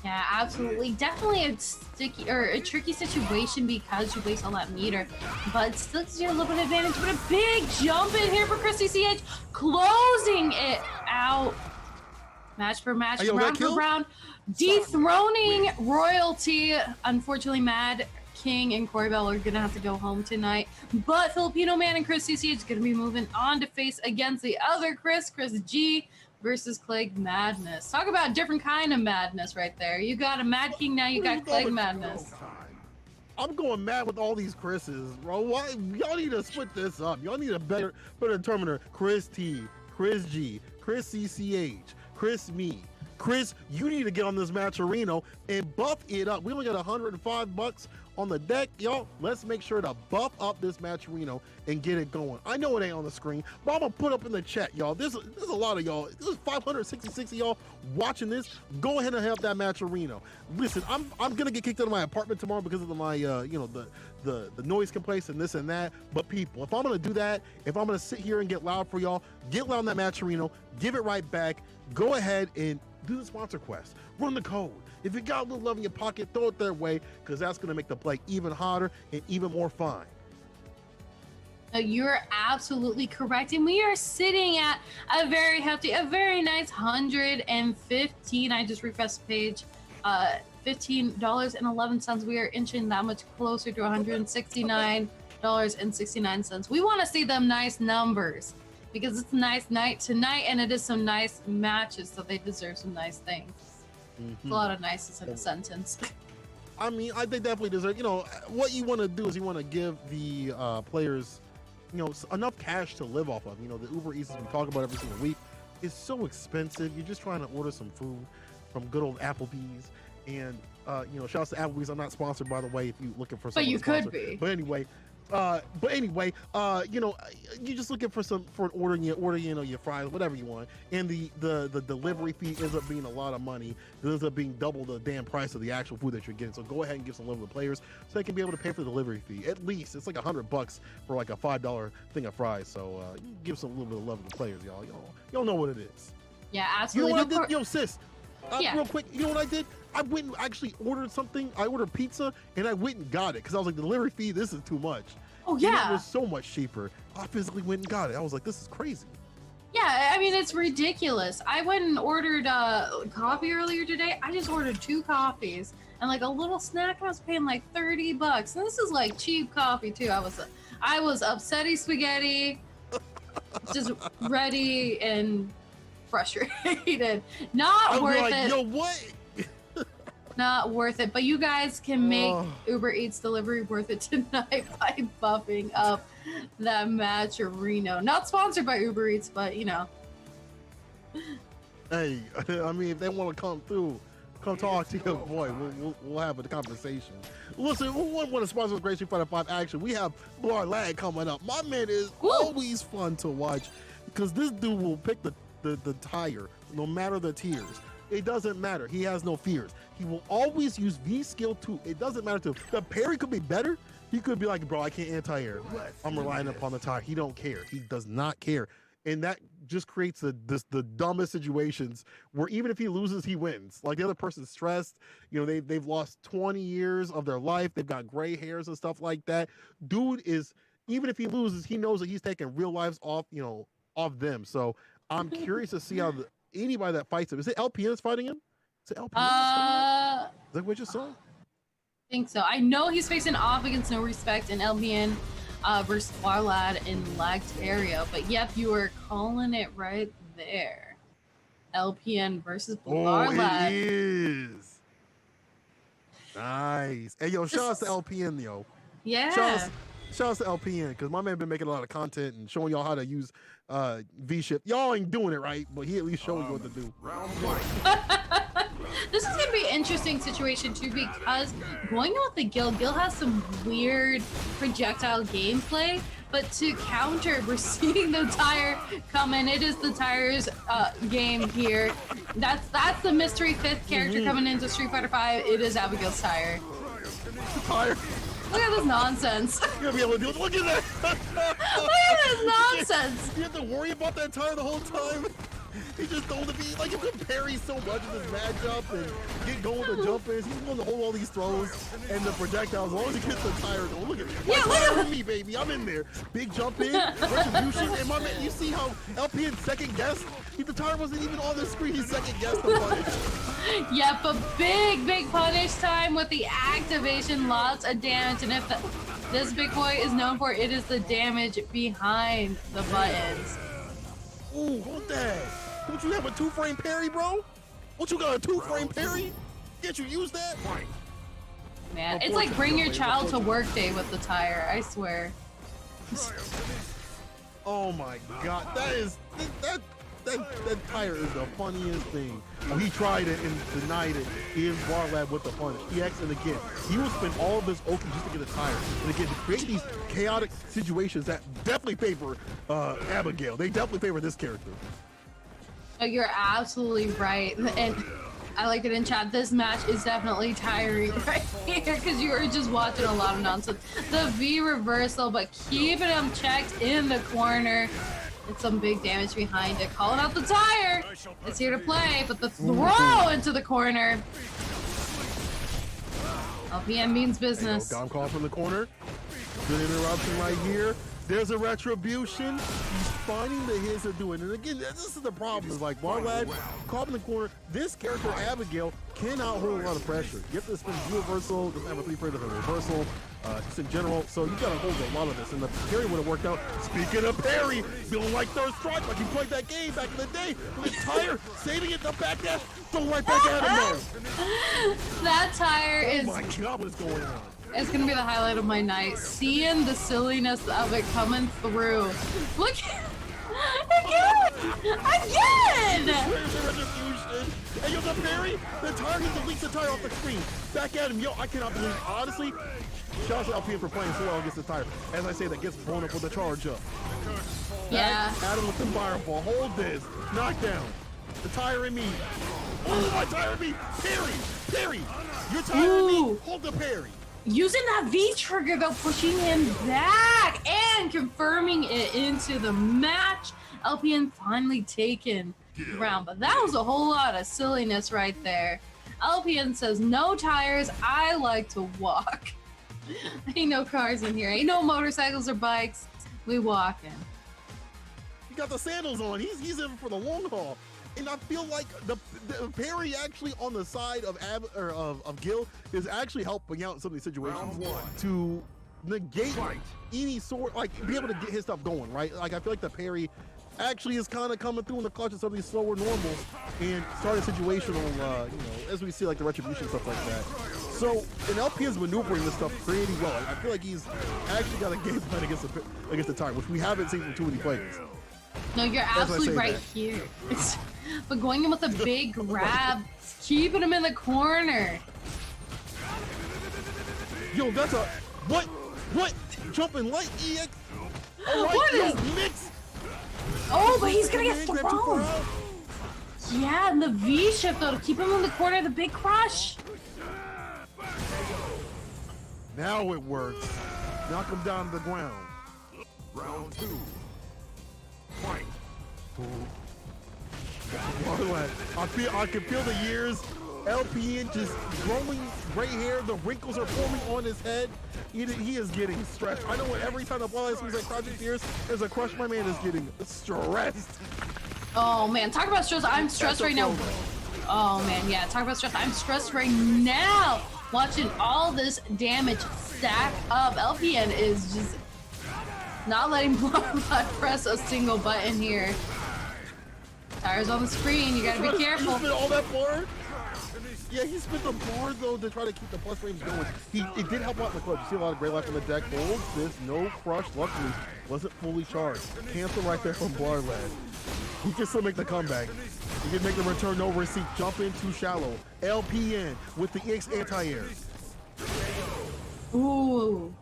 Yeah, absolutely. Definitely a sticky or a tricky situation because you waste all that meter, but still gives you a little bit of advantage. But a big jump in here for Chris CCH, closing it out. Match for match, round for round, dethroning royalty. Unfortunately, Mad King and Corey Bell are gonna have to go home tonight, but Filipino Man and Chris CCH is gonna be moving on to face against the other Chris G versus Clegg Madness. Talk about a different kind of madness right there. You got a Mad King, now you got Clegg Madness. I'm going mad with all these Chris's, bro. Why y'all need to split this up? Y'all need a better determiner. Chris T, Chris G, Chris CCH, Chris me. Chris, you need to get on this matcherino and buff it up. We only got $105 on the deck, y'all. Let's make sure to buff up this matcherino and get it going. I know it ain't on the screen, but I'm gonna put up in the chat, y'all. There's a lot of y'all. There's 566 of y'all watching this. Go ahead and help that matcherino. Listen, I'm gonna get kicked out of my apartment tomorrow because of my you know, the noise complaints and this and that. But people, if I'm gonna do that, if I'm gonna sit here and get loud for y'all, get loud on that matcherino, give it right back. Go ahead and do the sponsor quest. Run the code. If you got a little love in your pocket, throw it their way, because that's going to make the play even hotter and even more fun. You're absolutely correct. And we are sitting at a very hefty, a very nice 115. I just refreshed the page. $15.11. We are inching that much closer to $169.69. We want to see them nice numbers, because it's a nice night tonight and it is some nice matches, so they deserve some nice things. It's a lot of nices in a sentence. I mean, I think definitely deserve, you know, what you want to do is you want to give the players, you know, enough cash to live off of. You know, the Uber Eats we talk about every single week is so expensive. You're just trying to order some food from good old Applebee's. And, you know, shouts to Applebee's. I'm not sponsored, by the way, if you're looking for something. But you could be. But anyway, you know, you're just looking for an order, and you order, you know, your fries, whatever you want, and the delivery fee ends up being a lot of money. It ends up being double the damn price of the actual food that you're getting. So go ahead and give some love to the players so they can be able to pay for the delivery fee. At least it's like $100 for like a $5 thing of fries. So you give some little bit of love to the players, y'all. Y'all know what it is. Yeah, absolutely. You know what I did? Yo, sis. Yeah. Real quick, you know what I did? I went and actually ordered something. I ordered pizza and I went and got it because I was like, delivery fee, this is too much. Oh, yeah. And it was so much cheaper. I physically went and got it. I was like, this is crazy. Yeah, I mean, it's ridiculous. I went and ordered coffee earlier today. I just ordered 2 coffees and like a little snack. I was paying like $30. And this is like cheap coffee too. I was upsetty spaghetti, just ready and frustrated. Not worth it. Yo, what? Not worth it. But you guys can make Uber Eats delivery worth it tonight by buffing up that matcherino. Not sponsored by Uber Eats, but you know. Hey, I mean, if they want to come through, come talk to your boy. We'll have a conversation. Listen, who want to sponsor the Great Street Fighter 5 action? We have Blar Lag coming up. My man is always fun to watch because this dude will pick the tire no matter the tiers. It doesn't matter. He has no fears. He will always use V skill 2. It doesn't matter to him. The parry could be better. He could be like, bro, I can't anti-air. I'm relying upon the tire. He don't care. He does not care. And that just creates the dumbest situations where even if he loses, he wins. Like the other person's stressed. You know, they've lost 20 years of their life. They've got gray hairs and stuff like that. Dude is, even if he loses, he knows that he's taking real lives off, you know, off them. So I'm curious to see how anybody that fights him. Is it LPN that's fighting him? Is it LPN? Is that what you saw? think so. I know he's facing off against No Respect and LPN versus Warlad in Lagtario, but yep, you are calling it right there. LPN versus Warlad. It is. Nice. Hey, yo, shout out to LPN, yo. Yeah. Shout out to LPN, because my man been making a lot of content and showing y'all how to use V-Shift. Y'all ain't doing it right, but he at least shows you what to do. This is going to be an interesting situation, too, because going on with the Gil has some weird projectile gameplay, but to counter, we're seeing the tire come in. It is the tire's game here. That's the mystery 5th character coming into Street Fighter V. It is Abigail's tire. Tire. Look at this nonsense. You're gonna be able to do it. Look at that. Look at this nonsense. You have to worry about that tire the whole time. He just told to be like, you can parry so much in this matchup and get going with the jump ins. He's going to hold all these throws and the projectiles. As long as he gets the tire, oh, look at look at me, baby. I'm in there. Big jump in, retribution, and my man, you see how LPN second guessed? The tire wasn't even on the screen. He second guessed the punish. Yep, a big punish time with the activation, lots of damage, and if this big boy is known for, it is the damage behind the buttons. Ooh, hold that. Don't you have a 2-frame parry, bro? Don't you got a 2-frame parry? Can't you use that? Man, it's like bring your child to work day with the tire, I swear. Oh my god, that tire is the funniest thing. Oh, he tried it and denied it. He is Warlad with the punish. EX and again, he will spend all of his Oki just to get a tire. And again, to create these chaotic situations that definitely favor Abigail. They definitely favor this character. Oh, you're absolutely right. And I like it in chat. This match is definitely tiring right here because you are just watching a lot of nonsense. The V reversal, but keeping him checked in the corner. It's some big damage behind it. Calling out the tire. It's here to play, but the throw into the corner. LPN means business. Dom call from the corner. Good interruption right here. There's a retribution. He's finding the hits to do it. And again, this is the problem. Is like Warlad caught in the corner. This character, Abigail, cannot hold a lot of pressure. You have to spin reversal, doesn't have a 3-frame of a reversal, just in general. So you gotta hold a lot of this. And the parry would have worked out. Speaking of parry, feeling like third strike, like you played that game back in the day. With tire, saving it, the back dash, throw right back at him there. That tire is. Oh my god, what's going on? It's gonna be the highlight of my night. Seeing the silliness of it coming through. Look again! There's a retribution. And yo, the parry, the tire needs to leak the tire off the screen. Back at him, yo, I cannot believe, honestly, shout out to LPN for playing so well against the tire. As I say, that gets blown up with the charge up. Yeah. Adam with the fireball, hold this, knockdown. The tire in me. Oh, my tire in me, parry. Your tire in me, hold the parry. Using that V trigger though, pushing him back and confirming it into the match. LPN finally taken the round, but that was a whole lot of silliness right there. LPN says, no tires, I like to walk. Ain't no cars in here, ain't no motorcycles or bikes, we walking. He got the sandals on, he's in for the long haul. And I feel like the parry actually on the side of Gil is actually helping out in some of these situations to negate any sort, like be able to get his stuff going, right? Like I feel like the parry actually is kind of coming through in the clutch of some of these slower normals and starting situational, you know, as we see like the retribution stuff like that. So, and LP is maneuvering this stuff pretty well. I feel like he's actually got a game plan against the tire, which we haven't seen from too many players. No, you're absolutely right here. But going in with a big grab, keeping him in the corner. Yo, that's a what? Jumping light EX. All right, What yo, is- mix. Oh, but he's gonna get thrown. Yeah, and the V shift though to keep him in the corner, the big crush. Now it works. Knock him down to the ground. Round 2. Fight. I can feel the years. LPN just growing gray hair. The wrinkles are forming on his head. He is getting stressed. I know what every time the ball seems like Project Tears, there's a crush. My man is getting stressed. Oh man, talk about stress. I'm stressed right now. Oh man, yeah, talk about stress. I'm stressed right now. watching all this damage stack up. LPN is just not letting Bloodlad press a single button here. Tires on the screen, you gotta be careful. He spent all that bar? Yeah, he spent the bar though to try to keep the plus frames going. It did help out in the club. You see a lot of gray life on the deck. Holds this, no crush, luckily wasn't fully charged. Cancel right there from Bloodlad. He can still make the comeback. He can make the return no receipt. Jump in too shallow. LPN with the EX anti-air. Ooh.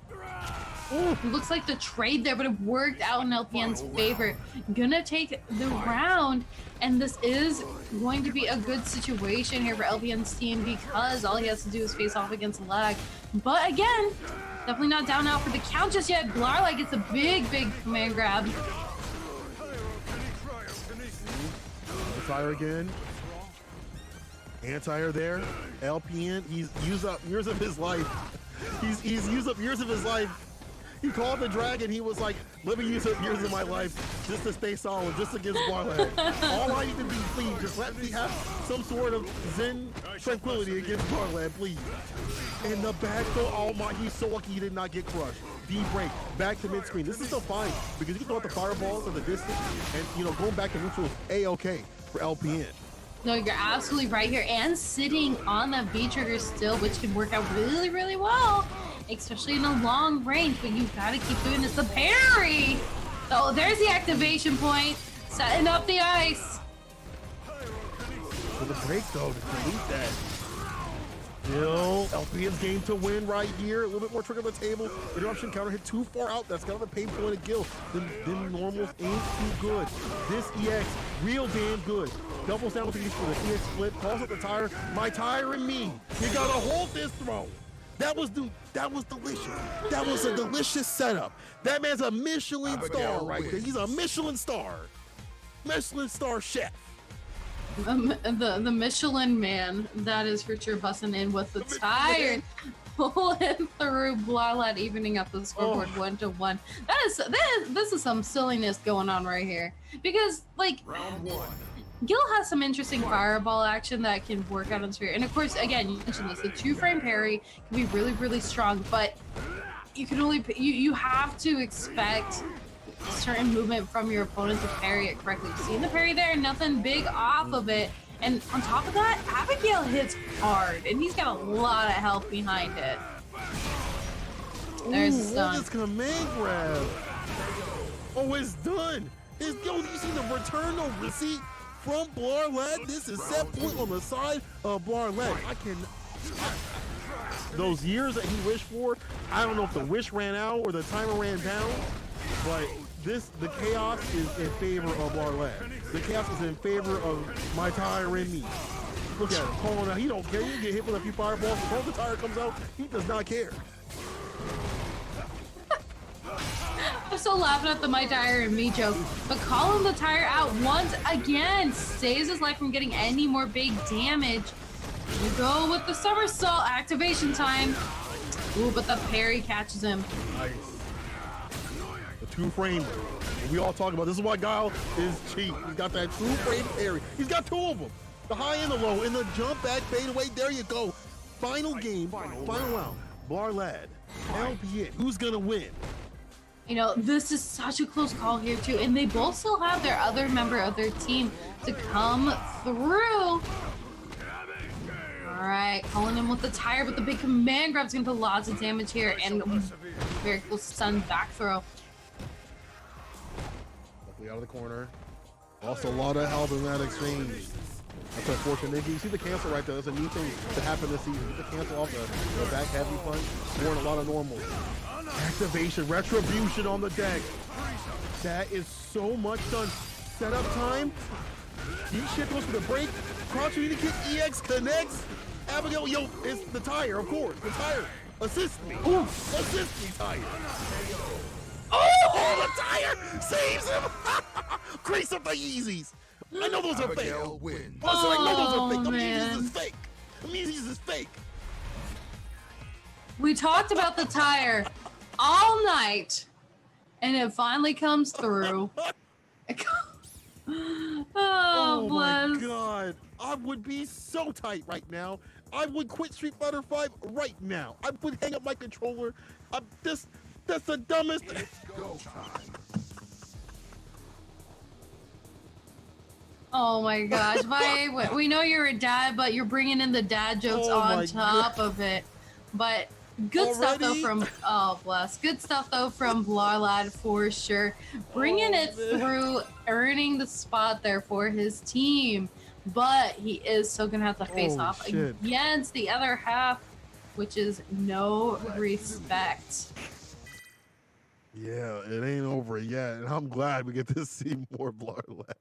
Ooh, looks like the trade there, but it worked out in LPN's favor. Gonna take the round, and this is going to be a good situation here for LPN's team because all he has to do is face off against lag. But again, definitely not down out for the count just yet. Blarlag gets a big command grab. Fire again. Anti-air there. LPN, he's used up years of his life. He's used up years of his life. He called the dragon. He was like, let me use up years of my life just to stay solid, just against Barlag. All I need to be, please, just let me have some sort of zen tranquility against Barlag, please. And the back throw, oh my, he's so lucky he did not get crushed. D-break, back to mid-screen. This is still fine because you can throw out the fireballs at the distance and, you know, going back to neutral is A-okay for LPN. No, you're absolutely right here. And sitting on that V-trigger still, which can work out really well, especially in a long range, but you gotta keep doing this. The parry! Oh, there's the activation point. Setting up the ice. For the break, though, to delete that. Still, LPN's game to win right here. A little bit more trick on the table. Interruption counter hit too far out. That's kind of a pain point of Gil. Them normals ain't too good. This EX, real damn good. Doubles down with the for the EX split. Calls up the tire. My tire and me. You gotta hold this throw. That was delicious. That was a delicious setup. That man's a Michelin star right there. He's a Michelin star. Michelin star chef. The Michelin man, that is for sure, busting in with the tire, pulling through. Bloodlad evening up the scoreboard 1-1. This is some silliness going on right here because like Round one. Gil has some interesting fireball action that can work out on Sphere, and of course, again, you mentioned this, the 2-frame parry can be really strong, but you can only you have to expect certain movement from your opponent to parry it correctly. Seeing the parry there, nothing big off of it. And on top of that, Abigail hits hard, and he's got a lot of health behind it. There's a stun. What is command grab? Oh, it's done. Yo, you see the return no receipt from Bloodlad? This is set point on the side of Bloodlad. I can. Those years that he wished for, I don't know if the wish ran out or the timer ran down, but the chaos is in favor of Bloodlad. The chaos is in favor of my tire and me. Look at him calling out. He don't care. You get hit with a few fireballs. Before the tire comes out, he does not care. I'm still laughing at the my tire and me joke, but calling the tire out once again saves his life from getting any more big damage. You go with the somersault activation time. Ooh, but the parry catches him. Nice. The 2-frame. We all talk about this is why Guile is cheap. He's got that 2-frame parry. He's got 2 of them. The high and the low, and the jump back fade away. There you go. Final game, final round. Bloodlad, LPN. Who's gonna win? You know, this is such a close call here too, and they both still have their other member of their team to come through. All right, calling him with the tire, but the big command grab's gonna do lots of damage here, and very cool stun back throw. Luckily out of the corner. Also a lot of health in that exchange. That's unfortunate. You see the cancel right there. That's a new thing that happened this season. Get the cancel off the back heavy punch. Scoring a lot of normals. Activation, retribution on the deck. That is so much done. Setup time. Deep shit goes for the break. Crouch you need to kick. EX connects. Abigail, yo, it's the tire, of course. The tire. Assist me. Ooh, assist me, tire. Oh, the tire saves him. Crease up the Yeezys. I know those are fake. Wins. Also, I know those are fake. The man. Yeezys is fake. The Yeezys is fake. We talked about the tire all night, and it finally comes through. Oh my bless. god. I would be so tight right now. I would quit Street Fighter 5 right now. I would hang up my controller. That's the dumbest. It's go time. Oh my gosh, we know you're a dad, but you're bringing in the dad jokes on top of it. But good stuff though from good stuff though from Blarlad for sure, bringing it through, earning the spot there for his team. But he is still gonna have to face off against the other half, which is No Respect. Yeah, it ain't over yet, and I'm glad we get to see more Blarlad.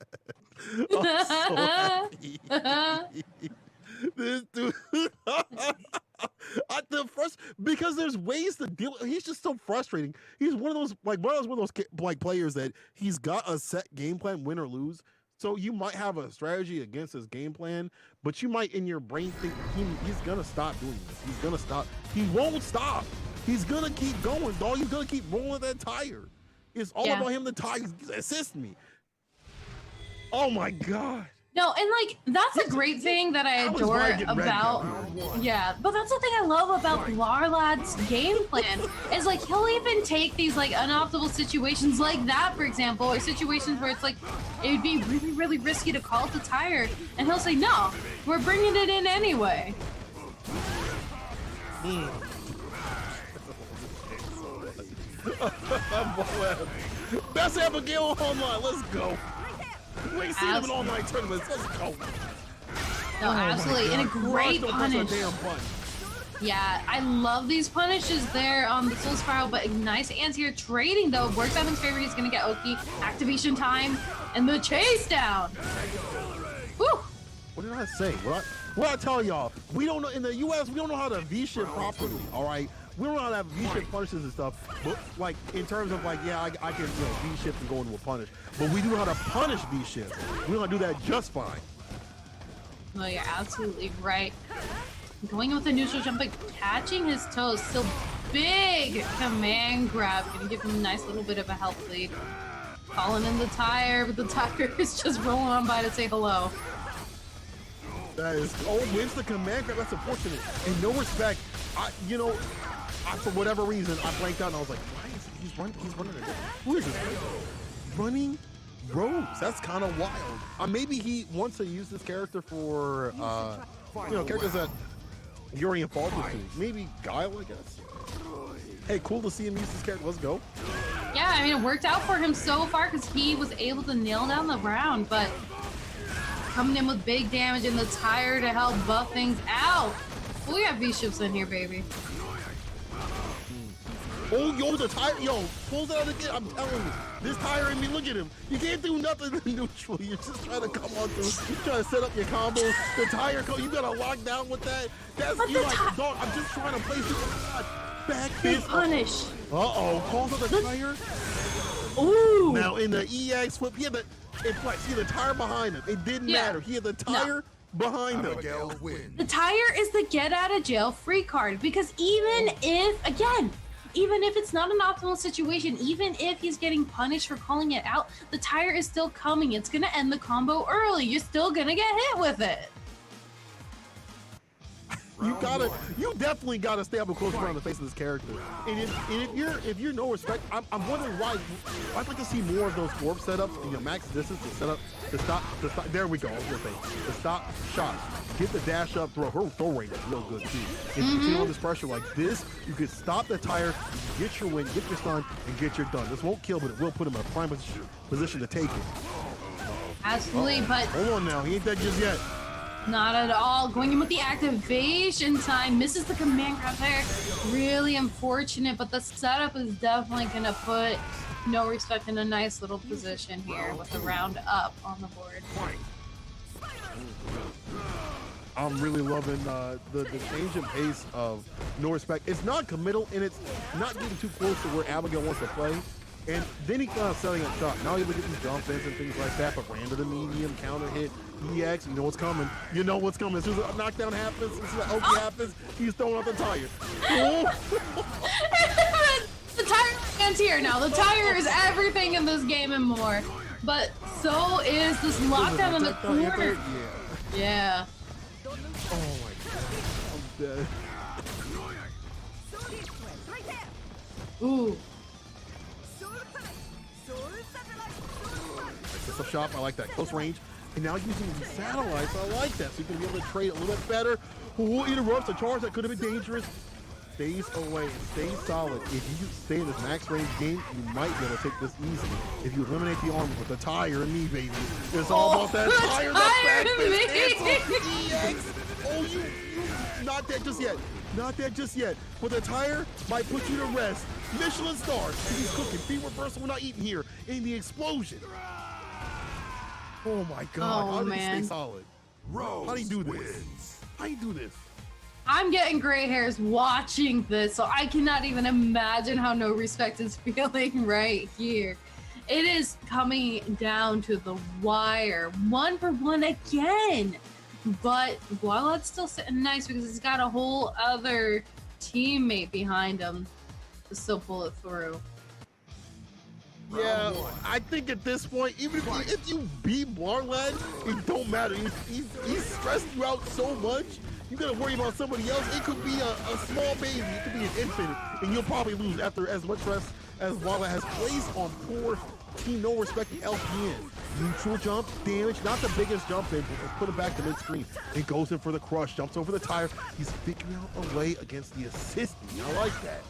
I'm so happy. This dude, because there's ways to deal. He's just so frustrating. He's one of those players that he's got a set game plan, win or lose. So you might have a strategy against his game plan, but you might in your brain think he's gonna stop doing this. He's gonna stop. He won't stop. He's gonna keep going, dog. He's gonna keep rolling that tire. It's all about him. The tire. Assist me. Oh my God. No, and like that's a great thing that I adore about but that's the thing I love about Blarlad's game plan is like he'll even take these like unoptimal situations like that, for example, or situations where it's like it would be really, really risky to call it the tire, and he'll say, no, we're bringing it in anyway. Best Abigail online, let's go. We ain't seen him in online tournaments. Let's go. No, absolutely. And a great punish. Yeah, I love these punishes there on the Soul Spiral, but nice anti-air trading though. Works out in his favor. He's gonna get Oki. Activation time and the chase down. Woo! What did I say? What I tell y'all? We don't know in the US. We don't know how to V-shift properly. All right. We don't know how to have V-shift punishes and stuff, but like in terms of like, yeah, I can V-shift and go into a punish, but we do know how to punish V-shift. We know how to do that just fine. No, you're absolutely right. Going with the neutral jump, but catching his toes. Still big command grab. Gonna give him a nice little bit of a health lead. Calling in the tire, but the tire is just rolling on by to say hello. That is, wins the command grab. That's unfortunate. And No Respect. For whatever reason, I blanked out and I was like, why is he's running? Who is this guy? Running Rose. That's kind of wild. Maybe he wants to use this character for, characters that Yuri and Fall to. Maybe Guile, I guess. Hey, cool to see him use this character. Let's go. Yeah, I mean, it worked out for him so far because he was able to nail down the round, but coming in with big damage in the tire to help buff things out. We got V-ships in here, baby. Oh, yo, the tire, pulls out again. I'm telling you, this tire, I mean, look at him. You can't do nothing in neutral. You're just trying to come on through. You're trying to set up your combos. The tire, you gotta lock down with that. You're like, dog, I'm just trying to place it. Back fist. Punish. Uh-oh, calls out the tire. Ooh. Now, in the EX flip, he had the tire behind him. It didn't matter. He had the tire behind him. The tire is the get out of jail free card because even if it's not an optimal situation, even if he's getting punished for calling it out, the tire is still coming. It's gonna end the combo early. You're still gonna get hit with it. You definitely gotta stay up close around the face of this character. And if you're No Respect, I'm wondering why. I'd like to see more of those warp setups, max distance to set up to stop. There we go. I was gonna say to stop shots. Get the dash up throw. Her throw rate is real good too. If you feel this pressure like this, you could stop the tire, get your win, get your stun, and get your done. This won't kill, but it will put him in a prime position to take it. Absolutely, but hold on now, he ain't dead just yet. Not at all. Going in with the activation time. Misses the command grab there. Really unfortunate, but the setup is definitely going to put No Respect in a nice little position here with the round up on the board. I'm really loving the change in pace of No Respect. It's not committal, and it's not getting too close to where Abigail wants to play. And then he kind of setting up shot. Now he'll get these jump ins and things like that, but ran to the medium, counter hit, EX, you know what's coming. You know what's coming. As soon as a knockdown happens, as soon as an OP happens, he's throwing out the tire. The tire stands here now. The tire is everything in this game and more. But so is this lockdown in the corner. Yeah. Oh my god, I'm dead. Ooh. It's a shot. I like that close range. And now using these satellites, I like that. So you can be able to trade a little bit better. Ooh, interrupts a charge that could have been dangerous. Stays away and stays solid. If you stay in this max range game, you might be able to take this easily. If you eliminate the armor with the tire and me, baby. It's all about that tire. Oh, you not dead just yet. Not dead just yet. But the tire might put you to rest. Michelin stars. He's cooking. Feet reversal. We're not eating here. In the explosion. Oh my god. Oh, How did man. he stay solid? How do you do this? How do you do this? I'm getting gray hairs watching this, so I cannot even imagine how No Respect is feeling right here. It is coming down to the wire. 1-for-1 again. But Gualad's still sitting nice because he's got a whole other teammate behind him to still pull it through. Yeah, I think at this point, even if you beat Blarlad, it don't matter. He's stressed you out so much, you gotta worry about somebody else. It could be a small baby, it could be an infant, and you'll probably lose after as much stress as Blarlad has placed on poor Team No Respect LPN. Neutral jump, damage, not the biggest jump in, but put it back to mid-screen. It goes in for the crush, jumps over the tire. He's figuring out a way against the assistant. I like that.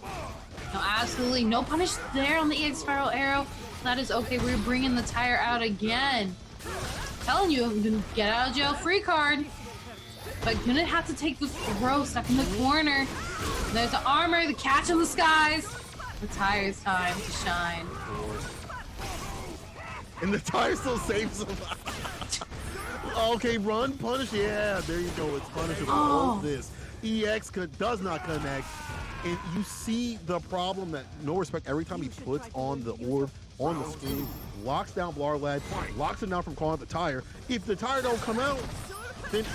No, absolutely no punish there on the EX Spiral Arrow. That is okay. We're bringing the tire out again. Telling you, I'm gonna get out of jail free card. But gonna have to take the throw, stuck in the corner. There's the armor, the catch in the skies. The tire's time to shine. And the tire still saves him. Okay, run, punish. Yeah, there you go. It's punishable. All this. EX does not connect. And you see the problem that No Respect, every time he puts on the orb on the screen, locks down Blarlad, locks him down from calling out the tire. If the tire don't come out, then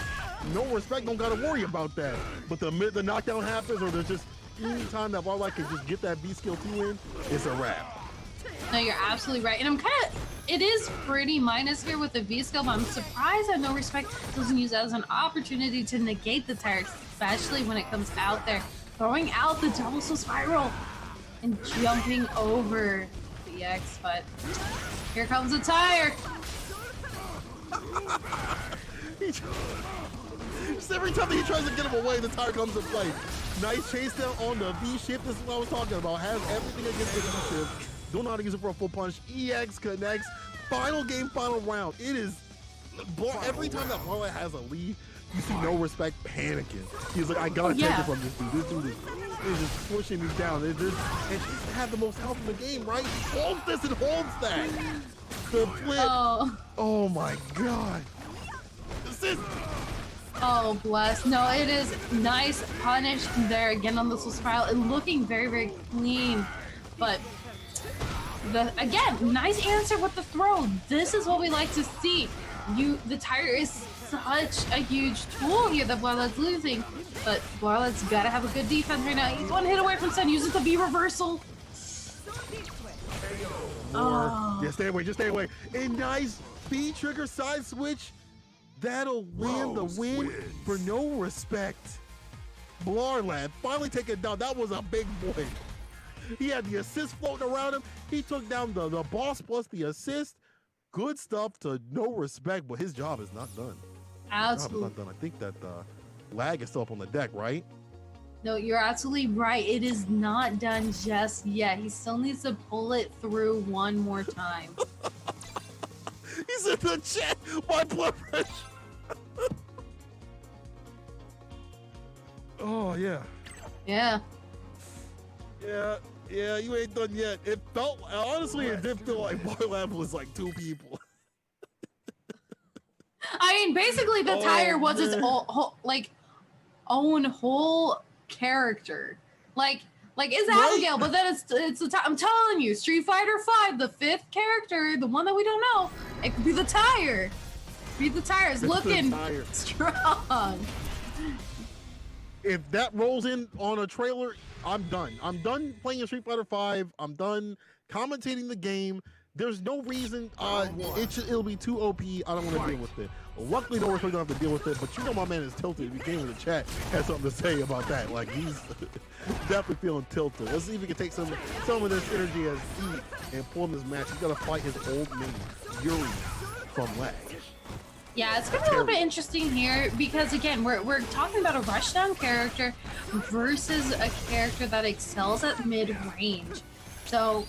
No Respect don't gotta worry about that. But the minute the knockdown happens, or there's just any time that Blarlad can just get that B skill 2 in, it's a wrap. No, you're absolutely right. And I'm it is pretty minus here with the V skill, but I'm surprised that No Respect doesn't use that as an opportunity to negate the tire, especially when it comes out there. Throwing out the double spiral and jumping over the EX, but here comes the tire. Just every time that he tries to get him away, the tire comes to play. Nice chase down on the V shift. This is what I was talking about. Has everything against the V shift. Don't know how to use it for a full punch. EX connects. Final game, final round. It is every time that Blarlad has a lead, you see No Respect panicking. He's like, I gotta take it from this dude. This dude is just pushing me down. And he had the most health in the game, right? He holds this and holds that. The flip. Oh my god. Oh, bless. No, it is nice punish there again on the Soul Spiral and looking very, very clean. But again, nice answer with the throw. This is what we like to see. The tire is such a huge tool here that Blarlad's losing, but Blarlad's gotta have a good defense right now. He's one hit away from stun, uses the B reversal. Just stay away, just stay away. A nice B trigger side switch. That'll land the win for No Respect. Blarlad finally take it down. That was a big boy. He had the assist floating around him. He took down the boss plus the assist. Good stuff to No Respect, but his job is not done. Absolutely. His job is not done. I think that lag is still up on the deck, right? No, you're absolutely right. It is not done just yet. He still needs to pull it through one more time. He's in the chat. My blood pressure. Oh, yeah. Yeah. Yeah, you ain't done yet. It felt, honestly, it did feel like Blarlad was like two people. I mean, basically, the tire was its own whole character. Like it's Abigail, but then it's the I'm telling you, Street Fighter V, the 5th character, the one that we don't know, it could be the tire. Be the tires looking strong. If that rolls in on a trailer, I'm done. I'm done playing Street Fighter V. I'm done commentating the game. There's no reason. It'll be too OP. I don't want to deal with it. Luckily, no respect, don't have to deal with it. But you know, my man is tilted. If he came in the chat, has something to say about that. Like he's definitely feeling tilted. Let's see if he can take some of this energy as heat and pull in this match. He's got to fight his old mate Yuri from lag. Yeah, it's gonna be a little bit interesting here because again, we're talking about a rushdown character versus a character that excels at mid-range. So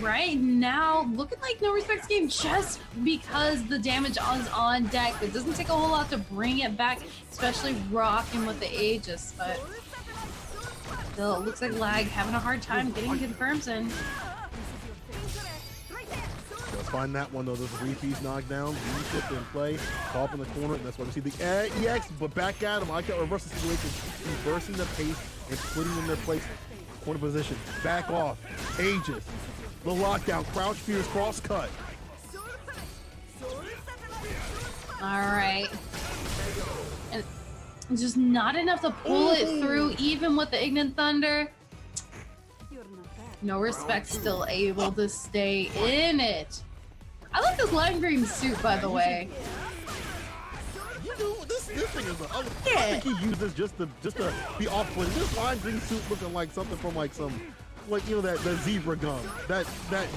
right now, looking like no respects game just because the damage is on deck. It doesn't take a whole lot to bring it back, especially rocking with the Aegis, but still, it looks like lag having a hard time getting confirms in. Let's find that one though. There's a 3-piece knockdown. V-shift in play. Call up in the corner, and that's why we see the EX, but back at him. I like that reverse the situation. Reversing the pace and putting them in their place. Corner position. Back off. Aegis. The lockdown. Crouch fears cross cut. Alright. And just not enough to pull it through, even with the Ignorant Thunder. No respect, still able to stay in it. I like this lime green suit, by the way. You know, this thing is I think he used this just to be off-putting. This lime green suit looking like something from like some, like, you know, that zebra gum, that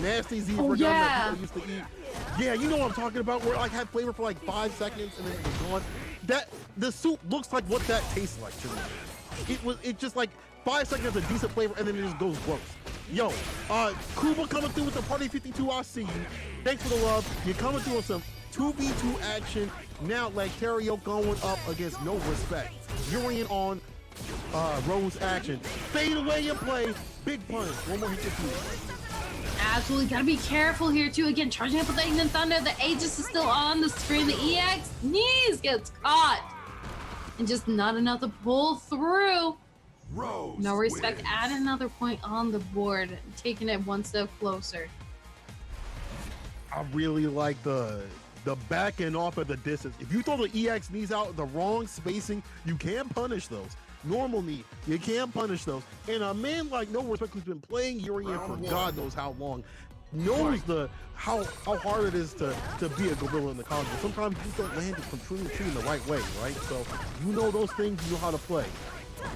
nasty zebra gum that people used to eat. Yeah, you know what I'm talking about, where it like had flavor for like 5 seconds and then it was gone. The suit looks like what that tastes like to me. It just like 5 seconds of decent flavor and then it just goes gross. Yo, Kuba coming through with the Party 52. I see you. Thanks for the love. You're coming through with some 2v2 action. Now, Lactario going up against no respect. Urian on Rose action. Fade away and play. Big punch. One more hit to Absolutely, gotta be careful here too. Again, charging up with the Ignorant Thunder. The Aegis is still on the screen. The EX knees gets caught. And just not enough to pull through. Rose no respect, wins. add another point on the board, taking it one step closer. I really like the back and off at the distance. If you throw the EX knees out the wrong spacing, you can punish those. Normal knee, you can punish those. And a man like No Respect, who's been playing Urian for God knows how long, knows how hard it is to be a gorilla in the combo. Sometimes you just don't land it from tree to tree in the right way, right? So you know those things, you know how to play.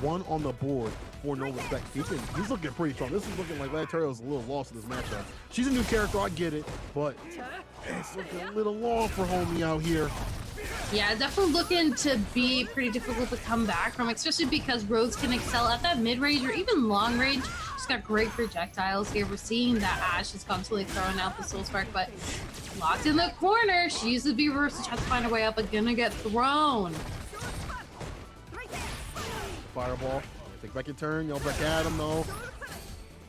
One on the board for No Respect. He's looking pretty strong. This is looking like Lactario's a little lost in this matchup. She's a new character, I get it, but it's looking a little long for homie out here. Yeah, definitely looking to be pretty difficult to come back from, especially because Rose can excel at that mid-range or even long range. She's got great projectiles here. We're seeing that Ash is constantly throwing out the Soul Spark, but locked in the corner. She uses the reverse to try to find a way up, but gonna get thrown. Fireball. Take back your turn. Y'all back at him though.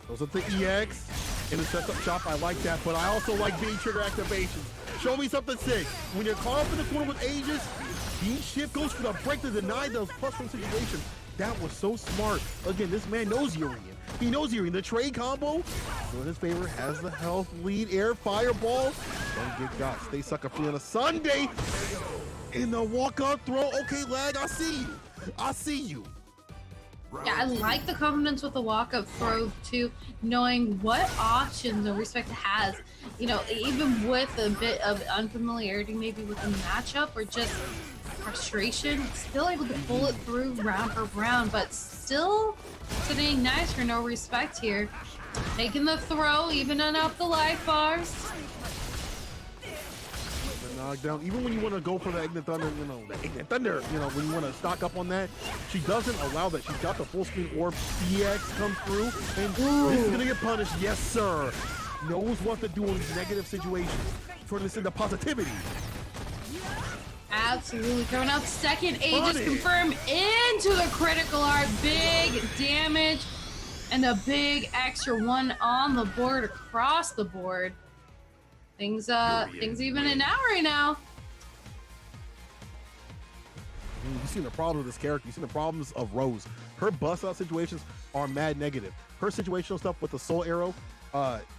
Goes up the EX. In the setup shop, I like that, but I also like being trigger activation. Show me something sick. When you're caught up in the corner with Aegis, beat shift goes for the break to deny those +1 situations. That was so smart. Again, this man knows Urian. He knows Urian. The trade combo, so in his favor, has the health lead. Air fireball. Don't get got. Stay sucker free on a Sunday. In the walk-up throw. Okay, lag, I see you. I see you. Yeah, I like the confidence with the walk-up throw too, knowing what options No Respect has. You know, even with a bit of unfamiliarity maybe with the matchup or just frustration, still able to pull it through round for round, but still sitting nice for No Respect here. Taking the throw, evening up the life bars. Knockdown. Even when you want to go for the Ignorant Thunder, you know, the Ignorant Thunder, you know, when you want to stock up on that, she doesn't allow that. She's got the full screen orb. EX comes through, and this is going to get punished. Yes, sir. Knows what to do in negative situations. Turn this into positivity. Absolutely. Throwing out second Aegis confirm into the critical art. Big damage and a big extra one on the board, across the board. Things even it out right now. You've seen the problem with this character. You've seen the problems of Rose. Her bust out situations are mad negative. Her situational stuff with the soul arrow,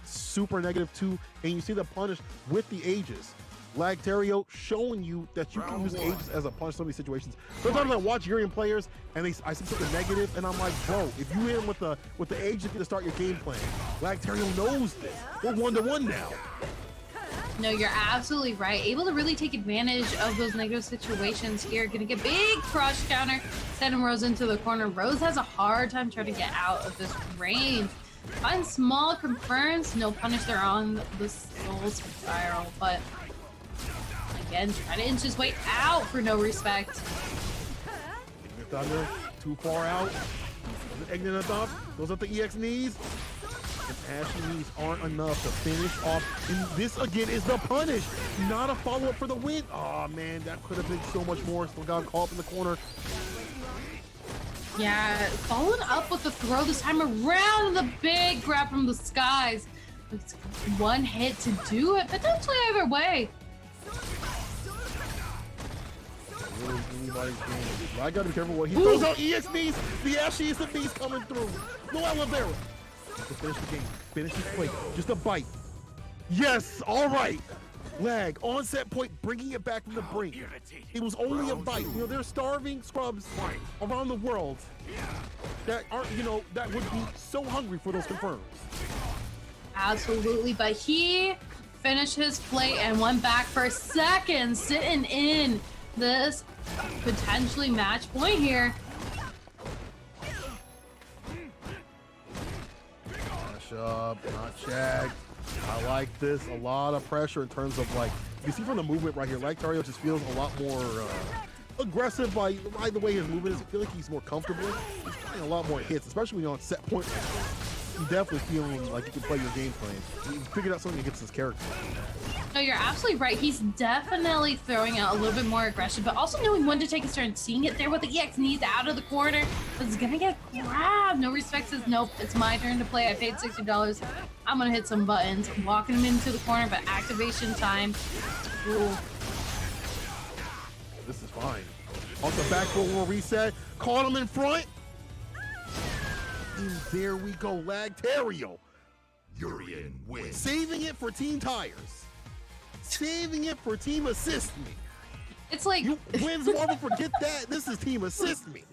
super negative too. And you see the punish with the Aegis. Lagtario showing you that you can use Aegis as a punch in some of these situations. Sometimes I watch Urian players and I see something negative and I'm like, bro, if you hit him with the Aegis to start your game plan, Lagtario knows this. We're 1-1 now. No, you're absolutely right. Able to really take advantage of those negative situations here. Gonna get big crush counter, sending Rose into the corner. Rose has a hard time trying to get out of this range. Find small confirms, no punish there on the Soul Spiral, but again, trying to inch his way out for no respect. Thunder, too far out. Ignorant up, goes up the EX knees. And Ashy knees aren't enough to finish off. And this again is the punish, not a follow-up for the win. Oh man, that could have been so much more. Still got caught up in the corner. Yeah, following up with the throw this time around, the big grab from the skies. It's one hit to do it, potentially either way. Really anybody's game. I gotta be careful what he throws out. EX knees, the Ashy is the knees coming through. No elevator. To finish the game, finish this play, just a bite. Yes, all right. Lag, on set point, bringing it back from the brink. It was only a bite. You know, there's starving scrubs around the world that aren't, you know, that would be so hungry for those confirms. Absolutely, but he finished his play and went back for a second, sitting in this potentially match point here. Up, not checked. I like this. A lot of pressure in terms of like, you see from the movement right here, Lagtario just feels a lot more aggressive by the way his movement is. I feel like he's more comfortable. He's playing a lot more hits, especially when you're on set point. You're definitely feeling like you can play your game plan. You figured out something against his character. No, you're absolutely right. He's definitely throwing out a little bit more aggression, but also knowing when to take his turn, seeing it there with the EX knees out of the corner. It's gonna get grabbed. No respect says, nope, it's my turn to play. I paid $60. I'm gonna hit some buttons. Walking him into the corner, but activation time. Ooh. This is fine. Also back for a little reset. Caught him in front. And there we go, Lagtario. Urian wins. Saving it for Team Tires. Saving it for Team Assist Me. It's like You wins Marvel, forget that. This is Team Assist Me.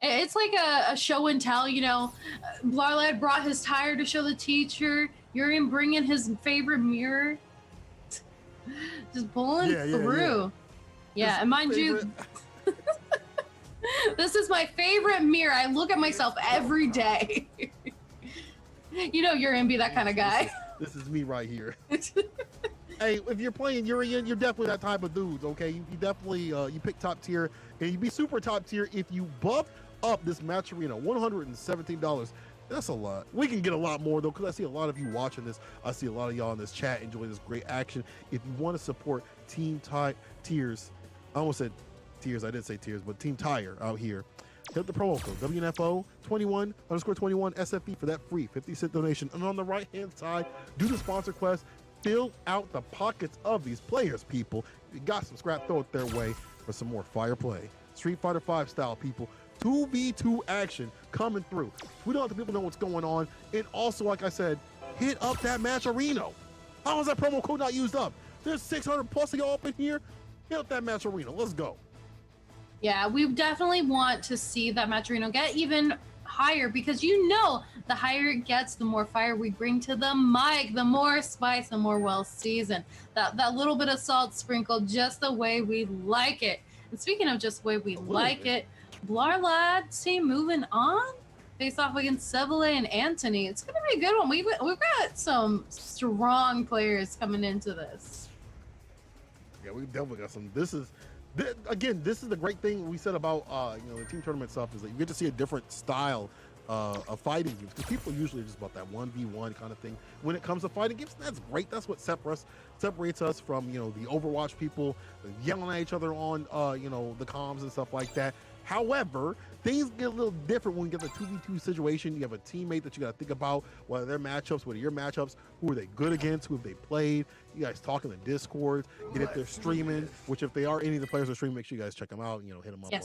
it's like a show and tell, you know. Blarlad brought his tire to show the teacher. Urian bringing his favorite mirror. Just pulling through. Yeah, and mind you, this is my favorite mirror. I look at myself every day. You know, Urian be that kind of guy. This is me right here. Hey, if you're playing Urian, you're definitely that type of dude, okay? You definitely, you pick top tier, and you be super top tier if you buff up this match arena, $117. That's a lot. We can get a lot more, though, because I see a lot of you watching this. I see a lot of y'all in this chat enjoying this great action. If you want to support Team Tiers, I almost said Tiers, I did say Tiers, but Team Tire out here, hit the promo code WNFO21 _21 SFE for that free 50-cent donation. And on the right-hand side, do the sponsor quest. Fill out the pockets of these players, people. If you got some scrap, throw it their way for some more fire play. Street Fighter V style, people. 2v2 action coming through. We don't let the people know what's going on. And also, like I said, hit up that match arena. How is that promo code not used up? There's 600 plus of y'all up in here. Hit up that match arena. Let's go. Yeah, we definitely want to see that match arena get even higher, because you know the higher it gets, the more fire we bring to the mic, the more spice, the more well seasoned. That little bit of salt sprinkled just the way we like it. And speaking of just the way we like it, Blarlad team moving on. Face off against Seville and Anthony. It's gonna be a good one. We've got some strong players coming into this. Yeah, we definitely got some. This is the great thing we said about you know, the team tournament stuff, is that you get to see a different style of fighting games, because people are usually just about that 1v1 kind of thing. When it comes to fighting games, that's great. That's what separates us from, you know, the Overwatch people yelling at each other on you know, the comms and stuff like that. However, things get a little different when you get the 2v2 situation. You have a teammate that you got to think about, what are their matchups, what are your matchups, who are they good against, who have they played. You guys talk in the Discord, and if they're streaming, which if they are any of the players that are streaming, make sure you guys check them out, you know, hit them up on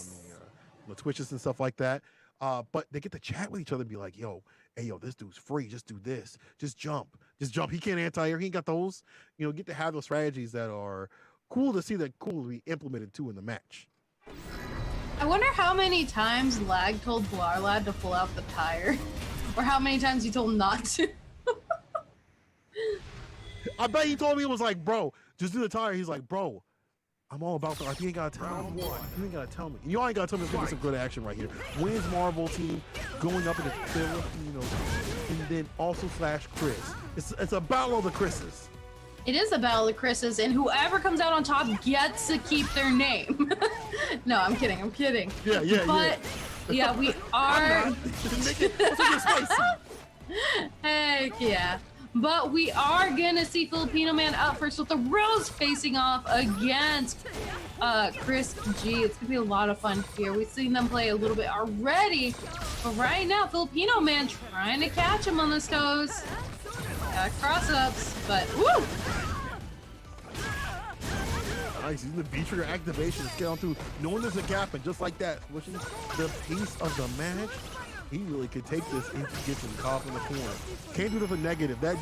the Twitches and stuff like that. But they get to chat with each other and be like, yo, hey, yo, this dude's free. Just do this. Just jump. Just jump. He can't anti-air. He ain't got those. You know, get to have those strategies that are cool to see, that cool to be implemented too in the match. I wonder how many times Lag told Blarlad to pull out the tire, or how many times he told him not to. I bet he told me, it was like, bro, just do the tire. He's like, bro, I'm all about that. Like, you ain't gotta tell me. You ain't gotta tell me. You ain't gotta tell me. There's gonna be some good action right here. Wins Marvel team going up in the Filipinos, and then also slash Chris. It's a battle of the Chris's. It is a battle of Chris's, and whoever comes out on top gets to keep their name. No, I'm kidding. I'm kidding. Yeah. But yeah, we are. Heck yeah. But we are gonna see Filipino Man up first with the Rose facing off against Chris G. It's gonna be a lot of fun here. We've seen them play a little bit already, but right now Filipino Man trying to catch him on his toes. Got cross-ups, but woo! Nice, using the V-trigger activation to get on through, knowing there's a gap, and just like that, switching the pace of the match. He really could take this and get some caught in the corner. Can't do nothing negative. That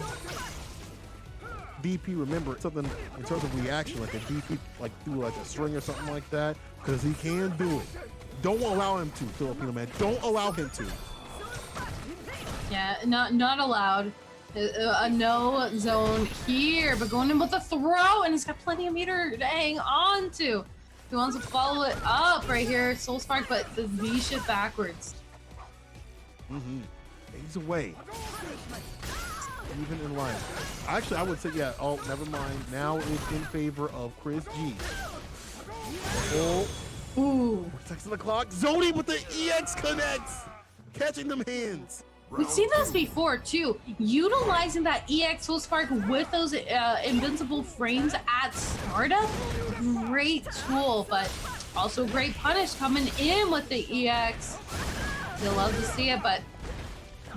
DP, remember, something in terms of reaction, like a DP, like through like a string or something like that, because he can do it. Don't allow him to, Filipino Man. Don't allow him to. Yeah, not allowed. A no zone here, but going in with a throw, and he's got plenty of meter to hang on to. He wants to follow it up right here, Soul Spark, but the V shift backwards. He's away. Even in line. Actually, I would say, yeah, oh, never mind. Now it's in favor of Chris G. Oh. Ooh. 6 on the clock. Zoni with the EX connects. Catching them hands. We've seen this before too. Utilizing that EX Soul Spark with those invincible frames at startup, great tool, but also great punish coming in with the EX. You'll love to see it, but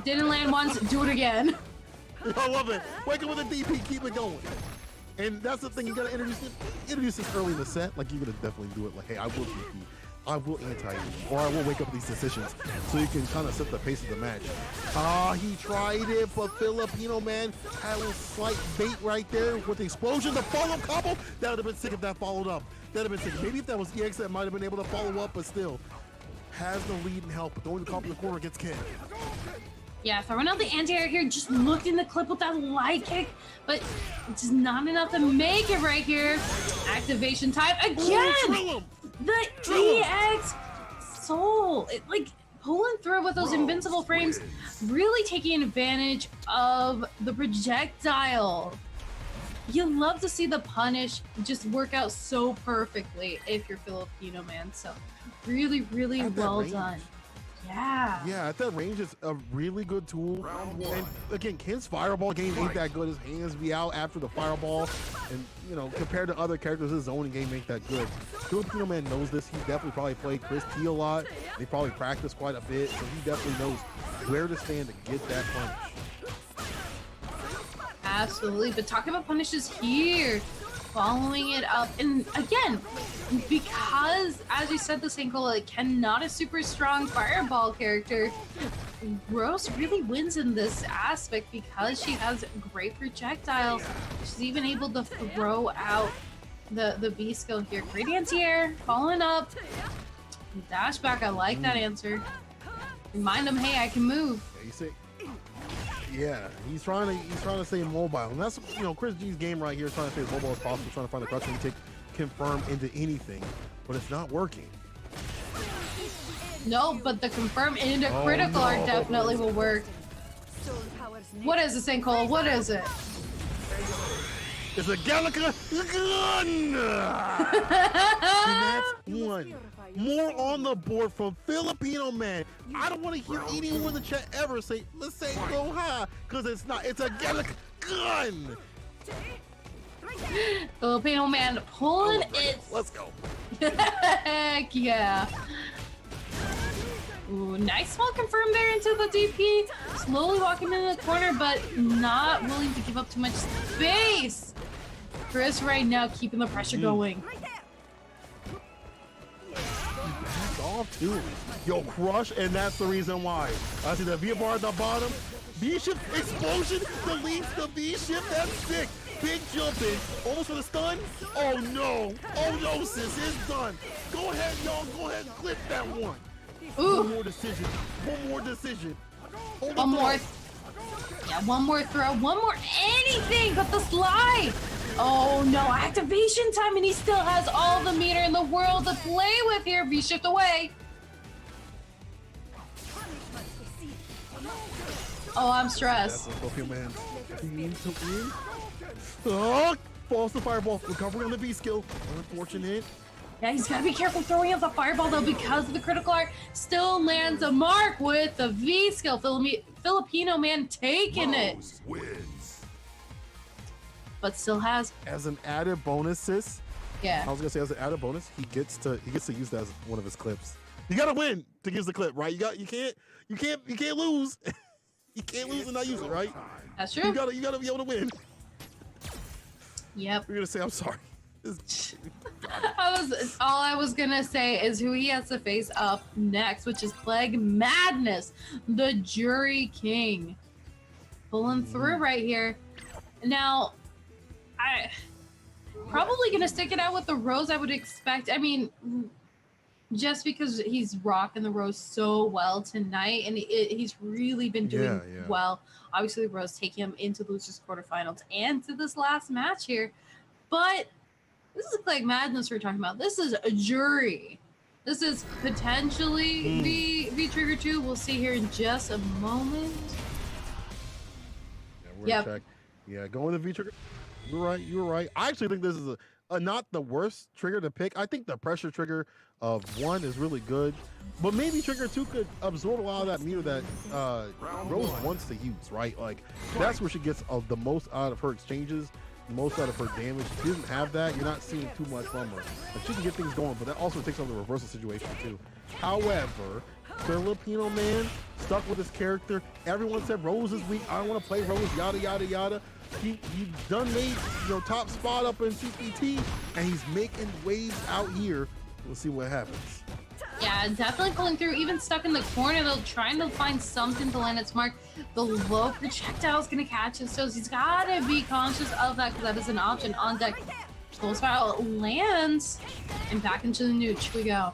didn't land once, do it again. I love it. Wake up with a DP, keep it going. And that's the thing, you gotta introduce this early in the set. Like, you're gonna definitely do it. Like, hey, I will DP, I will anti-you, or I will wake up these decisions, so you can kind of set the pace of the match. He tried it, but Filipino Man had a little slight bait right there with the explosion, the follow-up combo. That would have been sick if that followed up. That would have been sick. Maybe if that was EX, that might have been able to follow up, but still. Has the lead and help, but throwing the combo in the corner gets Ken. Yeah, throwing out the anti-air here, just looked in the clip with that light kick, but it's just not enough to make it right here. Activation time again! The EX Soul, like pulling through with those invincible frames, really taking advantage of the projectile. You love to see the punish just work out so perfectly if you're Filipino Man. So really well done. Yeah, at that range, it's a really good tool. And again, Ken's fireball game ain't that good. His hands be out after the fireball, and you know, compared to other characters, his zoning game ain't that good. Filipino Man knows this. He definitely probably played Chris T a lot. They probably practiced quite a bit, so he definitely knows where to stand to get that punish. Absolutely, but talking about punishes here, following it up, and again, because as you said, the Sankola cannot a super strong fireball character, Rose really wins in this aspect because she has great projectiles. She's even able to throw out the B skill here. Great anti-air, following up, dash back. I like that answer. Remind him, hey, I can move. Yeah, he's trying to stay mobile, and that's, you know, Chris G's game right here is trying to stay as mobile as possible, trying to find the clutch and take confirm into anything, but it's not working. No, but the confirm into critical art definitely will work. What is it, Sankola? What is it? It's a Gallica gun! And that's one. More on the board from Filipino Man. I don't want to hear anyone in the chat ever say, let's say go high, because it's not. It's a Gallica gun! Filipino Man pulling it. Let's go. Heck yeah. Ooh, nice small confirm there into the DP. Slowly walking in the corner, but not willing to give up too much space. Chris right now keeping the pressure going. Back off too. Yo, crush, and that's the reason why. I see the V bar at the bottom. V-shift explosion deletes the V-shift. That's sick. Big jumping. Almost for the stun. Oh no. Oh no, sis. It's done. Go ahead, y'all. Go ahead and clip that one. Ooh. One more decision. One more decision. One more. Yeah, one more throw. One more anything but the slide. Oh no, activation time, and he still has all the meter in the world to play with here. V-shift away. Oh, I'm stressed. That's what man. He needs to win. Oh, falls the fireball. Recovery on the V skill. Unfortunate. Yeah, he's gotta be careful throwing out the fireball though because of the critical art. Still lands a mark with the V skill. Filipino man taking it. Wins. But still has. As an added bonus, sis. Yeah. I was gonna say as an added bonus, he gets to use that as one of his clips. You gotta win to use the clip, right? You can't lose. You can't lose and not use it, right? That's true. You gotta be able to win. Yep. You're gonna say I'm sorry. All I was gonna say is who he has to face up next, which is Plague Madness, the Jury King. Pulling through right here. Now, I probably gonna stick it out with the Rose, I would expect. I mean, just because he's rocking the Rose so well tonight, and he's really been doing well. Obviously, the Rose taking him into the losers quarterfinals and to this last match here. But this is Plague Madness we're talking about. This is a Jury. This is potentially V Trigger 2. We'll see here in just a moment. Yeah, we're gonna check. Yeah, going to V Trigger. You're right. I actually think this is a not the worst trigger to pick. I think the pressure trigger of 1 is really good, but maybe trigger 2 could absorb a lot of that meter that Rose wants to use, right? Like that's where she gets the most out of her exchanges, most out of her damage. If she doesn't have that, you're not seeing too much from her. Like, she can get things going, but that also takes on the reversal situation too. However, Filipino man stuck with his character. Everyone said Rose is weak. I don't want to play Rose, yada yada yada. He done made top spot up in CPT, and he's making waves out here. We'll see what happens. Yeah, definitely pulling through. Even stuck in the corner, though, trying to find something to land its mark. The low projectile is going to catch his toes. He's got to be conscious of that because that is an option on deck. Full spiral lands, and back into the nooch we go.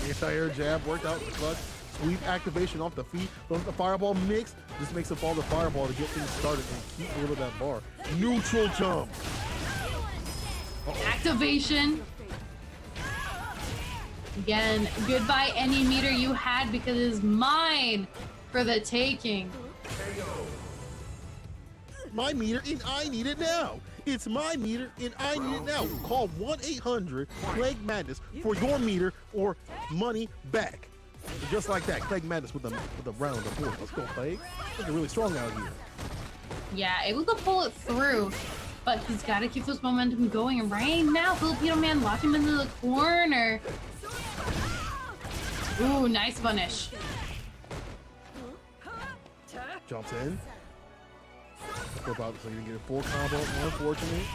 Anti-air jab worked out the clutch. Sweep activation off the feet. Don't let the fireball mix. Just makes it fall the fireball to get things started and keep rid of that bar. Neutral jump. Activation. Again, goodbye any meter you had because it is mine for the taking. My meter and I need it now. It's my meter and I need it now. Call 1-800-PLAGUE MADNESS for your meter or money back. Just like that, Plague Madness with the round of board. Let's go, Plague. Looking really strong out here. Yeah, able to pull it through, but he's got to keep this momentum going. And right now, Filipino man lock him into the corner. Ooh, nice punish. Jumps in. So you can get a full combo, unfortunately.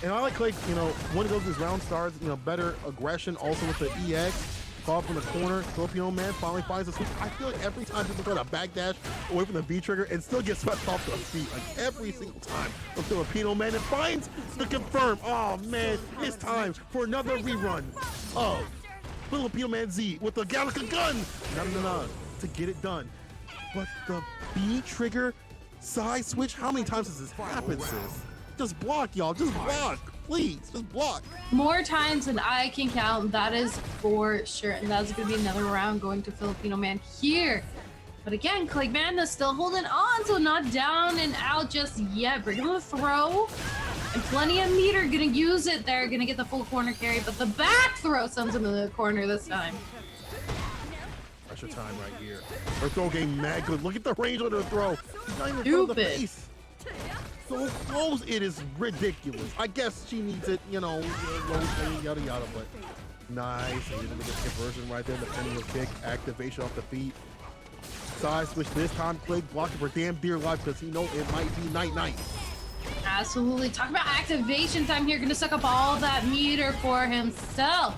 And I like Clay, when he goes these round stars, better aggression also with the EX. Call from the corner, Filipino man finally finds a sweep. I feel like every time people try to backdash away from the V trigger and still get swept off the feet, like every single time. The Filipino man and finds the confirm. Oh man, it's time for another rerun of Filipino man Z with the Gallica gun. No, to get it done. But the V trigger side switch, how many times has this happened, sis? Just block, y'all, just block. Please, just block. More times than I can count, that is for sure. And that's going to be another round going to Filipino man here. But again, Plague Madness still holding on, so not down and out just yet. Bring him a throw. And plenty of meter, going to use it there. Going to get the full corner carry, but the back throw sends him to the corner this time. Pressure time right here. Her throw game mad good. Look at the range on her throw. She's not even in front of the face. So close, it is ridiculous. I guess she needs it, yada yada, but nice. And you're gonna get conversion right there, defending the kick, activation off the feet. Side switch this time, Plague blocking for damn dear life because he knows it might be night. Absolutely. Talk about activation time here. Gonna suck up all that meter for himself.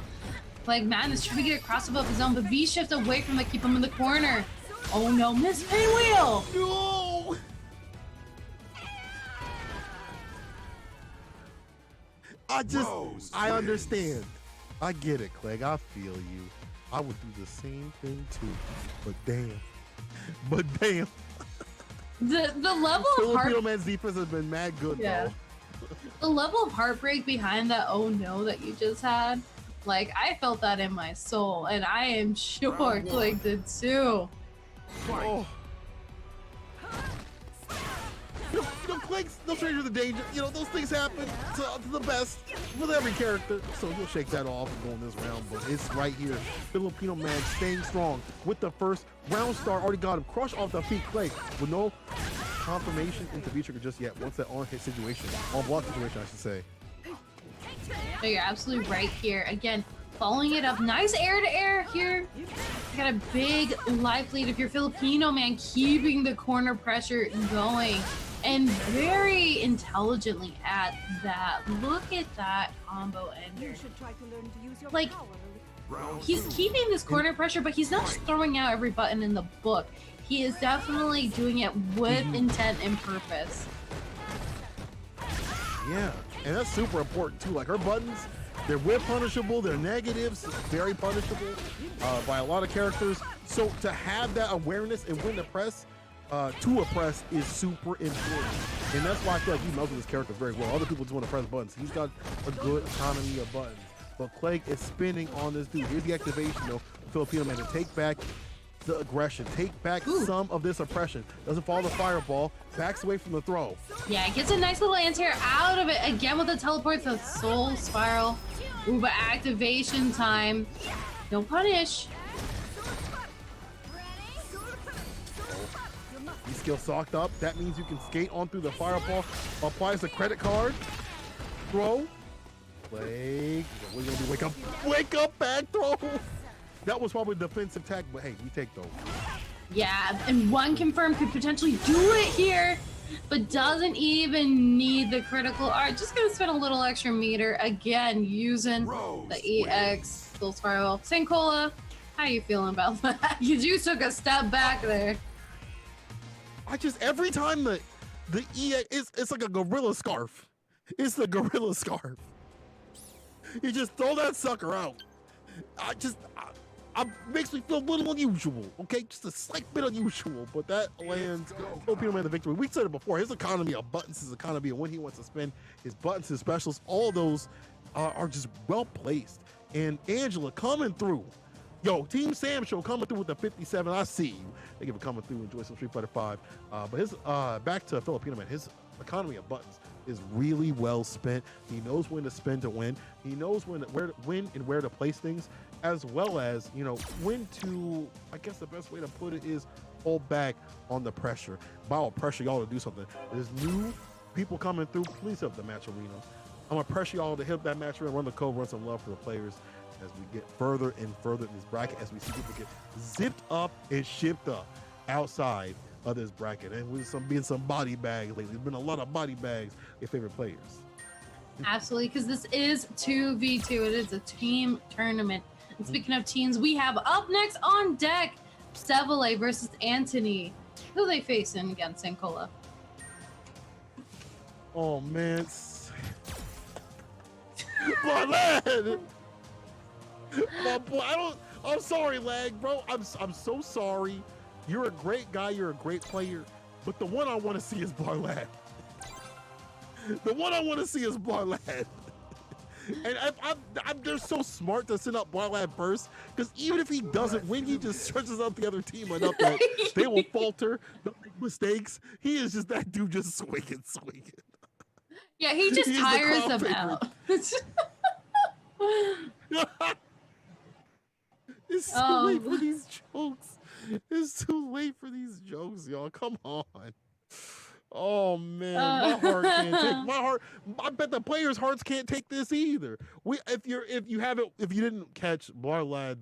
Like, man is trying to get across above his own, but V shift away from it, keep him in the corner. Oh no, miss pinwheel! No! I understand. I get it, Clegg. I feel you. I would do the same thing too. But damn. The level of Filipino man's defense has been mad good, though. The level of heartbreak behind that oh no that you just had, like, I felt that in my soul, and I am sure Clegg did too. Oh. Clegg's no stranger to danger. You know, those things happen to the best with every character. So he'll shake that off and go in this round, but it's right here. Filipino man staying strong with the first round start. Already got him crushed off the feet. Clegg with no confirmation into V-trigger just yet. Once that on-hit situation, on-block situation, I should say. No, you're absolutely right here. Again, following it up. Nice air-to-air here. You got a big life lead if you're Filipino man, keeping the corner pressure going. And very intelligently at that. Look at that combo ender. Like, he's keeping this corner pressure, but he's not just throwing out every button in the book. He is definitely doing it with intent and purpose. Yeah, and that's super important too. Like, her buttons, they're whip punishable, they're negatives, very punishable by a lot of characters. So to have that awareness and when to press, to a press is super important. And that's why I feel like he melted this character very well. Other people just want to press buttons. He's got a good economy of buttons. But Clegg is spinning on this dude. Here's the activation, though. Filipino man to take back the aggression, take back some of this oppression. Doesn't follow the fireball, backs away from the throw. Yeah, gets a nice little anti-air out of it again with the teleport to Soul Spiral. Ooh, but activation time. No punish. He's skill socked up. That means you can skate on through the fireball. Applies the credit card. Throw. Clegg. We're gonna be wake up, back throw. That was probably defensive tag, but hey, we take those. Yeah, and one confirm could potentially do it here, but doesn't even need the critical. All right, just gonna spend a little extra meter again using the EX Soul Spiral. Sankola, how you feeling about that? You took a step back there. Every time the EX, it's like a gorilla scarf. It's the gorilla scarf. You just throw that sucker out. Makes me feel a little unusual, okay? Just a slight bit unusual, but that lands Filipino man the victory. We said it before, his economy of buttons, his economy of when he wants to spin, his buttons, his specials, all those are just well placed. And Angela coming through. Yo, Team Sam Show coming through with the 57. I see you. Thank you for coming through. Enjoy some Street Fighter 5. But his back to Filipino man, his economy of buttons is really well spent. He knows when to spin to win. He knows when and where to place things, as well as, you know, when to, I guess the best way to put it is hold back on the pressure. I'll pressure y'all to do something. There's new people coming through. Please help the match arena. I'm gonna pressure y'all to hit that match arena, run the code, run some love for the players as we get further and further in this bracket, as we see people get zipped up and shipped up outside of this bracket. And with some body bags lately. There's been a lot of body bags, your favorite players. Absolutely, because this is 2v2. It is a team tournament. And speaking of teams, we have up next on deck, Seville versus Anthony. Who are they facing against Sankola? Oh, man. My lad! My boy, I'm sorry, Lag, bro. I'm so sorry. You're a great guy. You're a great player. But the one I want to see is Barlad. The one I want to see is Barlad. And they're so smart to send up Barlad first, because even if he doesn't win, he just stretches out the other team enough that they will falter, they'll make mistakes. He is just that dude, just swinging. Yeah, he just tires them out. It's too late for these jokes. It's too late for these jokes, y'all. Come on. Oh man, my heart can't take my heart. I bet the players' hearts can't take this either. If you didn't catch Barlad's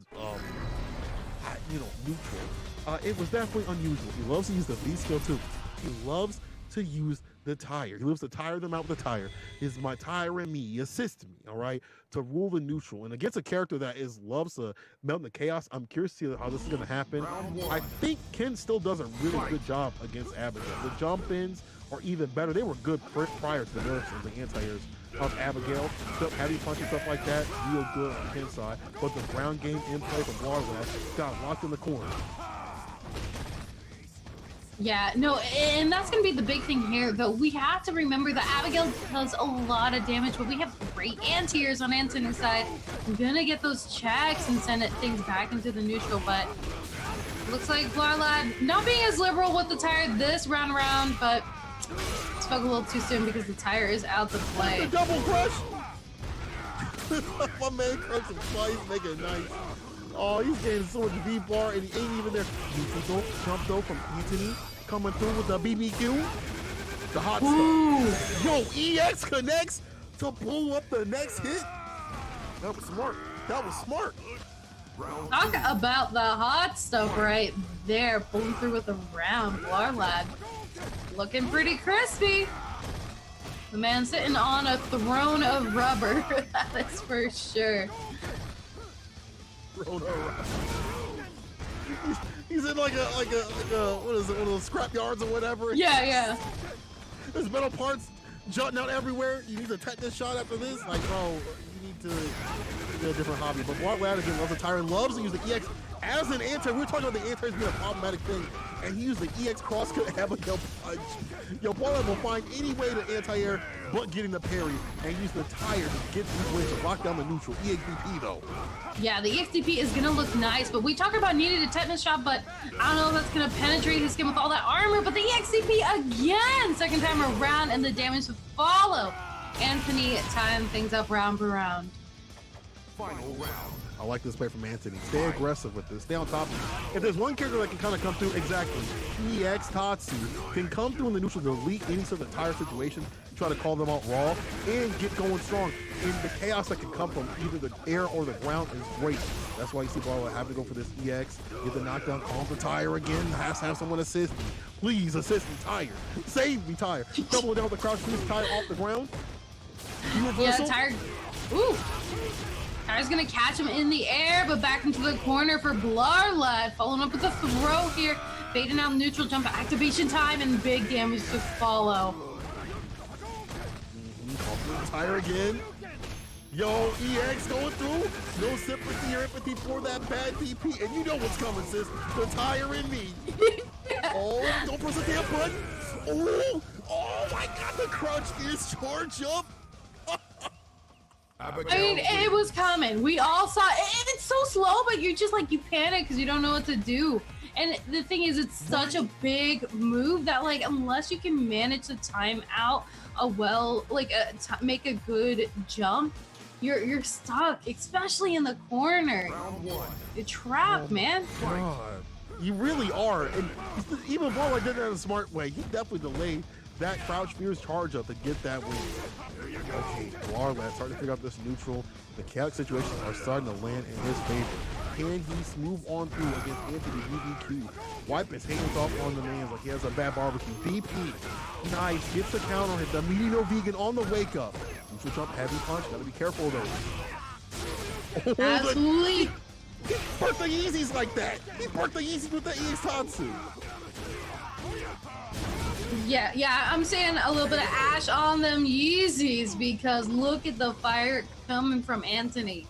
neutral, it was definitely unusual. He loves to use the V skill too. He loves to use the tire. He lives to tire them out with the tire. Is my tire and me. He assists me, all right, to rule the neutral. And against a character that loves to melt in the chaos, I'm curious to see how this is going to happen. I think Ken still does a really good job against Abigail. The jump ins are even better. They were good prior to the nerfs and the anti-airs of Abigail. Heavy punch and stuff like that, real good on the Ken side. But the ground game in play from BlazBlue got locked in the corner. Yeah, no, and that's going to be the big thing here, though. We have to remember that Abigail does a lot of damage, but we have great anti-airs on Anthony's side. We're going to get those checks and send things back into the neutral, but looks like BlazBlue not being as liberal with the tire this round around, but spoke a little too soon because the tire is out to play. The double crush! My man crushed him twice, make it nice. Oh, he's getting so much V-bar and he ain't even there. Beautiful jump though from Anthony coming through with the BBQ. The hot stuff. Yo, EX connects to pull up the next hit. That was smart. That was smart. Talk about the hot stuff right there. Pulling through with a round. BlazBlue looking pretty crispy. The man sitting on a throne of rubber. That is for sure. He's in like a what is it, one of those scrap yards or whatever. Yeah, yeah. There's metal parts jutting out everywhere. You need to tetanus shot after this. Like, bro, you need to get a different hobby. But BlazBlue again loves the tire and loves to use the EX as an anti. We were talking about the anti being a problematic thing, and he used the EX crosscut Abigail punch. Yo, BlazBlue will find any way to anti-air but getting the parry and use the tire to get these wins to lock down the neutral. EXDP though. Yeah, the EXDP is gonna look nice, but we talk about needing a tetanus shot, but I don't know if that's gonna penetrate his skin with all that armor, but the EXDP again, second time around, and the damage to follow. Anthony tying things up round per round. Final round. I like this play from Anthony. Stay aggressive with this. Stay on top of it. If there's one character that can kind of come through, exactly, EX Tatsu can come through in the neutral to delete any sort of tire situation, try to call them out raw, and get going strong. And the chaos that can come from either the air or the ground is great. That's why you see BlazBlue have to go for this EX, get the knockdown, calm the tire again, has to have someone assist me. Please assist me, tire. Save me, tire. Double down with the crouch, squeeze tire off the ground. Yeah, tire. Ooh. Tire's gonna catch him in the air, but back into the corner for BlazBlue. Following up with a throw here. Fading out neutral jump activation time and big damage to follow. Tire again. Yo, EX going through. No sympathy or empathy for that bad DP. And you know what's coming, sis. The tire in me. Oh, don't press the damn button. Oh my God, the crouch is charge up. I mean, it was coming. We all saw it. It's so slow, but you're just like, you panic because you don't know what to do. And the thing is, it's such a big move that, like, unless you can manage to time out make a good jump, you're stuck, especially in the corner. You're trapped, man. God, you really are. And even BlazBlue did that in a smart way. He definitely delayed that crouch fears charge up to get that win. Okay, BlazBlue starting to figure out this neutral. The chaotic situations are starting to land in his favor. Can he smooth on through against Anthony BBQ? Wipe his hands off on the man like he has a bad barbecue. BP, nice, gets the counter hit. The medium vegan on the wake up. Neutral jump, heavy punch. Gotta be careful though. Absolutely. He perked the Yeezys like that. He perked the Yeezys with the EX Tatsu. Yeah, I'm saying a little bit of ash on them Yeezys because look at the fire coming from Anthony.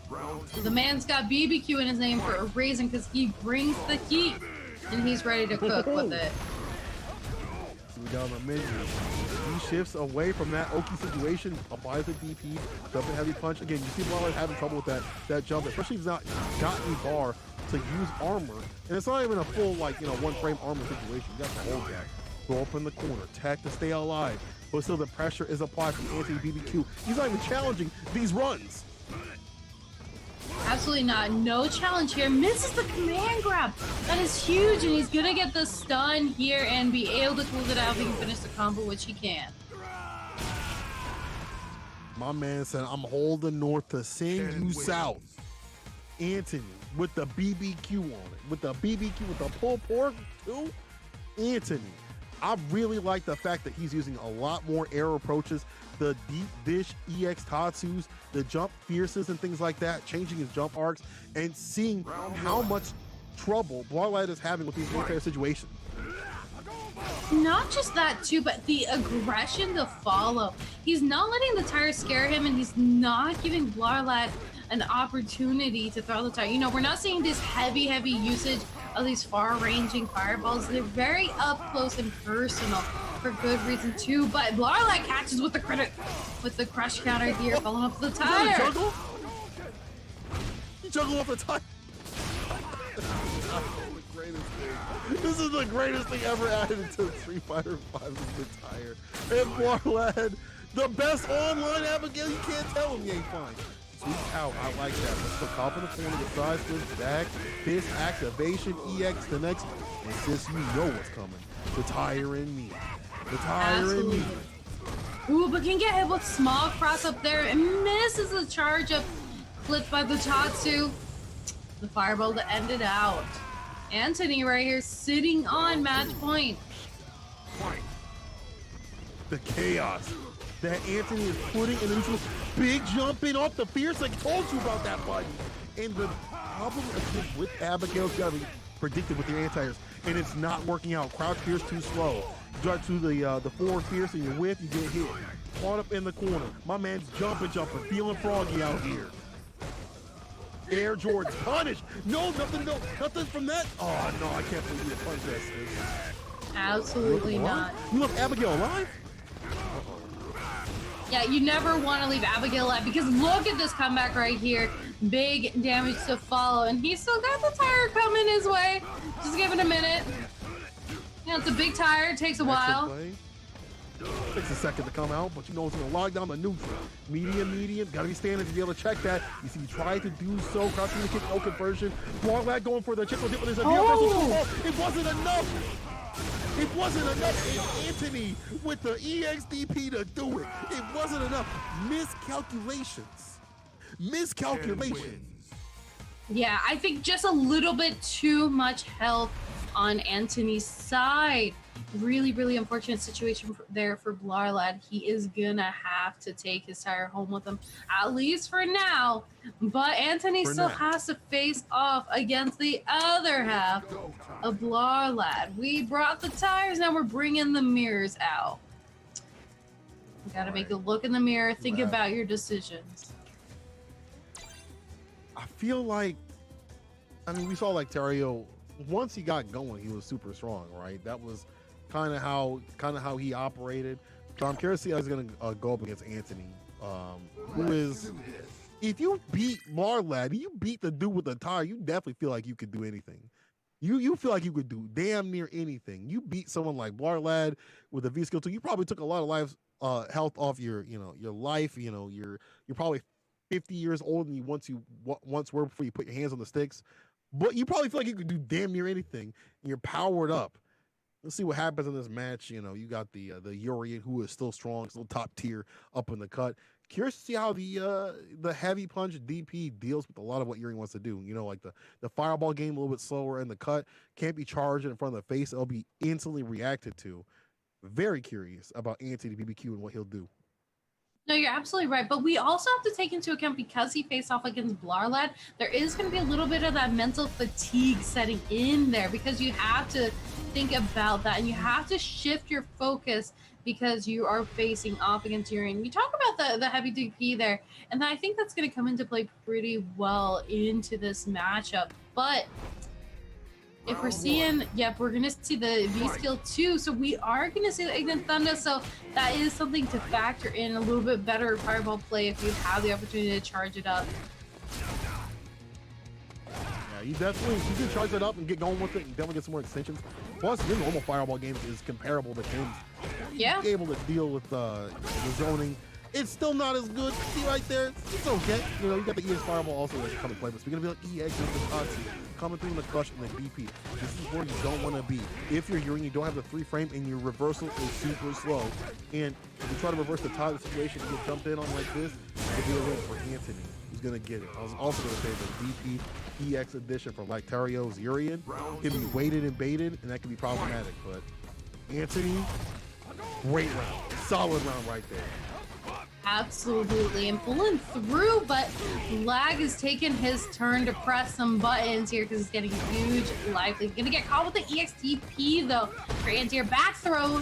The man's got BBQ in his name for a reason because he brings the heat and he's ready to cook with it. See, we down the menu. He shifts away from that Oki situation, applies the DP, jumping heavy punch. Again, you see BlazBlue having trouble with that jump, especially if he's not got any bar to use armor. And it's not even a full, one frame armor situation. You got to hold that. Go up in the corner, tech to stay alive, but still the pressure is applied from Anthony BBQ. He's not even challenging these runs. Absolutely not. No challenge here. Misses the command grab. That is huge, and he's gonna get the stun here and be able to close it out if he can finish the combo, which he can. My man said, I'm holding north to send you south. Anthony with the BBQ on it. With the BBQ, with the pulled pork too. Anthony I really like the fact that he's using a lot more air approaches, the deep dish EX Tatsus, the jump fierces and things like that, changing his jump arcs, and seeing how much trouble BlazBlue is having with these entire situations. Not just that too, but the aggression to follow. He's not letting the tire scare him, and he's not giving BlazBlue an opportunity to throw the tire. You know, we're not seeing this heavy usage of these far-ranging fireballs. They're very up close and personal for good reason too. But BlazBlue catches with the crush counter here, following up the tire. Juggle? You juggle off the tire. This is the greatest thing ever added to Street Fighter V is the tire. And BlazBlue, the best online Abigail, you can't tell him he ain't fine. Sweep out, I like that. Let's put top in the corner, the side switch, back, fist activation, EX connects, and sis, you know what's coming. The tire in me. The tire in me. Ooh, but can get hit with small cross up there and misses the charge up, flipped by the Tatsu. The fireball to end it out. Anthony right here sitting on match point. The chaos that Anthony is putting in the big jumping off the fierce. I told you about that button. And the problem with Abigail's got to be predicted with your anti-airs, and it's not working out. Crouch fierce too slow. You drive to the forward fierce and you're with, you get hit. Caught up in the corner. My man's jumping, feeling froggy out here. Air Jordan's punished. No, nothing from that. Oh no, I can't believe you punished that, sis. Absolutely not. You left Abigail alive? Yeah, you never want to leave Abigail alive because look at this comeback right here. Big damage to follow, and he's still got the tire coming his way. Just give it a minute. You know, it's a big tire. It takes a while. Takes a second to come out, but you know it's gonna log down the neutral. Medium, gotta be standing to be able to check that. You see, he tried to do so, crossing the kick, no conversion. BlazBlue going for the triple dip with his It wasn't enough. It wasn't enough. And Anthony with the EXDP to do it. It wasn't enough. Miscalculations. Yeah, I think just a little bit too much health on Anthony's side. Really unfortunate situation there for BlazBlue. He is gonna have to take his tire home with him, at least for now. But Anthony still has to face off against the other half of BlazBlue. We brought the tires, now we're bringing the mirrors out. You gotta make a look in the mirror, think about your decisions. I feel like, I mean, we saw like Terrio, once he got going, he was super strong, right? That was kind of how he operated. So I'm curious to see how he's gonna go up against Anthony, who is, if you beat BlazBlue, you beat the dude with the tire, you definitely feel like you could do anything. You feel like you could do damn near anything. You beat someone like BlazBlue with a V skill 2. You probably took a lot of health off your life. You know, you're probably 50 years older than you once were before you put your hands on the sticks. But you probably feel like you could do damn near anything. And you're powered up. Let's see what happens in this match. You know, you got the Urian, who is still strong, still top tier up in the cut. Curious to see how the heavy punch DP deals with a lot of what Urian wants to do. You know, like the fireball game a little bit slower in the cut, can't be charged in front of the face. It'll be instantly reacted to. Very curious about Anthony BBQ and what he'll do. No, you're absolutely right. But we also have to take into account, because he faced off against BlazBlue, there is going to be a little bit of that mental fatigue setting in there, because you have to think about that and you have to shift your focus because you are facing off against Urian. You talk about the heavy DP there, and I think that's going to come into play pretty well into this matchup. But if we're seeing, we're going to see the V skill 2, so we are going to see the Ignis Thunder, so that is something to factor in, a little bit better fireball play if you have the opportunity to charge it up. Yeah, you can charge it up and get going with it and definitely get some more extensions. Plus, your normal fireball game is comparable to Tim's. Yeah. Able to deal with the zoning. It's still not as good. See right there, it's okay. You know, you got the EX Fireball also that come to play, but we're gonna be like EX and the Tatsu coming through in the crush and the DP. This is where you don't want to be. If you're Urian, you don't have the 3 frame and your reversal is super slow. And if you try to reverse the tide of the situation, you get jumped in on like this, it'll be a win for Anthony. He's gonna get it. I was also gonna say the DP EX edition from like Terio's Urian can be weighted and baited, and that can be problematic, but Anthony, great round. Solid round right there. Absolutely, and pulling through, but Lag is taking his turn to press some buttons here because it's getting huge life. He's gonna get caught with the EXTP though. For anti-air back throw,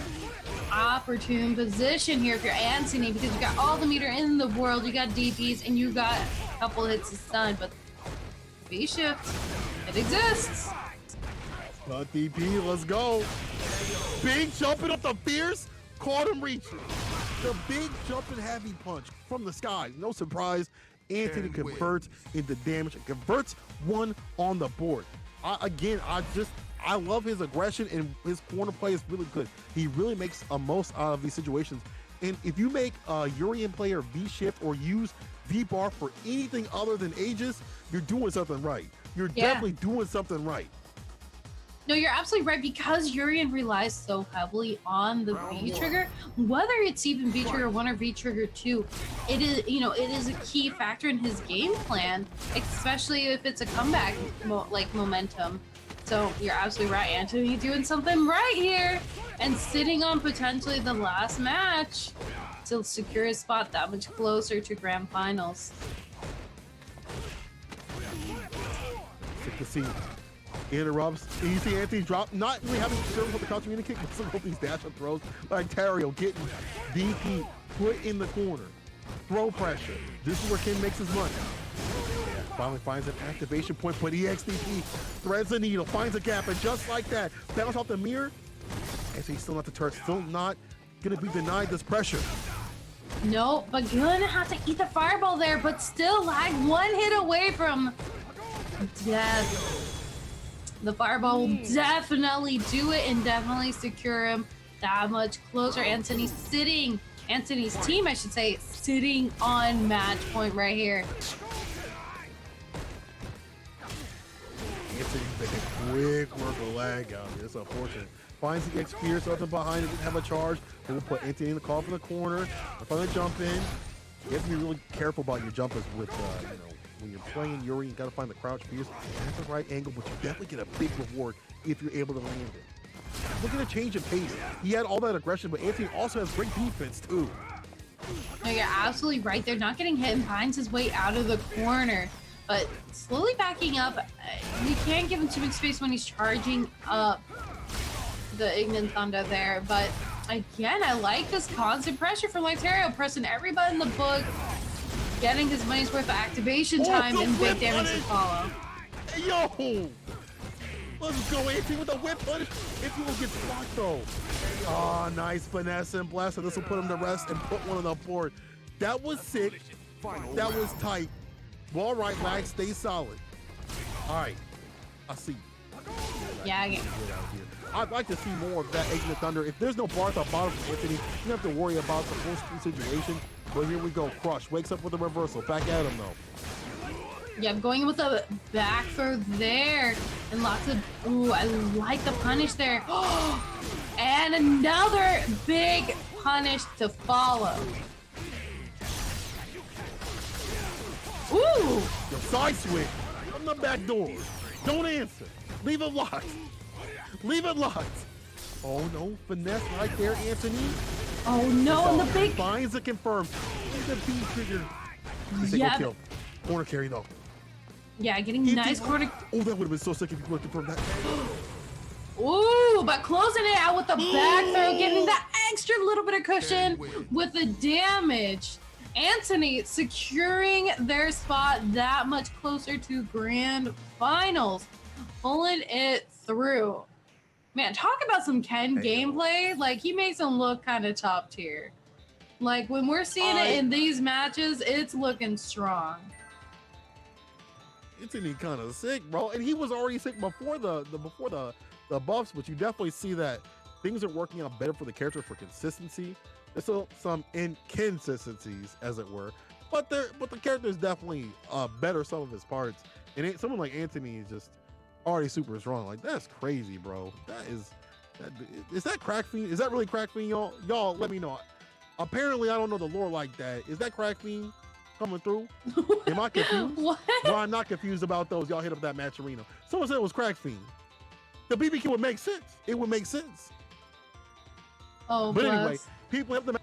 opportune position here if you're Anthony because you got all the meter in the world, you got DPs, and you got a couple hits of stun, but V-shift, it exists. Not DP, let's go. Big jumping up the fierce, caught him reaching. The big jumping heavy punch from the skies. No surprise, Anthony converts into damage and converts one on the board. I love his aggression, and his corner play is really good. He really makes a most out of these situations. And if you make a Urian player V-shift or use V-bar for anything other than Aegis, you're doing something right. You're definitely doing something right. No, you're absolutely right because Urian relies so heavily on the V trigger. Whether it's even V trigger 1 or V trigger 2, it is, you know, it is a key factor in his game plan, especially if it's a comeback like momentum. So you're absolutely right, Anthony, doing something right here and sitting on potentially the last match to secure his spot that much closer to grand finals. Sick to see. Interrupts. And you see Anthony drop, not really having to with the counter kick, but still with these dash up throws. Like Tario getting DP put in the corner. Throw pressure. This is where Ken makes his money. Yeah, finally finds an activation point, but EXDP threads the needle, finds a gap, and just like that, bounce off the mirror. Anthony's still not the turret, still not gonna be denied this pressure. No, but gonna have to eat the fireball there, but still Lag one hit away from death. The fireball will definitely do it and definitely secure him that much closer. Anthony's team, I should say, sitting on match point right here. Anthony's making quick work of Lag out here. It's unfortunate. Finds the experience, something behind it, didn't have a charge. We'll put Anthony in the call from the corner. Finally jump in. You have to be really careful about your jumpers with, you know, when you're playing Yuri, you gotta find the crouch fierce at the right angle, but you definitely get a big reward if you're able to land it. Look at the change of pace. He had all that aggression, but Anthony also has great defense too. No, you're absolutely right. They're not getting hit and finds his way out of the corner, but slowly backing up. You can't give him too much space when he's charging up the Ignis Thunder there, but again, I like this constant pressure from Lytario, pressing every button in the book, getting his money's worth of activation time and big damage to follow. Hey, yo! Let's go, Anthony, with a whip punish. If you will get blocked, though. Oh, nice finesse and blast. So this will put him to rest and put one on the board. That was sick. That was tight. Well, all right, Lag, stay solid. All right. I see. Yeah, I get I'd like to see more of that Ignis Thunder. If there's no bar at the bottom for Anthony, you don't have to worry about the full screen situation. But here we go. Crush wakes up with a reversal. Back at him, though. Yeah, I'm going with a back throw there. And lots of, ooh, I like the punish there. And another big punish to follow. Ooh! Your side swing from the back door. Don't answer. Leave it locked. Leave it locked. Oh no, finesse right there, Anthony. Oh no, and the big finds the confirm. The B trigger. Yeah. Kill. Corner carry though. Yeah, getting nice corner. Oh, that would have been so sick if you could have confirmed that. Ooh, but closing it out with the back throw, getting that extra little bit of cushion with the damage. Anthony securing their spot that much closer to grand finals, pulling it through. Man, talk about some Ken gameplay. Like, he makes him look kind of top tier. Like, when we're seeing it in these matches, it's looking strong. Anthony kind of sick, bro, and he was already sick before the buffs. But you definitely see that things are working out better for the character for consistency. There's still some inconsistencies, as it were, but the character is definitely better some of his parts. And someone like Anthony is just already super strong. Like, that's crazy, bro. Is that Crack Fiend? Is that really Crack Fiend, y'all? Y'all let me know. Apparently, I don't know the lore like that. Is that Crack Fiend coming through? Am I confused? What? Well, I'm not confused about those. Y'all hit up that match arena. Someone said it was Crack Fiend. The BBQ would make sense. It would make sense. Oh, But anyway, bless. people have to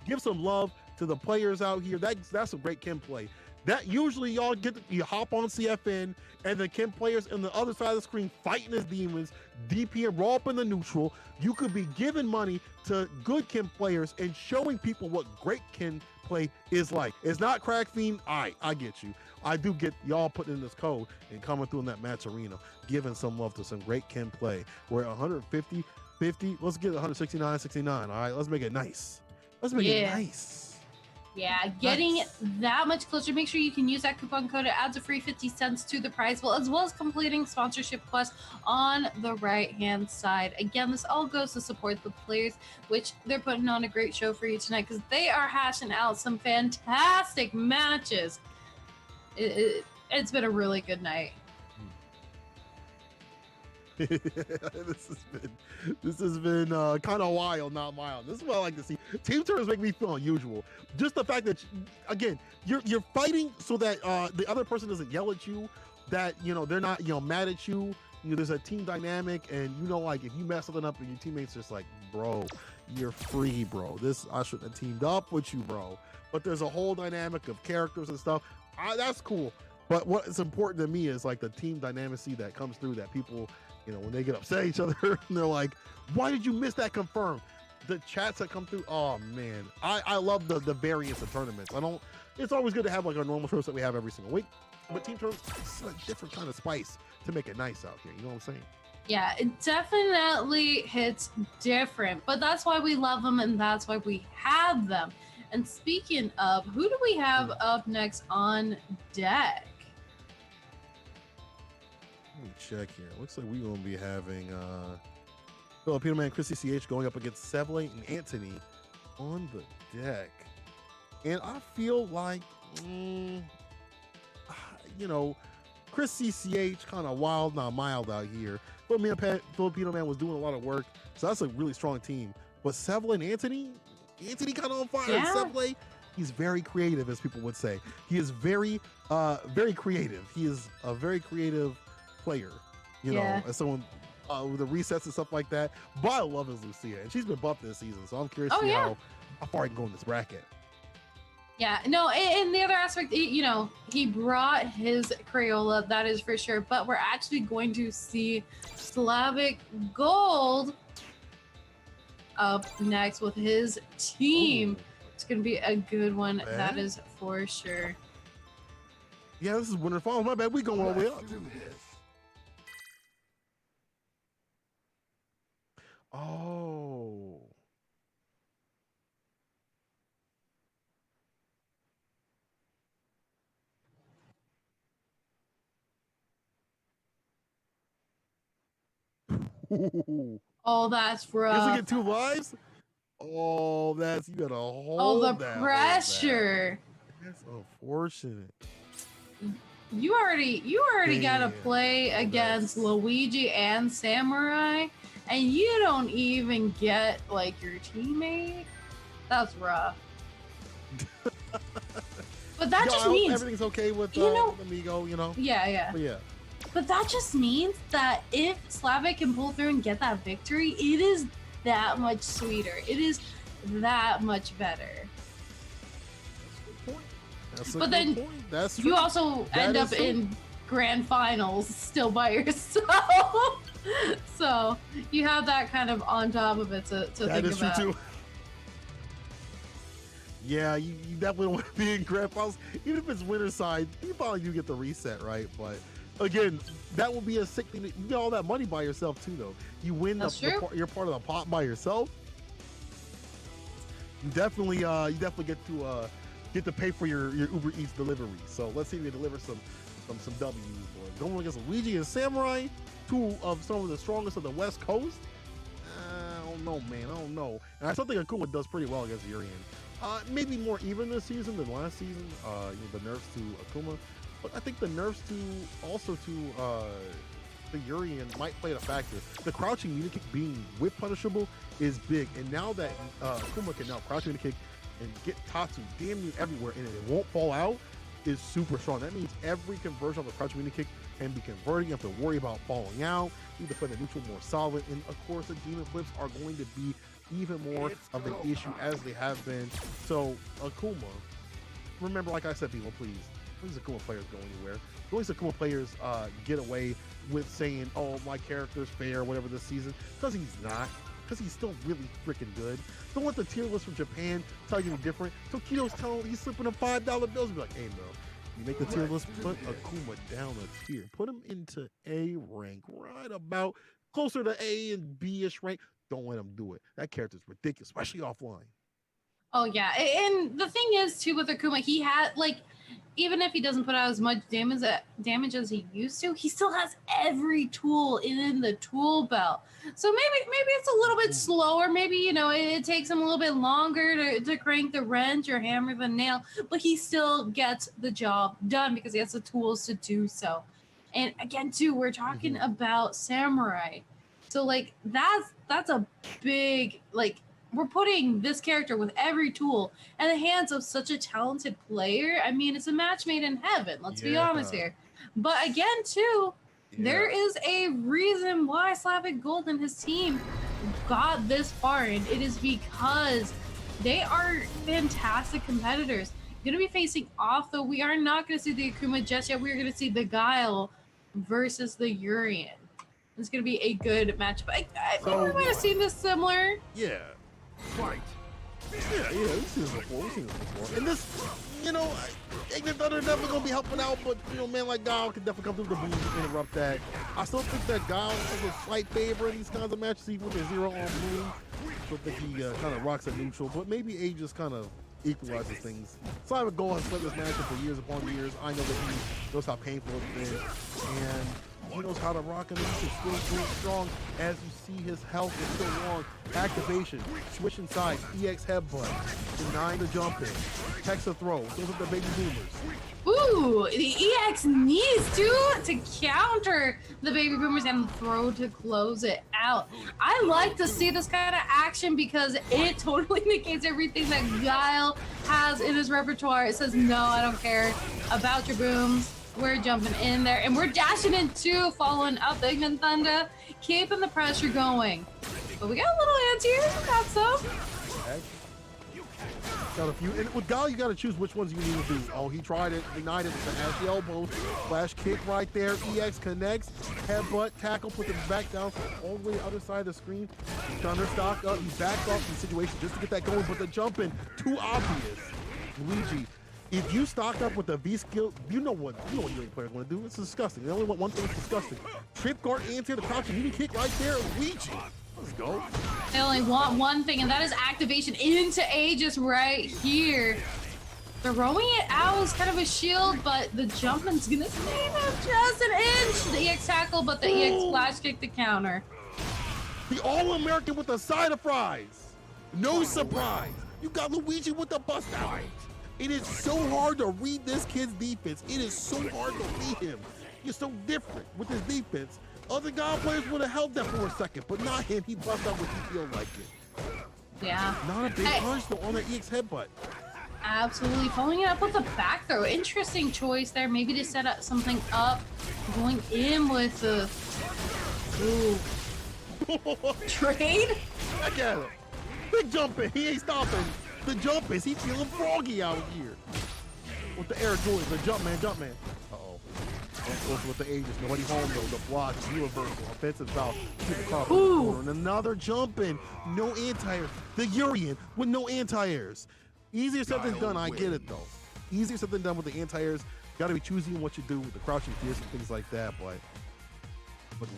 give some love to the players out here. That's some great Kim play. That usually y'all you hop on CFN and the Kim players on the other side of the screen fighting as demons, DP and raw up in the neutral. You could be giving money to good Kim players and showing people what great Kim play is like. It's not crack fiend. All right, I get you. I do get y'all putting in this code and coming through in that match arena, giving some love to some great Kim play. We're at 150, 50. Let's get 169, 69. All right, let's make it nice. Let's make it nice. Yeah, getting that much closer. Make sure you can use that coupon code. It adds a free 50 cents to the prize bill, as well as completing sponsorship quests on the right-hand side. Again, this all goes to support the players, which they're putting on a great show for you tonight because they are hashing out some fantastic matches. It's been a really good night. This has been kind of wild, not mild. This is what I like to see. Team tournaments make me feel unusual. Just the fact that, again, you're fighting so that the other person doesn't yell at you, that they're not mad at you. There's a team dynamic, and like if you mess something up and your teammates just like, bro, you're free, bro. I shouldn't have teamed up with you, bro. But there's a whole dynamic of characters and stuff. That's cool. But what's important to me is like the team dynamicy that comes through, that people, when they get upset at each other and they're like, why did you miss that confirm? The chats that come through, oh man. I love the variance of tournaments. It's always good to have like our normal shows that we have every single week. But team tournaments, it's a different kind of spice to make it nice out here. You know what I'm saying? Yeah, it definitely hits different, but that's why we love them and that's why we have them. And speaking of, who do we have up next on deck? Let me check here. Looks like we're going to be having Filipino man Chris CCH going up against Sevele and Anthony on the deck. And I feel like, Chris CCH kind of wild, not mild out here. Filipino man was doing a lot of work, so that's a really strong team. But Sevele and Anthony kind of on fire. Yeah. Sevele, he's very creative, as people would say. He is very, very creative. He is a very creative player, as someone with the resets and stuff like that. But I love his Lucia, and she's been buffed this season, so I'm curious to see how far he can go in this bracket. Yeah, no, and the other aspect, he brought his Crayola, that is for sure, but we're actually going to see Slavic Gold up next with his team. Ooh. It's going to be a good one, that is for sure. Yeah, this is Winter Falls. My bad, we going all the way up. Oh. Oh, that's rough. Does he get 2 lives? Oh, you gotta hold. Oh, the pressure. That's unfortunate. You already gotta play against Luigi and Samurai, and you don't even get like your teammate. That's rough. But that just means everything's okay with Amigo, Yeah. But yeah. But that just means that if Slavic can pull through and get that victory, it is that much sweeter. It is that much better. That's a but good then point. That's you true. also end up in grand finals still by yourself. So you have that kind of on top of it to think about. That is true too. Yeah, you definitely don't want to be in grand finals. Even if it's winter side, you probably do get the reset, right? But again, that will be a sick thing. You get all that money by yourself too, though. You win you're part of the pot by yourself. You definitely get to pay for your Uber Eats delivery. So let's see if we deliver some W's, boys. Going against Luigi and Samurai, 2 of some of the strongest of the West Coast. I don't know, man. I don't know. And I still think Akuma does pretty well against Urian. Maybe more even this season than last season. The nerfs to Akuma, but I think the nerfs to the Urian might play a factor. The crouching unit kick being whip punishable is big, and now that Akuma can now crouch unit kick and get Tatsu damn near everywhere, and it won't fall out, is super strong. That means every conversion of the crouch unit kick can be converting. You have to worry about falling out. You need to put the neutral more solid, and of course the demon flips are going to be even more of an issue as they have been. So Akuma, remember, like I said, people, please Akuma players go anywhere. Don't let Akuma players get away with saying, oh, my character's fair or whatever this season, because he's not. Because he's still really freaking good. Don't let the tier list from Japan tell you different. Tokido's telling he's slipping them $5 bills and be like, hey, no. You make the tier list, put Akuma down a tier. Put him into A rank, right about closer to A and B-ish rank. Don't let him do it. That character's ridiculous, especially offline. Oh yeah, and the thing is too with Akuma, he had like, even if he doesn't put out as much damage as he used to, he still has every tool in the tool belt. So maybe it's a little bit slower. Maybe, you know, it takes him a little bit longer to crank the wrench or hammer the nail, but he still gets the job done because he has the tools to do so. And again, too, we're talking about Samurai. So like that's a big, like, we're putting this character with every tool in the hands of such a talented player. I mean, it's a match made in heaven. Let's be honest here. But again, too, there is a reason why Slavic Gold and his team got this far, and it is because they are fantastic competitors. Going to be facing off, though. We are not going to see the Akuma just yet. We are going to see the Guile versus the Urian. It's going to be a good match. But I think we might have seen this similar. Fight. Yeah, we've seen this before. And this, you know, Ignorant Thunder never gonna be helping out, but you know, man like Guile can definitely come through the booms and interrupt that. I still think that Guile is a slight favor in these kinds of matches, even with a 0 on boom. I still think he kind of rocks at neutral, but maybe A just kind of equalizes things. Slavic Gold has played this matchup for years upon years. I know that he knows how painful it's been, and he knows how to rock him. He's still strong as you see his health is still long. Activation, switching sides, EX headbutt, denying the jump in, Hexa throw, goes up the baby boomers. Ooh, the EX needs to counter the baby boomers and throw to close it out. I like to see this kind of action because it totally negates everything that Guile has in his repertoire. It says, no, I don't care about your booms. We're jumping in there, and we're dashing in too, following up the Ignorant Thunder, keeping the pressure going. But we got a little anti-air, got some. Got a few, and with Guile, you got to choose which ones you need to do. Oh, he tried it, denied it with the ashy elbow, flash kick right there. EX connects, headbutt, tackle, put him back down all the way other side of the screen. He's trying to stock up, he's backed off the situation just to get that going, but the jump in, too obvious. Luigi, if you stocked up with the V skill, you know what your players want to do. It's disgusting. They only want one thing that's disgusting. Trip guard into the crouch and you kick right there, Luigi. Let's go. They only want one thing, and that is activation into A just right here. Throwing it out is kind of a shield, but the jumping's gonna save him just an inch. The EX tackle, but the EX flash kick to counter. The All-American with a side of fries. No surprise. You got Luigi with the bust out. It is so hard to read this kid's defense. It is so hard to read him. He's so different with his defense. Other Guile players would have held that for a second, but not him. He bust out when he feel like it. Yeah. Not a big punch though on the EX headbutt. Absolutely. Following it up with a back throw. Interesting choice there. Maybe to set up something up. Going in with the... Ooh. Trade? Back at him. Big jumping. He ain't stopping. The jump is, he's feeling froggy out here. With the air joy, the jump man. Uh-oh. Also with the ages, nobody home though. The block, universal, offensive foul. And another jump in. No anti-airs. The Urian with no anti-airs. Easier said than done, I get it though. Easier said than done with the anti-airs. Gotta be choosing what you do with the crouching fierce and things like that, but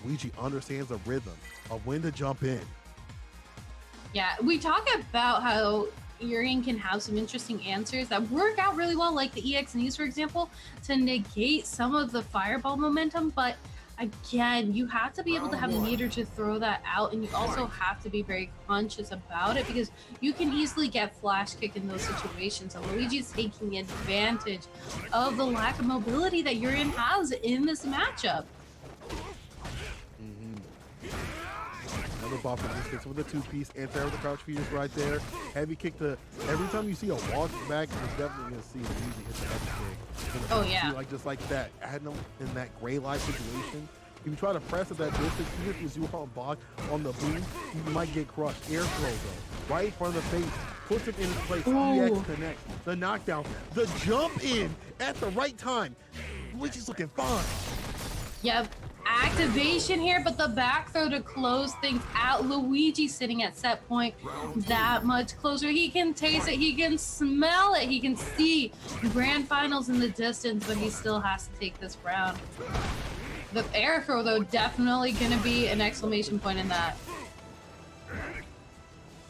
Luigi understands the rhythm of when to jump in. Yeah, we talk about how Urian can have some interesting answers that work out really well, like the EX knees, for example, to negate some of the fireball momentum. But again, you have to be able to have a meter to throw that out, and you also have to be very conscious about it because you can easily get flash kick in those situations. So Luigi's taking advantage of the lack of mobility that Urian has in this matchup. Buff with the two-piece anti with the crouch feeders right there. Heavy kick to every time you see a walk back, you're definitely gonna see Luigi hit the heavy kick. Oh yeah, like just like that. Adding them in that gray light situation If you try to press at that distance, even if you are blocked on the boom, you might get crushed. Air throw though, right in front of the face, puts it in place. EX connects, the knockdown, the jump in at the right time. Luigi's looking fine. Yep, activation here, but the back throw to close things out. Luigi sitting at set point that much closer. He can taste it, he can smell it, he can see grand finals in the distance, but he still has to take this round. The air throw, though, definitely going to be an exclamation point in that.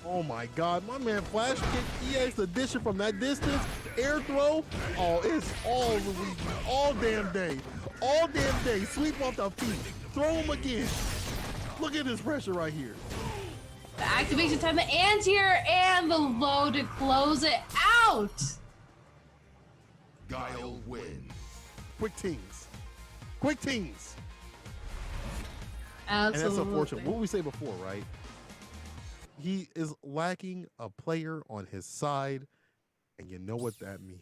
Oh my God, my man flash kick EX addition from that distance, air throw. Oh, it's all Luigi, all damn day. All damn day, sweep off the feet, throw him again. Look at this pressure right here. The activation time, the anti-air, and the low to close it out. Guile wins. Quick teams. Quick teams. Absolutely. And that's unfortunate. What did we say before, right? He is lacking a player on his side, and you know what that means.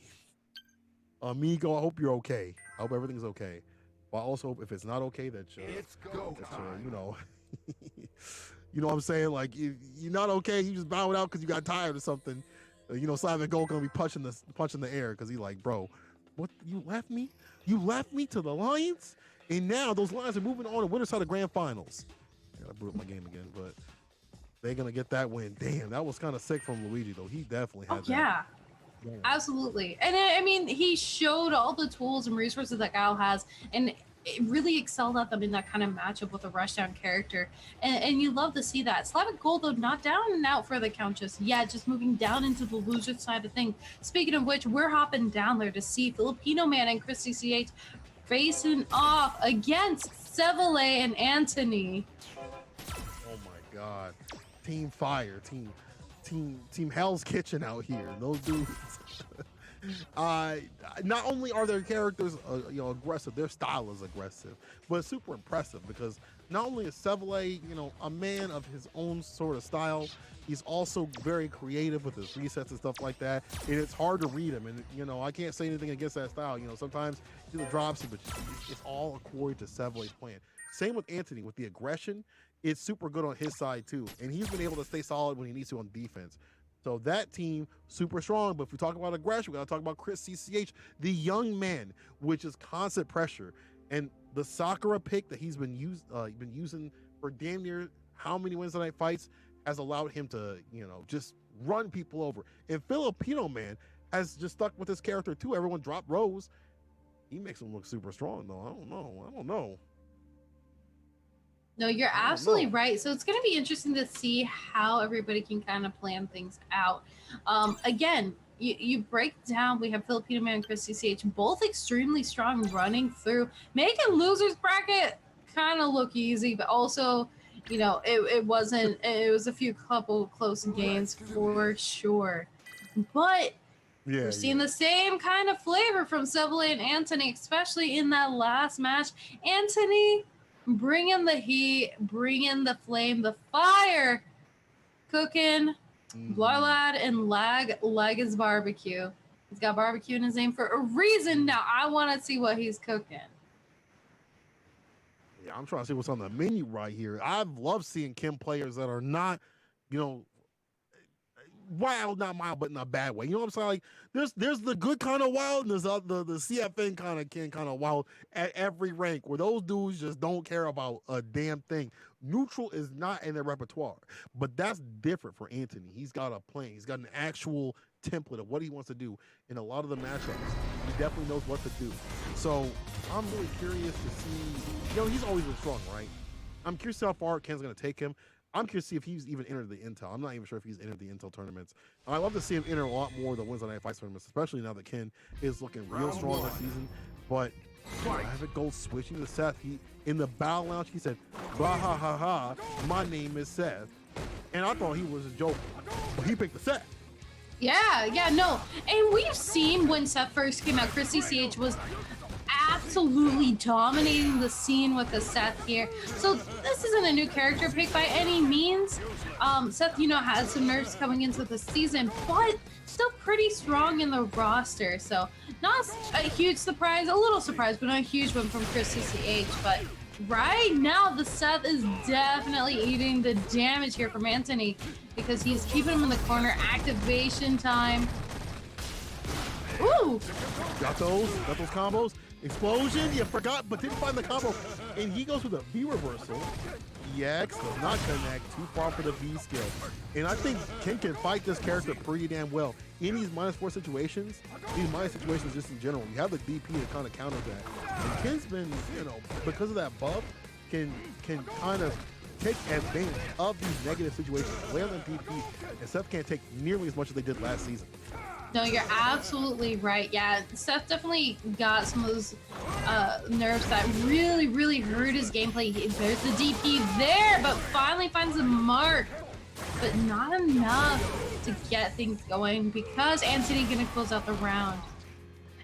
Amigo, I hope you're okay. I hope everything's okay. But I also hope if it's not okay, that you know, you know what I'm saying? Like, if you're not okay, you just bow it out because you got tired or something. You know, Simon Gold gonna be punching the air because he's like, bro, what? You left me? You left me to the Lions? And now those Lions are moving on to winner side of grand finals. I gotta boot up my game again, but they're gonna get that win. Damn, that was kind of sick from Luigi though. He definitely had that. Yeah. Absolutely. And I mean, he showed all the tools and resources that Guile has, and it really excelled at them in that kind of matchup with a rushdown character. And you love to see that. Slavic Gold, though, not down and out for the count just yet, just moving down into the loser side of things. Speaking of which, we're hopping down there to see Filipino Man and Chris CCH facing off against Sevele and Anthony. Oh my God. Team Fire, Team Hell's Kitchen out here. Those dudes. Not only are their characters, you know, aggressive, their style is aggressive, but super impressive because not only is Sevele, you know, a man of his own sort of style, he's also very creative with his resets and stuff like that. And it's hard to read him. And, you know, I can't say anything against that style. You know, sometimes he drops it, but it's all according to Sevele's plan. Same with Anthony with the aggression. It's super good on his side too. And he's been able to stay solid when he needs to on defense. So that team, super strong. But if we talk about aggression, we got to talk about Chris CCH, the young man, which is constant pressure. And the Sakura pick that he's been using for damn near how many Wednesday night fights has allowed him to, you know, just run people over. And Filipino Man has just stuck with his character too. Everyone drop rows. He makes him look super strong though. I don't know. No, you're absolutely right. So it's going to be interesting to see how everybody can kind of plan things out. Again, you break down, we have Filipino Man and Chris CCH, both extremely strong running through, making losers bracket kind of look easy, but also, you know, it wasn't, it was a few couple close games for sure. But we're seeing the same kind of flavor from Sevele and Anthony, especially in that last match. Anthony, bring in the heat, bring in the flame, the fire, cooking, Blarlad and Lag is barbecue. He's got barbecue in his name for a reason. Now I want to see what he's cooking. Yeah, I'm trying to see what's on the menu right here. I've loved seeing Kim players that are not, you know, wild, not mild, but in a bad way. You know what I'm saying? Like there's the good kind of wild, and there's the CFN kind of wild at every rank, where those dudes just don't care about a damn thing. Neutral is not in their repertoire, but that's different for Anthony. He's got a plan. He's got an actual template of what he wants to do in a lot of the matchups. He definitely knows what to do. So I'm really curious to see. You know, he's always been strong, right? I'm curious how far Ken's going to take him. I'm curious to see if he's even entered the Intel. I'm not even sure if he's entered the Intel tournaments. I love to see him enter a lot more of the Wednesday Night Fights tournaments, especially now that Ken is looking real strong this season. But I have a goal switching to Seth. He in the Battle Lounge, he said, "Bah ha ha ha, my name is Seth," and I thought he was a joke, but he picked the Seth. Yeah, no. And we've seen when Seth first came out, Chris CCH was absolutely dominating the scene with the Seth here. So this isn't a new character pick by any means. Seth, you know, has some nerfs coming into the season, but still pretty strong in the roster. So not a huge surprise, a little surprise, but not a huge one from Chris CCH. But Right now, the Seth is definitely eating the damage here from Anthony because he's keeping him in the corner. Activation time. Ooh! Got those combos. Explosion, you forgot, but didn't find the combo. And he goes with a V reversal. EX does not connect, too far for the V skill. And I think Ken can fight this character pretty damn well. In these -4 situations, these minus situations just in general, you have the DP to kind of counter that. And Ken's been, you know, because of that buff, can kind of take advantage of these negative situations, lay on the DP, and Seth can't take nearly as much as they did last season. No, you're absolutely right. Yeah, Seth definitely got some of those nerfs that really hurt his gameplay. There's the DP there, but finally finds the mark. But not enough to get things going because Anthony gonna close out the round.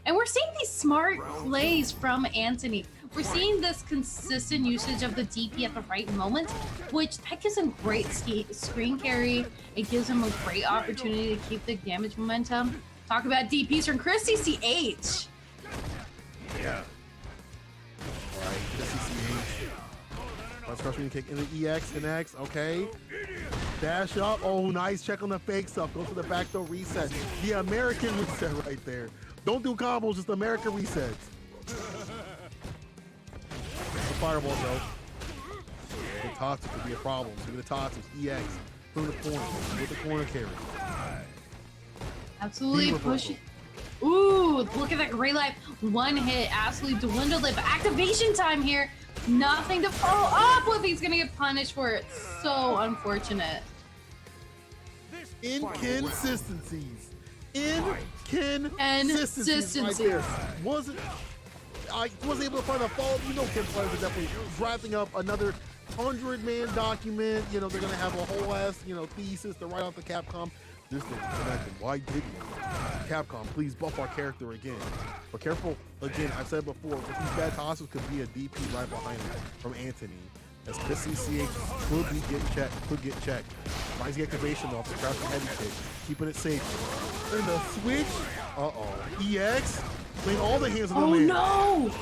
And we're seeing these smart plays from Anthony. We're seeing this consistent usage of the DP at the right moment, which that gives him great screen carry. It gives him a great opportunity to keep the damage momentum. Talk about DPs from Chrissy CH. Yeah. All right, Chrissy CH. Let's crush me kick in the EX and X. Okay. Dash up. Oh, nice check on the fake stuff. Go for the back throw reset. The American reset right there. Don't do combos, just American resets. The fireball though. The toxic could be a problem. So the toxic EX from the corner with the corner carry. Absolutely pushing. Ooh, look at that great life. One hit, absolutely dwindled it. But activation time here. Nothing to follow up with. He's gonna get punished for it. So unfortunate. Inconsistencies. Inconsistencies right there. I wasn't able to find a fault. You know, Ken players are definitely drafting up another 100-man document. You know, they're gonna have a whole ass, you know, thesis to write off the Capcom. This thing connected. Why didn't you? Capcom, please buff our character again. But careful, again, I've said before, with these bad tosses could be a DP right behind him from Anthony. As Chrissy CH could get checked. Finds the activation off the crouching heavy kick, keeping it safe. And the switch, EX, laying all the hands on the man. Oh no!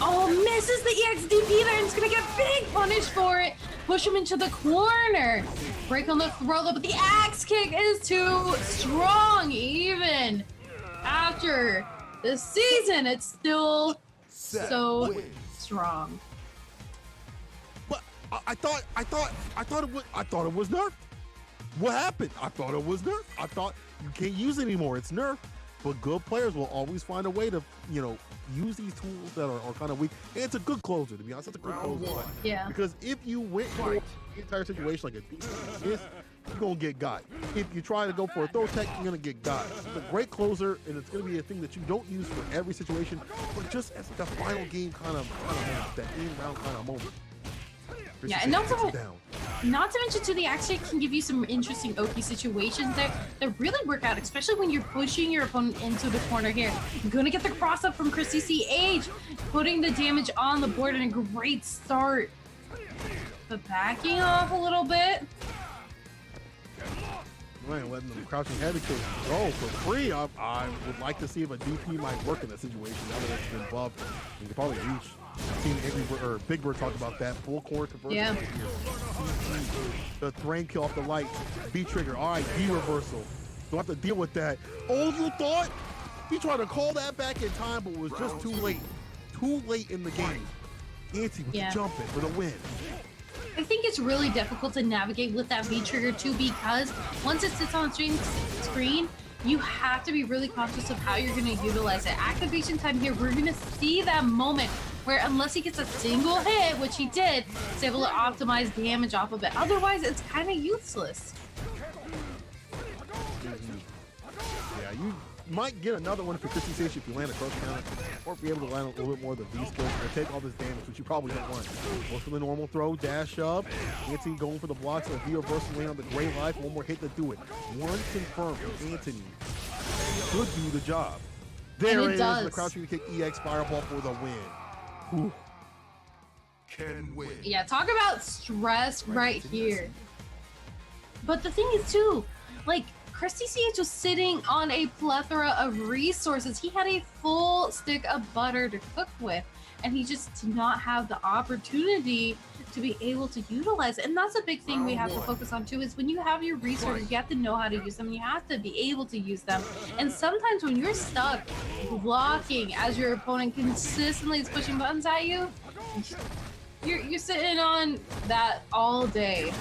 Oh, misses the EX DP there and it's gonna get big punished for it. Push him into the corner. Break on the throw, but the axe kick is too strong. Even after the season, it's still so strong. But I thought it was nerfed. What happened? I thought it was nerfed. I thought you can't use it anymore. It's nerfed. But good players will always find a way to, you know, use these tools that are kind of weak. And it's a good closer, to be honest. It's a good closer. Yeah. Because if you went for the entire situation like a decent like this, you're going to get got. If you try to go for a throw tech, you're going to get got. It's a great closer, and it's going to be a thing that you don't use for every situation, but just as like a final game kind of moment, that in-round kind of moment. Yeah, and not to mention too, the axe kick can give you some interesting Oki situations that really work out, especially when you're pushing your opponent into the corner here. You're gonna get the cross up from Chrissy CH, putting the damage on the board, and a great start. But backing off a little bit. Man, letting them crouching heavy kick go for free. I would like to see if a DP might work in that situation now that it's been buffed. You could probably reach. I've seen Big Bird talk about that full core conversion. Yeah. The frame kill off the light. B trigger. All right, D reversal. Don't have to deal with that. Oh, you thought he tried to call that back in time, but was just too late. Too late in the game. Anti with the jumping for the win. I think it's really difficult to navigate with that V trigger too, because once it sits on the screen, you have to be really conscious of how you're going to utilize it. Activation time here, we're going to see that moment where unless he gets a single hit, which he did, he's able to optimize damage off of it. Otherwise, it's kind of useless. Yeah, you might get another one for Chrissy CH if you land a close counter, or be able to land a little bit more of the V skills or take all this damage, which you probably don't want. Goes for the normal throw, dash up. Anthony going for the blocks, and V reversal lane on the gray life. One more hit to do it. One confirmed from Anthony. Could do the job. There it is, the crouching kick EX fireball for the win. Ooh. Can win. Yeah, talk about stress right here. But the thing is too, like, Christy CH was sitting on a plethora of resources. He had a full stick of butter to cook with, and he just did not have the opportunity to be able to utilize it. And that's a big thing we have to focus on too, is when you have your resources, you have to know how to use them. You have to be able to use them. And sometimes when you're stuck blocking as your opponent consistently is pushing buttons at you, you're sitting on that all day.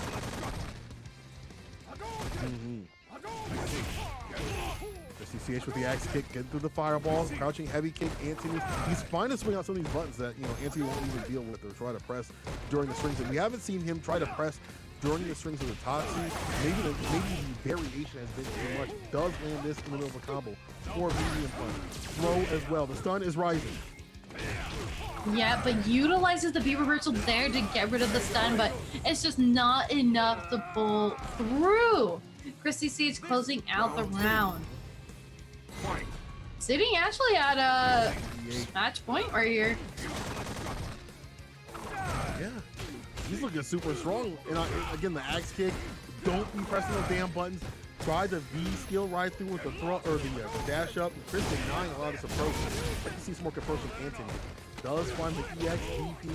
CCH with the axe kick, getting through the fireballs, crouching heavy kick. Anthony, he's fine to swing out some of these buttons that, you know, Anthony won't even deal with or try to press during the strings. And we haven't seen him try to press during the strings of the Tatsu. Maybe the variation has been too much. Does land this in the middle of a combo for medium punch. Throw as well. The stun is rising. Yeah, but utilizes the B reversal there to get rid of the stun, but it's just not enough to pull through. Christy CH closing out the round. Sitting actually at a match point right here. Yeah, he's looking super strong. And again, the axe kick. Don't be pressing those damn buttons. Try the V skill right through with the throw or the dash up. Chris denying a lot of this approach. I can see some more approach from Anthony. Does find the EX DP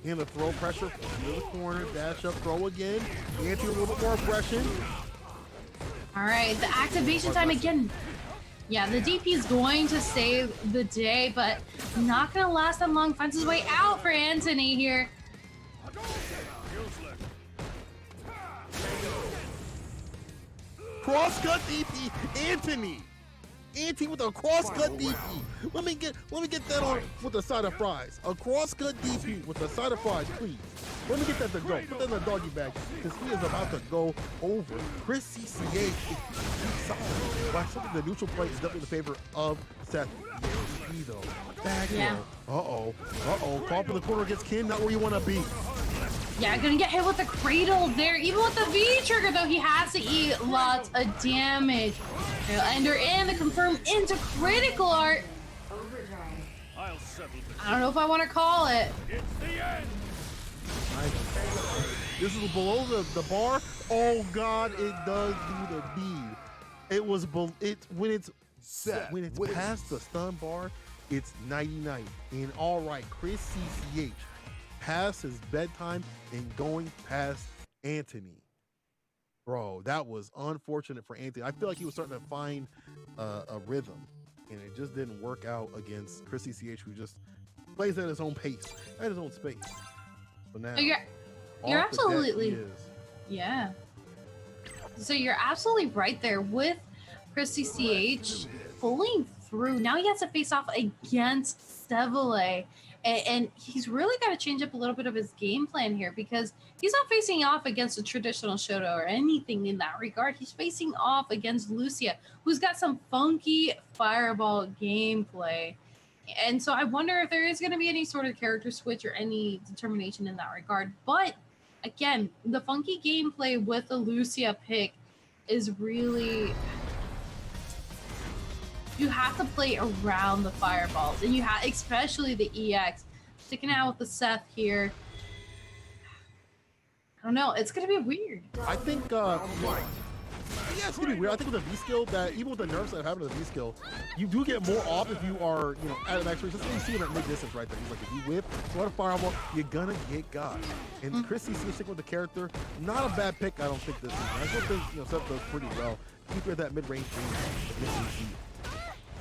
and the throw pressure into the corner. Dash up, throw again. Anthony a little bit more aggression. All right, the activation time again. Yeah, the DP is going to save the day, but not going to last that long. Finds his way out for Anthony here. Cross-cut DP, Anthony. Anthony with a cross-cut DP. Let me get that on with a side of fries. A cross-cut DP with a side of fries, please. Let me get that to go. Put that in the doggy bag, because he is about to go over. Chris CCH is solid. But I think the neutral play is definitely the favor of Seth. DP though. Back row. Call for the corner against Ken, not where you want to be. Yeah, gonna get hit with the cradle there. Even with the V trigger though, he has to eat lots of damage. He'll enter in the confirm into critical art. I don't know if I want to call it. It's the end. This is below the bar. Oh God, it does do the bead. It was when it's past the stun bar, it's 99. And all right, Chris CCH past his bedtime and going past Anthony. Bro, that was unfortunate for Anthony. I feel like he was starting to find a rhythm, and it just didn't work out against Chris CCH, who just plays at his own pace, at his own space. So now, you're absolutely, yeah. So you're absolutely right there with Christy CH pulling through. Now he has to face off against Seville, and he's really got to change up a little bit of his game plan here, because he's not facing off against a traditional Shodown or anything in that regard. He's facing off against Lucia, who's got some funky fireball gameplay. And so I wonder if there is going to be any sort of character switch or any determination in that regard. But again, the funky gameplay with the Lucia pick is really... You have to play around the fireballs, and you have, especially the EX. Sticking out with the Seth here. I don't know. It's going to be weird. I think, yeah, it's gonna be weird. I think with the V skill, that even with the nerfs that happen to the V skill, you do get more off if you are, you know, at max range. That's what you see in that mid distance right there. He's like, if you whip, throw a fireball, you're gonna get got. And Chris CC sticking with the character, not a bad pick. I don't think this season. I still think, you know, Seth does pretty well. Keep at that mid range against CC.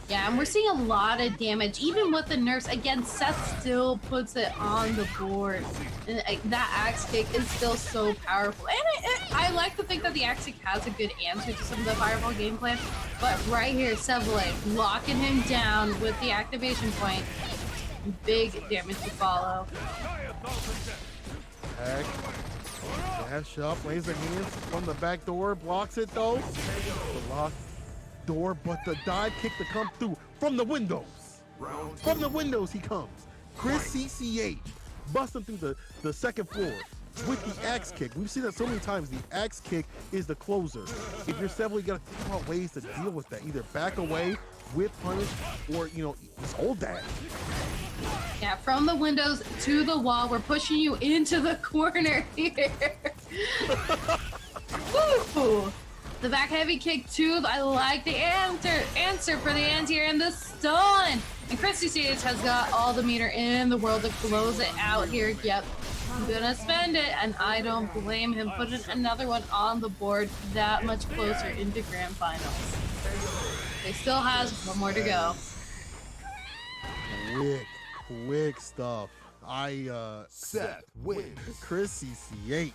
Yeah, and we're seeing a lot of damage, even with the nerfs. Again, Seth still puts it on the board. And that axe kick is still so powerful. And I like to think that the axe kick has a good answer to some of the fireball game plan. But right here, Seville locking him down with the activation point. Big damage to follow. Dash up, lays the hands from the back door, blocks it though. The lock door, but the dive kick to come through from the windows. From the windows he comes. Chris CCH busting through the second floor with the axe kick. We've seen that so many times. The axe kick is the closer. If you're Seville, you gotta figure out ways to deal with that. Either back away, whip punish, or, you know, just hold that. Yeah, from the windows to the wall. We're pushing you into the corner here. Woo! The back heavy kick too. I like the answer for the anti-air and the stun. And Chrissy CH has got all the meter in the world to close it out here. Yep, I'm gonna spend it, and I don't blame him. Putting another one on the board, that much closer into grand finals. They still has one more to go. Quick stuff. Seth wins. Chris CCH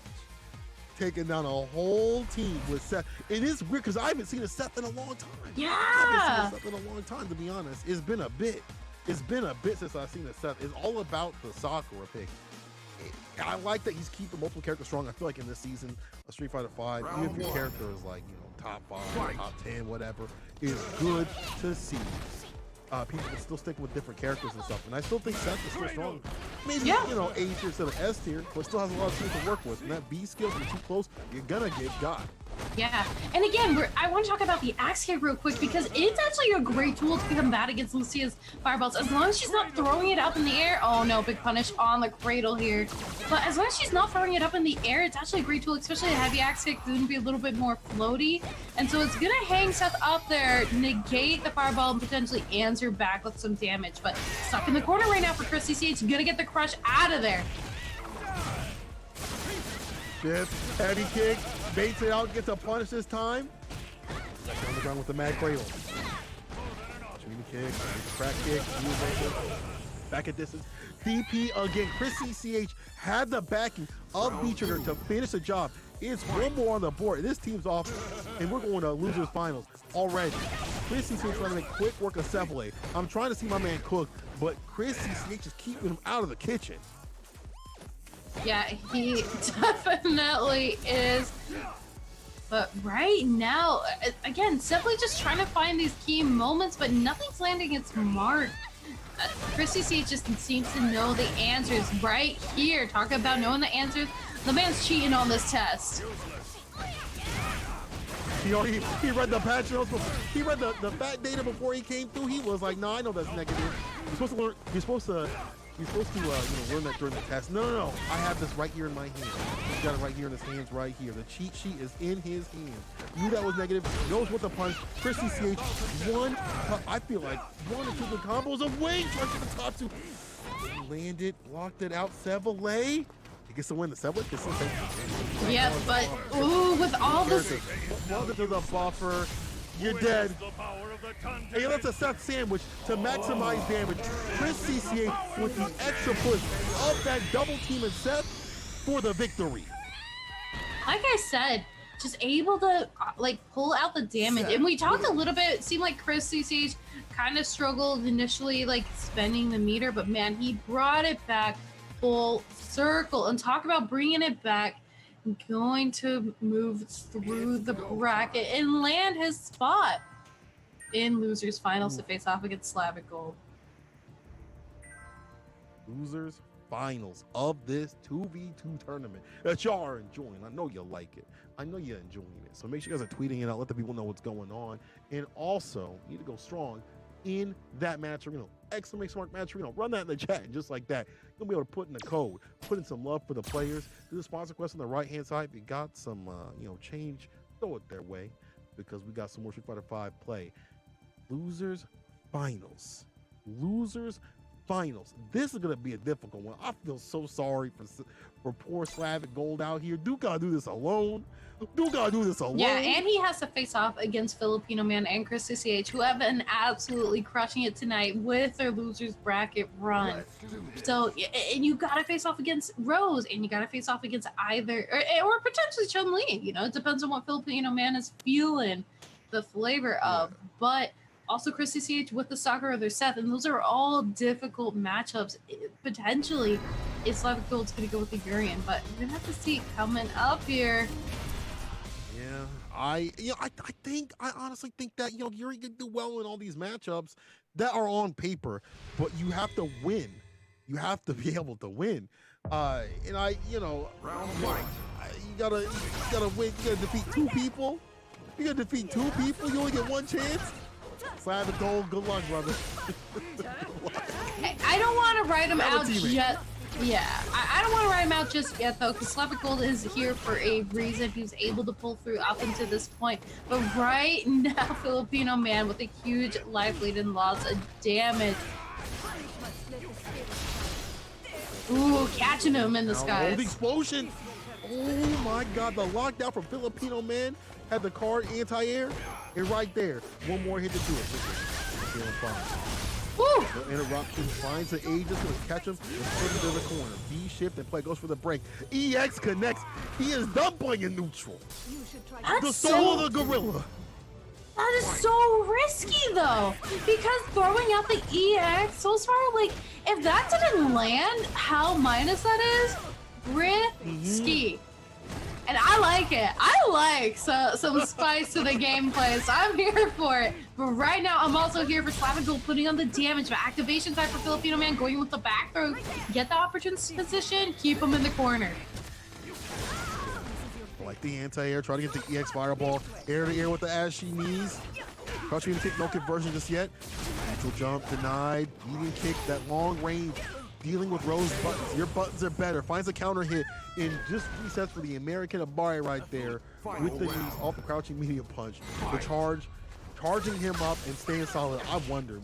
taking down a whole team with Seth. It is weird because I haven't seen a Seth in a long time. Yeah. I haven't seen a Seth in a long time, to be honest. It's been a bit. It's been a bit since I've seen a Seth. It's all about the Sakura pick. I like that he's keeping multiple characters strong. I feel like in this season of Street Fighter V, even if your character is like, you know, top 5, top 10, whatever, it's good to see. People are still sticking with different characters and stuff, and I still think Seth is still strong. Maybe, you know, A tier instead of S tier, but still has a lot of skills to work with. And that B skill, if you're too close, you're gonna get got. Yeah, and again, I want to talk about the axe kick real quick because it's actually a great tool to combat against Lucia's fireballs. As long as she's not throwing it up in the air. Oh no, big punish on the cradle here. But as long as she's not throwing it up in the air, it's actually a great tool, especially a heavy axe kick. It's going to be a little bit more floaty. And so it's going to hang Seth up there, negate the fireball, and potentially answer back with some damage. But stuck in the corner right now for Chris CCH. Going to get the crush out of there. Fifth heavy kick, baits it out, gets a punish this time. Back on the ground with the mad cradle. Dreamy kick, crack kick, back at distance. DP again. Chris CCH had the backing of B-Trigger to finish the job. It's one more on the board. This team's off, and we're going to losers finals already. Chris CCH trying to make quick work of Cephalade. I'm trying to see my man cook, but Chris CCH is keeping him out of the kitchen. Yeah, he definitely is. But right now, again, simply just trying to find these key moments, but nothing's landing its mark. Chris CCH just seems to know the answers right here. Talk about knowing the answers. The man's cheating on this test. You know, he read the patch notes. He read the fat data before he came through. He was like, "No, I know that's negative." You're supposed to learn. You're supposed to you know, learn that during the test. No. I have this right here in my hand. He's got it right here in his hands, right here. The cheat sheet is in his hand. Knew that was negative. Knows what to punch. Chris CCH, I feel like one or two good combos away. Trying to the top two. Landed, blocked it out. Seville. He gets to win the Seville. Yeah, but ooh, with all this. Welcome to the buffer. You're dead. Hey, that's a Seth sandwich to maximize damage. Chris CCH with the extra push of that double team and Seth for the victory. Like I said, just able to like pull out the damage. And we talked a little bit, it seemed like Chris CCH kind of struggled initially like spending the meter, but man, he brought it back full circle. And talk about bringing it back. Going to move through the bracket and land his spot in losers finals to face off against Slavic Gold. Losers finals of this 2v2 tournament that y'all are enjoying. I know you like it. I know you're enjoying it. So make sure you guys are tweeting it out. Let the people know what's going on. And also, you need to go strong in that match arena. Exclamation mark match arena. Run that in the chat. And just like that, you'll be able to put in the code, put in some love for the players. Do the sponsor quest on the right hand side. If you got some you know, change, throw it their way, because we got some more Street Fighter V play. Losers finals. Losers finals. This is gonna be a difficult one. I feel so sorry for poor Slavic Gold out here. Dude gotta do this alone. Dude gotta do this alone. Yeah, and he has to face off against Filipino Man and Chris CCH, who have been absolutely crushing it tonight with their losers bracket run. So, and you gotta face off against Rose, and you gotta face off against either, or potentially Chun-Li. You know, it depends on what Filipino Man is feeling the flavor of. But also Chris CCH with the Sakura or their Seth, and those are all difficult matchups. Potentially, if Slavic Gold's gonna go with the Urian, but we're gonna have to see coming up here. Yeah, I honestly think that, you know, Yuri can do well in all these matchups that are on paper, but you have to win. You have to be able to win. And you know, you gotta win. You gotta defeat two people. You gotta defeat two people. You only get one chance. Slavic Gold, good luck, brother. I don't want to write him out Yeah, I don't want to write him out just yet though, because Slavic Gold is here for a reason. He was able to pull through up until this point, but right now, Filipino man with a huge life lead and lots of damage. Ooh, catching him in the skies. Oh, the explosion! Oh my God, the lockdown from Filipino man had the card anti-air, and right there, one more hit to do it. Feeling fine. Woo! No interruption, finds the Aegis, gonna catch him, and put him in the corner. B shift and play goes for the break. EX connects. He is done playing in neutral. That's The soul of the gorilla. That is so risky though, because throwing out the EX so far, like if that didn't land, how minus that is, risky. And I like it. I like some spice to the gameplay, so I'm here for it. But right now, I'm also here for Slavic Gold putting on the damage. But activation time for Filipino man, going with the back throw, get the opportune position, keep him in the corner. Like the anti-air, try to get the EX fireball air to air with the ashy knees. Crouching and kick, no conversion just yet. Neutral jump denied. Medium kick, that long range. Dealing with Rose buttons. Your buttons are better. Finds a counter hit and just resets for the American Abari right there with the knees off the crouching medium punch. The charge, charging him up and staying solid. I wonder, man,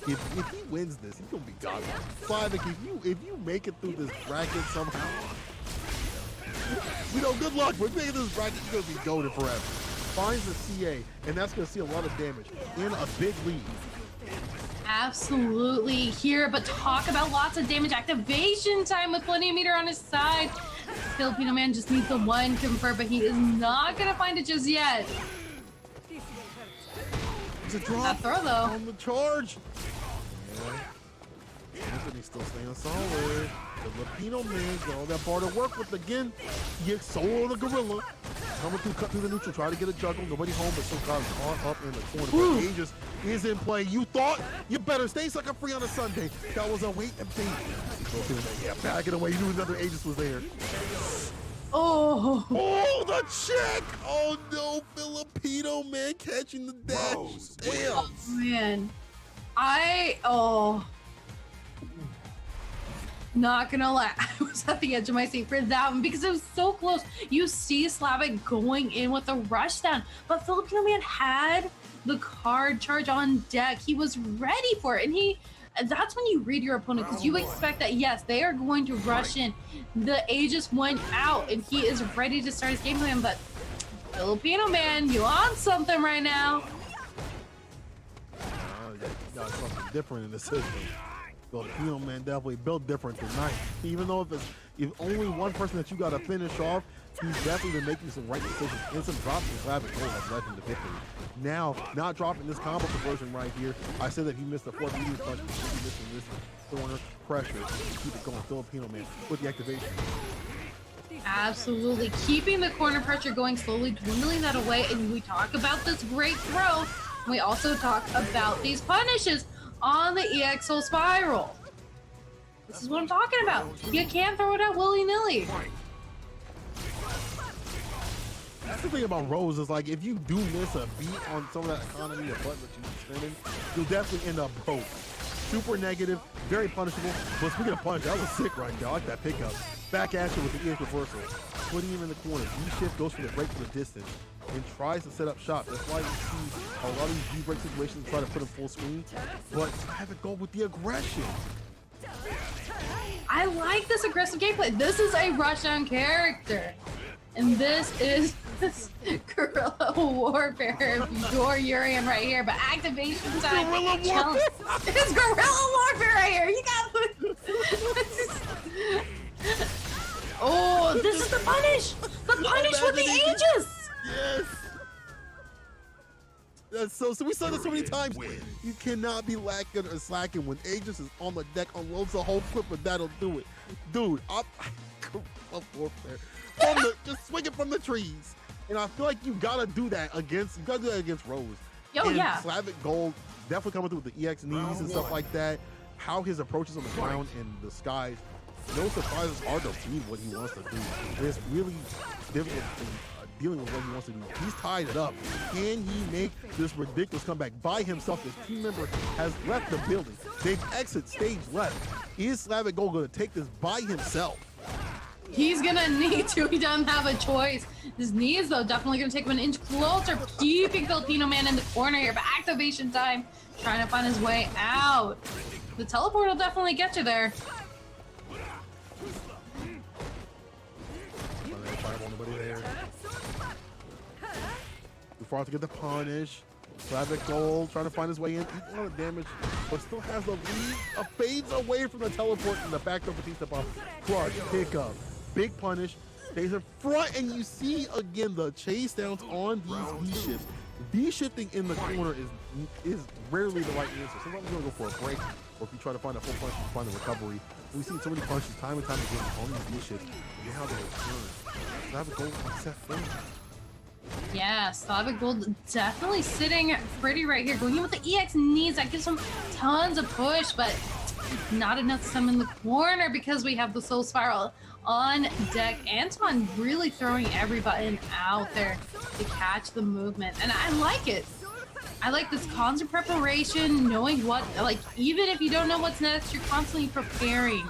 if he wins this, he's gonna be godlike. Slavic, if you make it through this bracket somehow, you know, good luck. We're making this bracket, you're gonna be goated forever. Finds the CA, and that's gonna see a lot of damage in a big lead. Absolutely here, but talk about lots of damage. Activation time with plenty of meter on his side. Filipino man just needs the one confirm, but he is not gonna find it just yet. It's a drop That throw though. on the charge. Yeah. Anthony's still staying solid. The Filipino man got all that bar to work with again. Yet Soul of the gorilla. Coming through, cut through the neutral, try to get a juggle. Nobody home, but SoCal caught up in the corner. But Aegis is in play. You thought you better stay sucker free on a Sunday. That was a wait and see. Yeah, back it away. You knew another Aegis was there. Oh. Oh, the check! Oh no, Filipino man catching the dash. Damn. Man, not gonna lie, I was at the edge of my seat for that one because it was so close. You see Slavic going in with a rush down, but Filipino man had the card charge on deck. He was ready for it, and that's when you read your opponent because you expect that, yes, they are going to rush in. The Aegis went out, and he is ready to start his game plan, but Filipino man, you on something right now. You got something different in the system. Filipino man definitely built different tonight. Even though if only one person that you got to finish off, he's definitely been making some right decisions and some drops in Slavic Gold that's led him to victory. Now, not dropping this combo conversion right here. I said that he missed the fourth medium punch, but he missing this corner pressure. Keep it going, Filipino man with the activation. Absolutely, keeping the corner pressure going, slowly dwindling that away, and we talk about this great throw. We also talk about these punishes on the EXO spiral. This is what I'm talking about. You can't throw it out willy-nilly. That's the thing about Rose is like if you do miss a beat on some of that economy or button that you're spinning, you'll definitely end up broke. Super negative, very punishable. But speaking of punish, that was sick right there. I like that pickup. Back at you with the EX reversal. Putting him in the corner. B-shift goes for the break for the distance and tries to set up shot. That's why you see a lot of these V-break situations try to put him full screen. But have it go with the aggression. I like this aggressive gameplay. This is a rushdown character. And this is guerrilla warfare. Your Urium right here, but activation time. Guerrilla warfare. It's guerrilla warfare right here. You got Oh, this is the punish. The punish with the Aegis. Yes. That's so we saw this so many times. You cannot be lacking or slacking when Aegis is on the deck, unloads the whole clip, but that'll do it. Dude, guerrilla warfare. Just swing it from the trees. And I feel like you gotta do that against Rose. Oh, yeah. Slavic Gold definitely coming through with the EX knees and stuff like that. How his approaches on the ground and the skies. No surprises, hard to read what he wants to do. It's really difficult to dealing with what he wants to do. He's tied it up. Can he make this ridiculous comeback by himself? His team member has left the building. They've exited stage left. Is Slavic Gold going to take this by himself? He's gonna need to. He doesn't have a choice. His knees, though, definitely gonna take him an inch closer, keeping Filipino Man in the corner here. But activation time, trying to find his way out. The teleport will definitely get you there. Too far to get the punish. Slavic Gold trying to find his way in. Eating a lot of damage, but still has the lead. Fades away from the teleport in the back of Batista Bomb. Clutch, pickup, big punish. Stays in front, and you see again the chase downs on these V-shifts. V-shifting in the corner is rarely the right answer. Sometimes you're gonna go for a break, or if you try to find a full punch, you find a recovery. We've seen so many punches time and time again on these V-shifts. Look how they return. Slavic Gold set free. Yeah, Slavic Gold definitely sitting pretty right here. Going in with the EX knees, that gives him tons of push, but not enough to stem in the corner because we have the Soul Spiral on deck. Anton really throwing every button out there to catch the movement, and I like it. I like this constant preparation, knowing what, like, even if you don't know what's next, you're constantly preparing.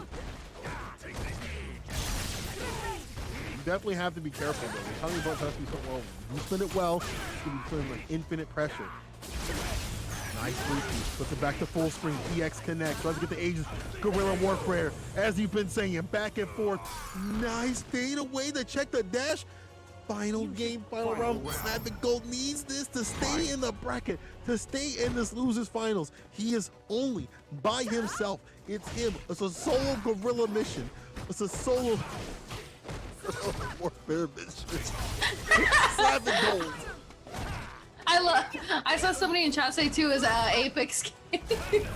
You definitely have to be careful, though. The timing button has to be so well. You spin it well, you can be putting like infinite pressure. Nice repeat. Puts it back to full screen. EX connect. Tries to get the Aegis. Guerrilla Warfare. As you've been saying, back and forth. Nice fade away to check the dash. Final game, final round. Slavic Gold needs this to stay in the bracket, to stay in this losers finals. He is only by himself. It's him. It's a solo guerrilla mission. It's a solo warfare mission. Slavic Gold. I saw somebody in chat say too is Apex game.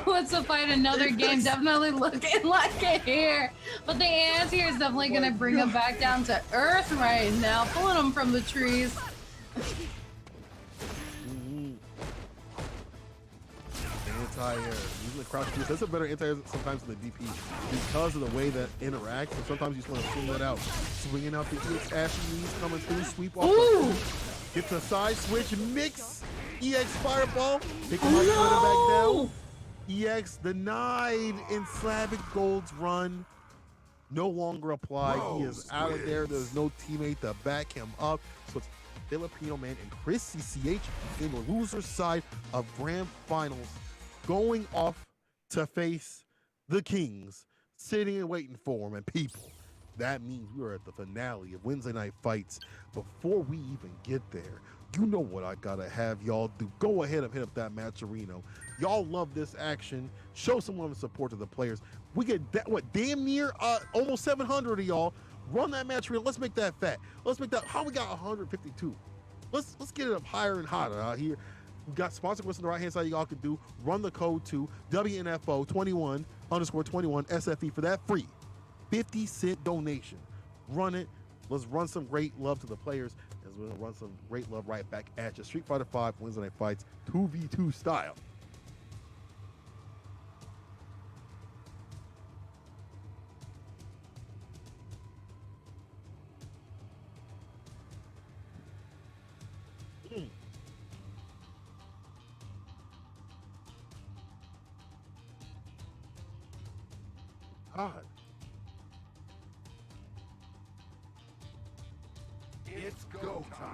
Wants to fight another game. Definitely looking like it here. But the anti-air is definitely going to bring him back down to earth right now. Pulling him from the trees. Anti-air. Using the crouch boost. That's a better anti-air sometimes than the DP because of the way that interacts. So sometimes you just want to swing that out. Swinging out the EX Ashy knees coming through. Sweep off the... Gets a side switch, mix, EX Fireball, pick him up, back down. EX denied in Slavic Gold's run. No longer applied. He is out of there. There's no teammate to back him up. So it's Filipino Man and Chris CCH in the loser side of Grand Finals, going off to face the Kings, sitting and waiting for him. And people, that means we are at the finale of Wednesday Night Fights. Before we even get there, you know what I gotta have y'all do. Go ahead and hit up that Matcherino. Y'all love this action. Show some love and support to the players. We get that, what, damn near almost 700 of y'all. Run that Matcherino. Let's make that fat. Let's make that, how we got 152? Let's get it up higher and hotter out here. We got sponsor questions on the right hand side y'all can do. Run the code to WNF2021 _21 SFE for that free 50-cent donation. Run it. Let's run some great love to the players, as we'll run some great love right back at you. Street Fighter V Wednesday Night Fights 2v2 style. God. It's go time.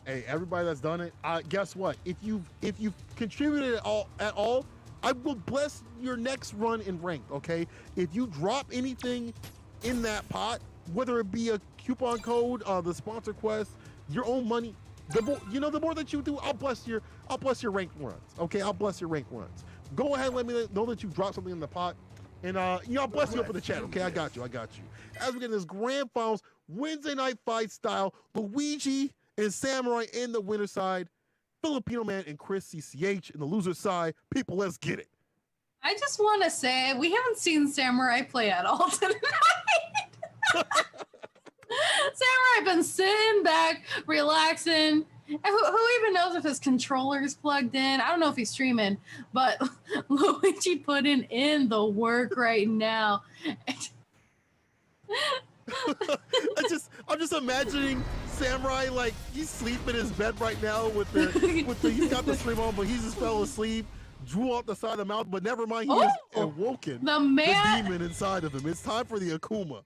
Hey, everybody that's done it, guess what? If you've contributed at all, I will bless your next run in ranked. Okay, if you drop anything in that pot, whether it be a coupon code, the sponsor quest, your own money, the more that you do, I'll bless your ranked runs. Okay, I'll bless your ranked runs. Go ahead and let me know that you dropped something in the pot, and I'll bless you up in the chat. Okay, I got you. As we get in this Grand Finals Wednesday Night Fight style, Luigi and Samurai in the winner side, Filipino Man and Chris CCH in the loser side. People, let's get it. I just want to say we haven't seen Samurai play at all tonight. Samurai been sitting back, relaxing, And who even knows if his controller is plugged in? I don't know if he's streaming, but Luigi putting in the work right now. I'm just imagining Samurai like he's sleeping in his bed right now with the he's got the stream on, but he just fell asleep, drew out the side of the mouth, but never mind, he has awoken the demon inside of him. It's time for the Akuma.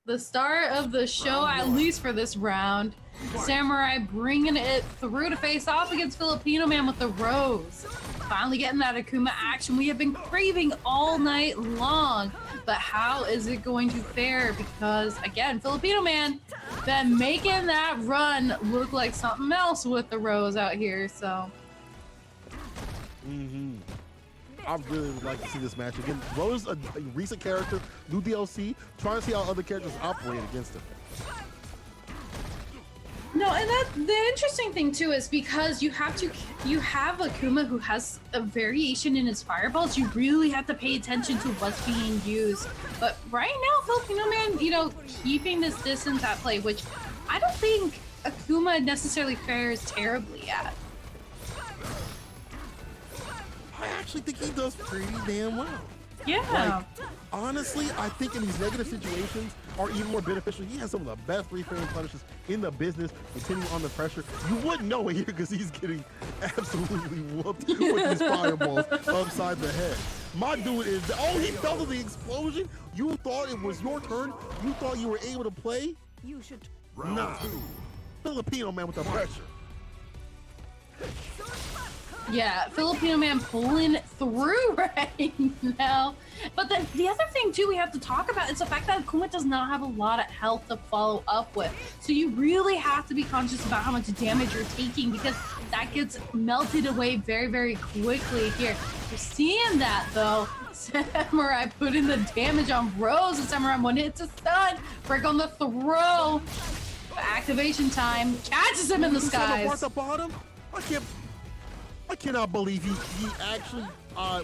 The star of the show, at least for this round. Samurai bringing it through to face off against Filipino Man with the Rose. Finally getting that Akuma action we have been craving all night long. But how is it going to fare? Because, again, Filipino Man been making that run look like something else with the Rose out here, so. I really would like to see this match again. Rose, a recent character, new DLC, trying to see how other characters operate against him. No, and the interesting thing too is because you have Akuma who has a variation in his fireballs, you really have to pay attention to what's being used. But right now, Filipino Man, you know, keeping this distance at play, which I don't think Akuma necessarily fares terribly at. I actually think he does pretty damn well. Yeah. Like, honestly, I think in these negative situations are even more beneficial. He has some of the best three-frame punishes in the business, continuing on the pressure. You wouldn't know it here because he's getting absolutely whooped with these fireballs upside the head. My dude is, he fell to the explosion. You thought it was your turn. You thought you were able to play. You should. Nah. Filipino Man with the pressure. Yeah, Filipino Man pulling through right now. But the other thing too we have to talk about is the fact that Akuma does not have a lot of health to follow up with. So you really have to be conscious about how much damage you're taking because that gets melted away very, very quickly here. You're seeing that though. Samurai putting the damage on Rose, and Samurai one hit to stun. Break on the throw. Activation time. Catches him in the skies. At the bottom? I cannot believe he actually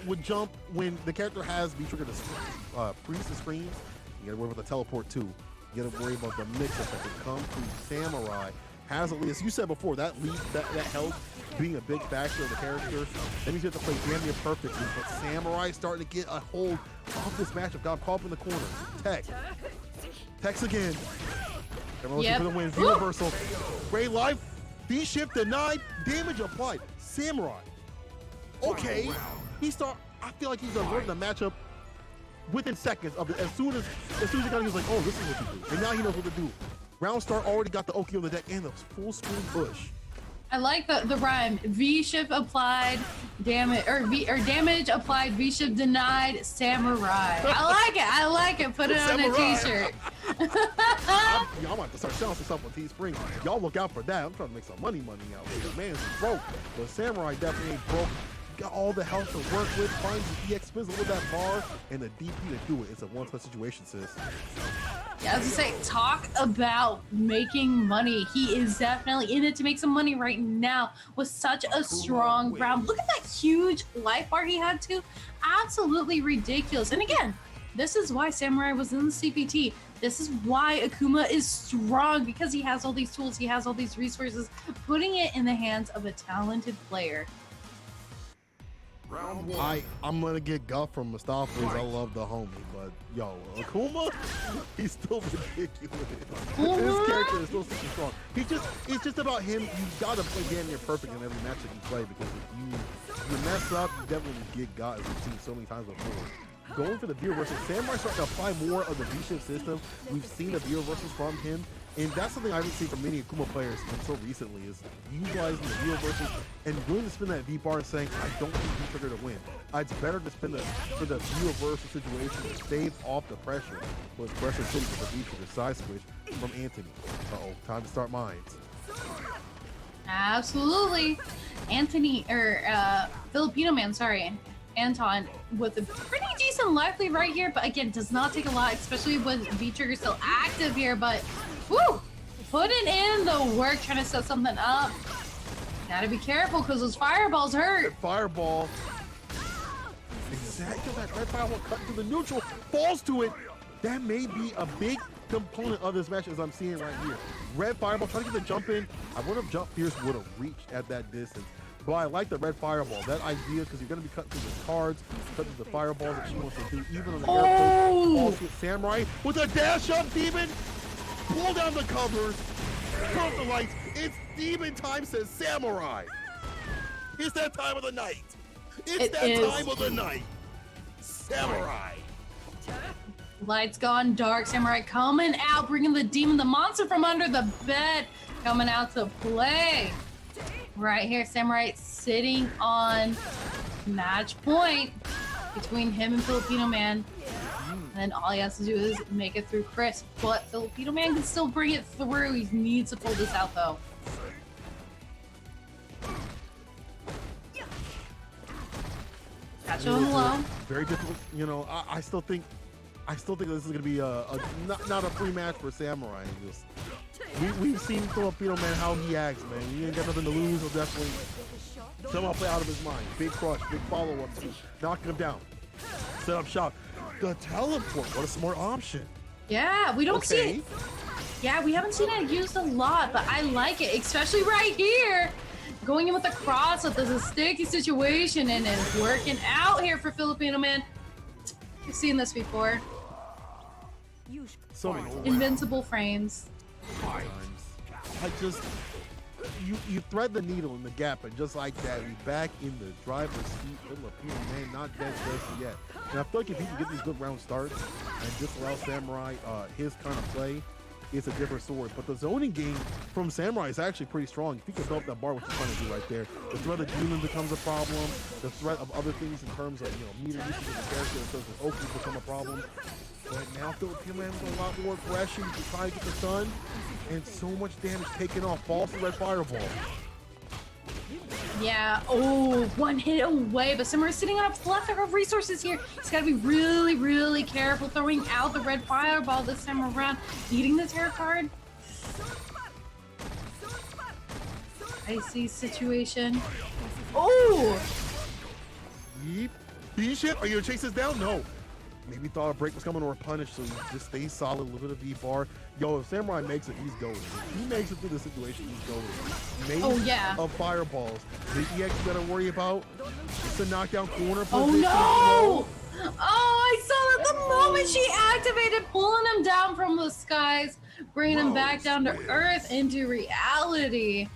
would jump when the character has V-trigger to freeze the screens. You gotta worry about the teleport too. You gotta worry about the mix-up that can come through. Samurai has at least, you said before, that lead, that health being a big factor of the character. That means you have to play damn near perfectly. But Samurai starting to get a hold of this matchup. Got caught up in the corner. Tex again. Everyone looking for the win. V reversal. Great life. V-shift denied. Damage applied. Samurai. Okay. I feel like he's gonna learn the matchup within seconds of it. As soon as he got it, he was like, oh, this is what you do. And now he knows what to do. Round start already got the Oki on the deck and the full screen push. I like the rhyme. V-shift applied, damage damage applied, V-shift denied, Samurai. I like it. Put it on a t-shirt. Y'all might have to start selling some stuff on Teespring. Y'all look out for that. I'm trying to make some money out here. Man's broke. But Samurai definitely ain't broke. Got all the health to work with, finds the EX Fizzle with that bar, and the DP to do it. It's a one-touch situation, sis. Yeah, as I say, talk about making money. He is definitely in it to make some money right now with such a strong round. Look at that huge life bar he had too. Absolutely ridiculous. And again, this is why Samurai was in the CPT. This is why Akuma is strong, because he has all these tools, he has all these resources, putting it in the hands of a talented player. I'm gonna get guff from Mustafa. I love the homie, but yo, Akuma, he's still ridiculous. His character is still super strong. It's just about him. You gotta play damn near perfect in every match that you play, because if you mess up, you definitely get got, as we've seen so many times before. Going for the V reversal, Samurai starting to apply more of the V-shift system. We've seen the V reversals from him, and that's something I haven't seen from many Akuma players until recently, is utilizing the V reversals and willing to spin that V bar and saying, I don't need V-trigger to win. It's better to spin for the V reversal situation to stave off the pressure. But it's pressure city for the V-trigger side switch from Anthony. Time to start mines. Absolutely. Filipino Man, sorry. Anton with a pretty decent life lead right here, but again, does not take a lot, especially with V-trigger still active here, but whoo, putting in the work, trying to set something up. Gotta be careful because those fireballs hurt. That fireball, exactly, that red fireball cut to the neutral, falls to it. That may be a big component of this match, as I'm seeing right here. Red Fireball trying to get the jump in. I would have jumped Fierce would have reached at that distance. But I like the Red Fireball. That idea, because you're going to be cutting through the cards, cutting through the fireballs that she wants to do, even on the airport. Also, Samurai with a dash up, Demon. Pull down the covers. Turn off the lights. It's Demon time, says Samurai. It's that time of the night. It's time of the night. Samurai. Lights gone dark. Samurai coming out, bringing the demon, the monster from under the bed, coming out to play. Right here, Samurai sitting on match point between him and Filipino Man. And then all he has to do is make it through Chris. But Filipino Man can still bring it through. He needs to pull this out though. Catch him low. Very difficult. You know, I still think this is gonna be not a free match for Samurai. Just we've seen Filipino Man how he acts, man. He ain't got nothing to lose. He'll definitely somehow play out of his mind. Big crush, big follow up, knocking him down. Set up shot. The teleport. What a smart option. Yeah, we don't see it. Yeah, we haven't seen it used a lot, but I like it, especially right here. Going in with a cross up, there's a sticky situation, and it's working out here for Filipino Man. We've seen this before. So Invincible frames. I just you thread the needle in the gap, and just like that, we back in the driver's seat. Filipino Man not dead just yet. And I feel like if he can get these good round starts and just allow Samurai his kind of play, it's a different sword. But the zoning game from Samurai is actually pretty strong. If he can build up that bar, which he's trying to do right there, the threat of demon becomes a problem. The threat of other things in terms of meter usage of the character in terms of Oakley become a problem. But now Filipino Man has a lot more aggression to try to get the stun, and so much damage taken off. Falls to Red Fireball. Yeah, oh, one hit away, but Samurai sitting on a plethora of resources here. He's got to be really, really careful throwing out the Red Fireball this time around. Eating the terror card. Icy situation. Oh! Yeep. B-ship, are you gonna chase this down? No. Maybe thought a break was coming or a punish, so he just stays solid, a little bit of V-bar. Yo, if Samurai makes it, he's going. If he makes it through the situation, he's going. Maze of fireballs. The EX you gotta worry about. It's a knockdown corner position. Oh no! Oh, I saw that the moment she activated, pulling him down from the skies, bringing him back down to earth into reality.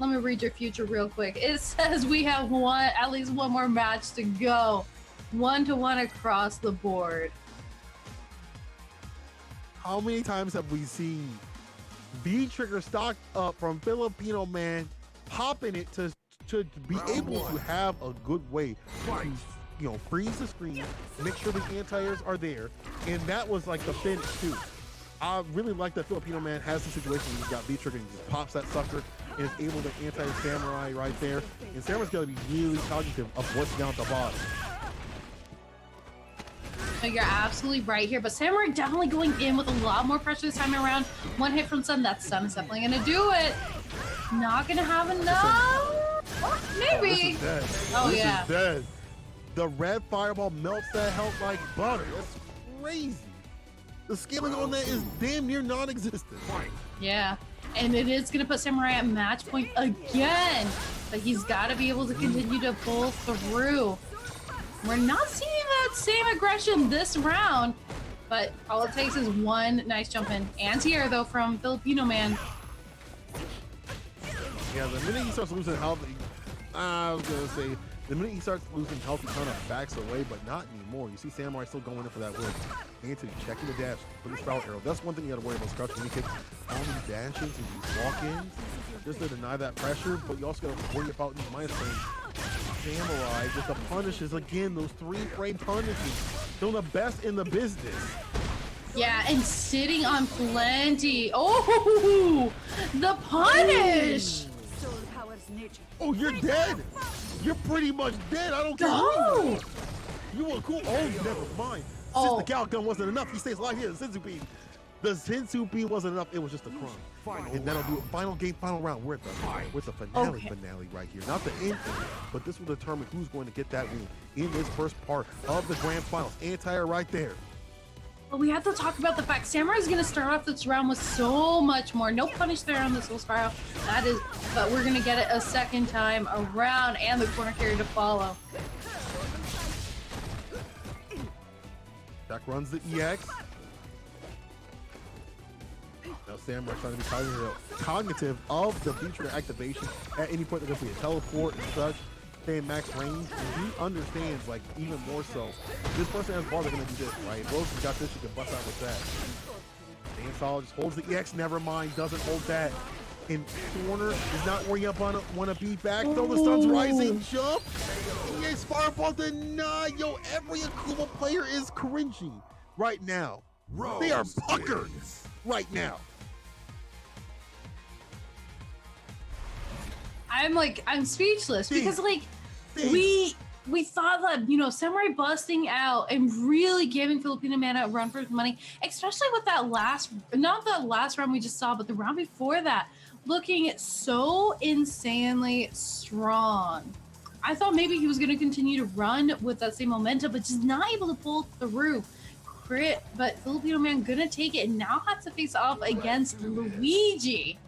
Let me read your future real quick. It says we have at least one more match to go. 1-1 across the board. How many times have we seen V-trigger stocked up from Filipino Man, popping it to be able to have a good way to freeze the screen, make sure the anti-airs are there, and that was like the finish too. I really like that Filipino Man has the situation where he's got V-trigger and he just pops that sucker and is able to anti-Samurai right there. And Samurai's got to be really cognitive of what's down at the bottom. No, you're absolutely right here, but Samurai definitely going in with a lot more pressure this time around. One hit from Sun, that Sun is definitely gonna do it. Not gonna have enough. Maybe. This is dead. The Red Fireball melts that health like butter. That's crazy. The scaling on that is damn near non-existent. Yeah, and it is gonna put Samurai at match point again, but he's got to be able to continue to pull through. We're not seeing that same aggression this round, but all it takes is one nice jump in. Anti-air though from Filipino Man. Yeah, the minute he starts losing health, I was gonna say, the minute he starts losing health, he kind of backs away, but not anymore. You see Samurai still going in for that win. Anthony checking the dash for the sprout arrow. That's one thing you gotta worry about, Scratch, when you take all these dashes and these walk-ins, just to deny that pressure, but you also gotta worry about these minus frames. Samurai with the punishes again, those 3-frame punishes. They're the best in the business. Yeah, and sitting on plenty. Oh, the punish! Oh, you're dead. You're pretty much dead. I don't care. No. You were cool. Oh, never mind. Oh. Since the Gal Gun wasn't enough, he stays alive here. The Senzu Beam. The Senzu Beam wasn't enough. It was just a crumb. And that'll do it. Final game, final round. We're at the finale right here. Not the end, but this will determine who's going to get that win in this first part of the grand finals. Anti-air right there. But we have to talk about the fact Samurai is going to start off this round with so much more. No punish there on the Soul Spiral. That is, but we're going to get it a second time around and the corner carry to follow. Jack runs the EX. Now Samurai trying to be cognitive of the feature activation. At any point, they're going to see a teleport and such. Stay in max range, and he understands, like, even more so. This person has ball, they're going to do this, right? Rose has got this, she can bust out with that. Dan Solid just holds the EX, never mind, doesn't hold that. In corner, is not where you want to be back, though. The sun's rising, jump. EX fireball denied. Yo, every Akuma player is cringing right now. They are puckered right now. I'm speechless because like we thought that, you know, Samurai busting out and really giving Filipino Man a run for his money, especially with that not the last round we just saw, but the round before that, looking so insanely strong. I thought maybe he was going to continue to run with that same momentum, but just not able to pull through. Crit, but Filipino Man gonna take it and now has to face off against Luigi.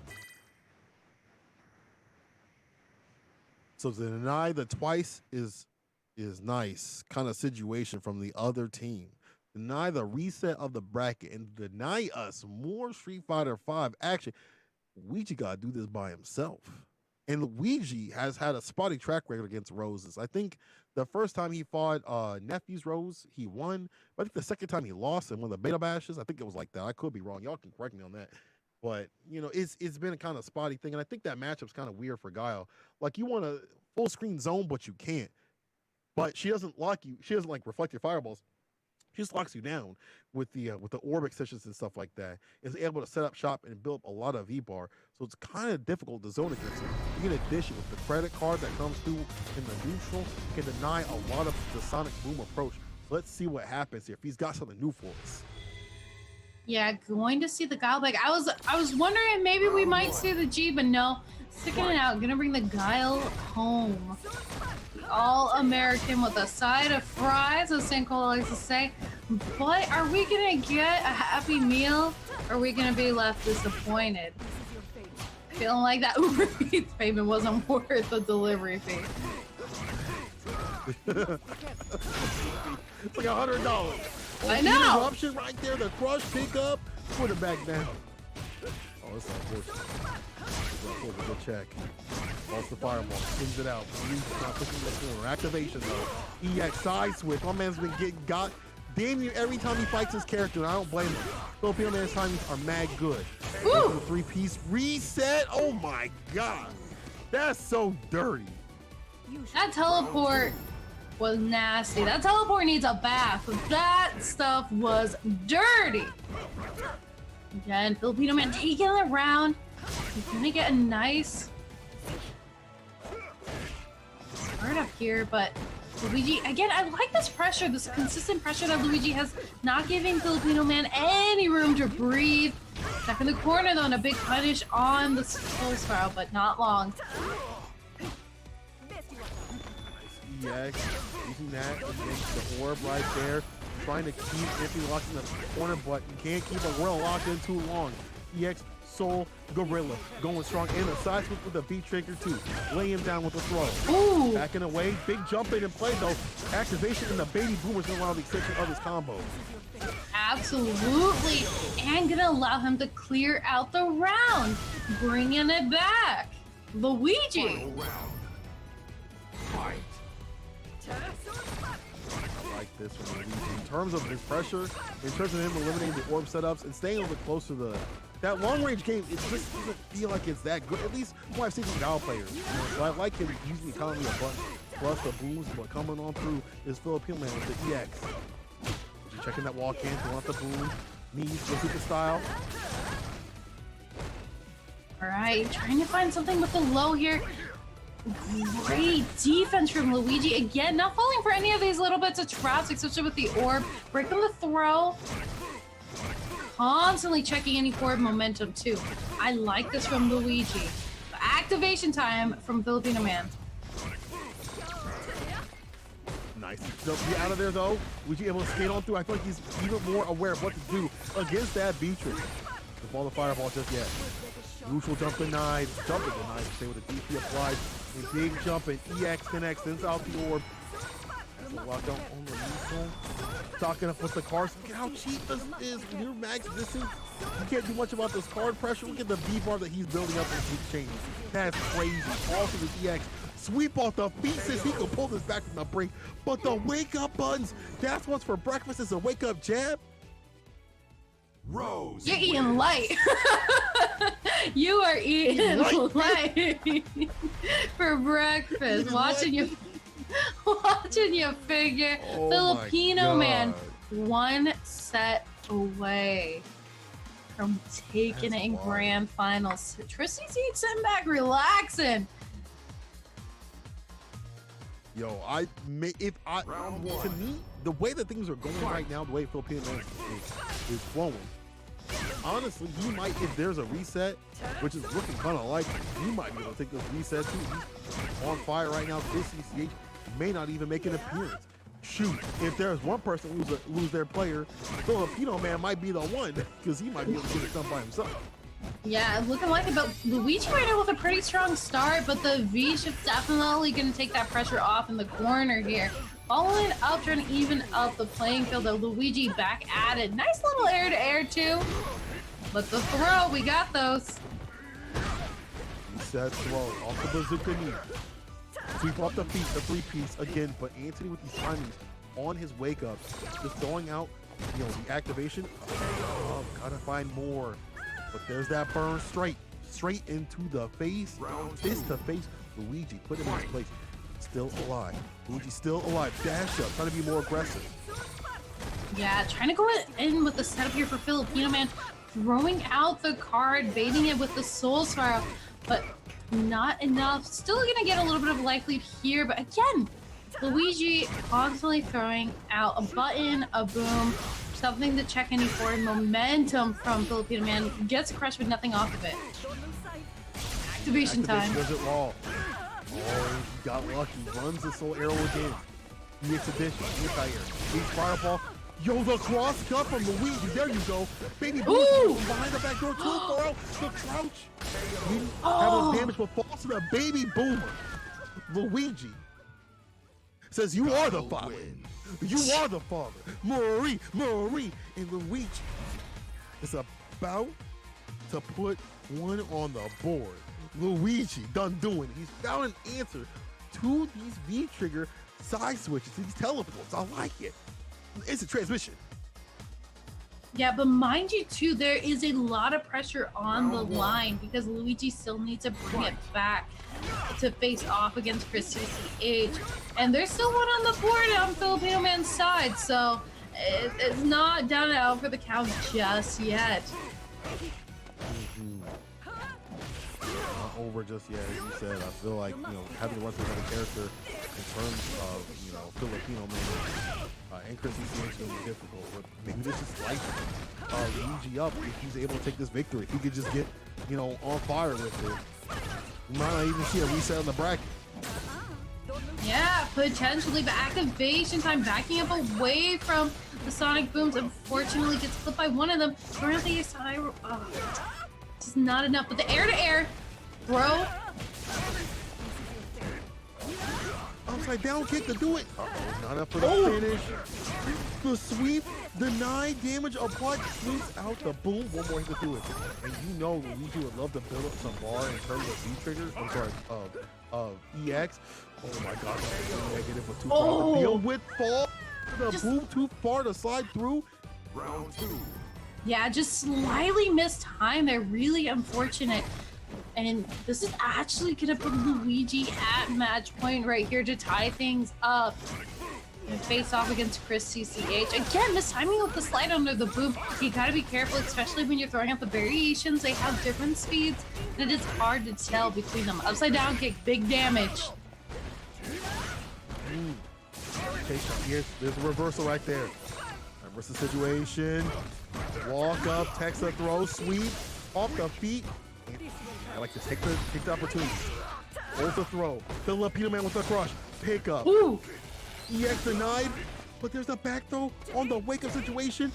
So to deny the twice is nice kind of situation from the other team. Deny the reset of the bracket and deny us more Street Fighter V action. Luigi gotta do this by himself. And Luigi has had a spotty track record against Roses. I think the first time he fought Nephew's Rose, he won. But I think the second time he lost in one of the beta bashes, I think it was like that. I could be wrong. Y'all can correct me on that. But, you know, it's been a kind of spotty thing. And I think that matchup's kind of weird for Guile. Like, you want a full screen zone, but you can't. But she doesn't lock you. She doesn't, like, reflect your fireballs. She just locks you down with the orb extensions and stuff like that. Is able to set up shop and build up a lot of V-bar. So it's kind of difficult to zone against her. In addition, with the credit card that comes through in the neutral, can deny a lot of the Sonic Boom approach. So let's see what happens here if he's got something new for us. Yeah, going to see the Guile back. I was wondering maybe we might see the G, but no. Sticking it out, gonna bring the Guile home. All-American with a side of fries, as Sankola likes to say. But are we gonna get a happy meal? Or are we gonna be left disappointed? Feeling like that Uber Eats payment wasn't worth the delivery fee. It's like $100. I know. Option right there, the crush pickup, put it back down. Oh, that's unfortunate. That's a good check. Lost the fireball, spins it out. Not pushing the corner. Activation though. EX side switch. My man's been getting got damn near every time he fights his character, and I don't blame him. Filipino Man's timings are mad good. Three-piece reset. Oh my god. That's so dirty. That teleport was nasty. That teleport needs a bath. That stuff was dirty. Again, Filipino Man taking it around. He's gonna get a nice start up here, but Luigi, again, I like this pressure, this consistent pressure that Luigi has, not giving Filipino Man any room to breathe. Back in the corner though, and a big punish on the Soul Spiral, but not long. EX, using that against the orb right there, trying to keep Nippy locked in the corner, but you can't keep a Gorilla locked in too long. EX, Soul, Gorilla, going strong, and a side switch with the V-trigger too. Lay him down with a throw. Ooh. Backing away, big jump in and play though. Activation in the baby boomer's gonna allow the extension of his combo. Absolutely, and gonna allow him to clear out the round, bringing it back. Luigi. Fight. I like this from Luigi. In terms of his pressure, in terms of him eliminating the orb setups and staying a little bit close to that long range game, it just doesn't feel like it's that good. At least when I've seen some Guile players. You know? So I like him using the economy a bunch. Plus the booms, but coming on through is Filipino Man with the EX. Checking that walk in, going off the boom, knees, the super style. All right, trying to find something with the low here. Great defense from Luigi. Again, not falling for any of these little bits of traps, especially with the orb. Breaking the throw. Constantly checking any forward momentum too. I like this from Luigi. Activation time from Filipino Man. Nice. So be out of there though. Was you able to skate on through? I feel like he's even more aware of what to do against that B-trick. The ball, the fireball just yet. Neutral jump denied. Jumper denied. Stay with the DP applied. A big jump and EX 10X sends out the orb. That's a lockdown on the neutral. Stocking up with the cards. Look at how cheap this is. When you're max distance, you can't do much about this card pressure. Look at the B-bar that he's building up in his chain. That's crazy. Also the EX. Sweep off the feet says he can pull this back from the break. But the wake up buttons, that's what's for breakfast is a wake up jab. Rose. You're eating light. You are eating light for breakfast. Watching you figure. Oh Filipino man, one set away from taking it in grand finals. Tristy's sitting back relaxing. Yo, to me, the way that things are going right now, the way Filipino is flowing, honestly, you might, if there's a reset, which is looking kind of like, you might be able to take this reset too. He's on fire right now. This CCH may not even make an appearance. Shoot, if there's one person lose their player, Filipino man might be the one, because he might be able to get it done by himself. Yeah, looking like it, but Luigi right now with a pretty strong start, but the V-shift's definitely going to take that pressure off in the corner here. Following up, trying to even up the playing field, though. Luigi back at it. Nice little air-to-air, too. But the throw, we got those. Reset throw off the bazooka knee. Sweep off the feet, the three-piece again, but Anthony with these timings on his wake-up, just throwing out, the activation. Oh, gotta find more. But there's that burn straight into the face, fist to face. Luigi put him in his place. Still alive. Luigi still alive. Dash up, trying to be more aggressive. Yeah, trying to go in with the setup here for Filipino man, throwing out the card, baiting it with the Soul Spiral, but not enough. Still gonna get a little bit of life lead here, but again, Luigi constantly throwing out a button, a boom, something to check any forward momentum from Filipino man. Gets crushed with nothing off of it. Activation time. Does it raw. Oh, he got lucky. Runs the Soul Arrow again. EX addition, anti-air. Big fireball. Yo, the cross cut from Luigi. There you go. Baby Blue behind the back door. Too far out. The crouch. Have a damage, but falls to the baby boomer. Luigi says, "You are the father. You are the father." Marie, and Luigi is about to put one on the board. Luigi done doing. He's found an answer to these V-trigger side switches, these teleports. I like it. It's a transmission. Yeah, but mind you too, there is a lot of pressure on the line because Luigi still needs to bring it back to face off against Chris CCH. And there's still one on the board on Filipino man's side, so it's not down and out for the count just yet. Not over just yet, as you said. I feel like, having to run through another character in terms of, Filipino man and Chris CCH is going to be difficult. But maybe this is like Luigi up if he's able to take this victory. If he could just get, on fire with it. We might not even see a reset on the bracket. Yeah, potentially, but activation time backing up away from the sonic booms. Unfortunately, gets flipped by one of them. Currently, it's not enough. But the air-to-air, bro. Upside down kick to do it. Not enough for the finish. The sweep, denied, damage applied, sweeps out the boom. One more hit to do it. And Luigi would love to build up some bar in terms of V-triggers. I'm sorry, of EX. Oh my god, that's negative with 2 to deal with fall. The boom too far to slide through. Round 2. Yeah, just slightly missed time. They're really unfortunate. And this is actually going to put Luigi at match point right here to tie things up. And face off against Chris CCH. Again, mistiming with the slide under the boom. You got to be careful, especially when you're throwing out the variations. They have different speeds, and it is hard to tell between them. Upside down kick, big damage. There's a reversal right there. Reverse the situation. Walk up, text a throw, sweep, off the feet. I like to take the opportunity. Hold the throw. Filipino man with the crush. Pick up. Ooh. EX denied, but there's a back throw on the wake-up situation.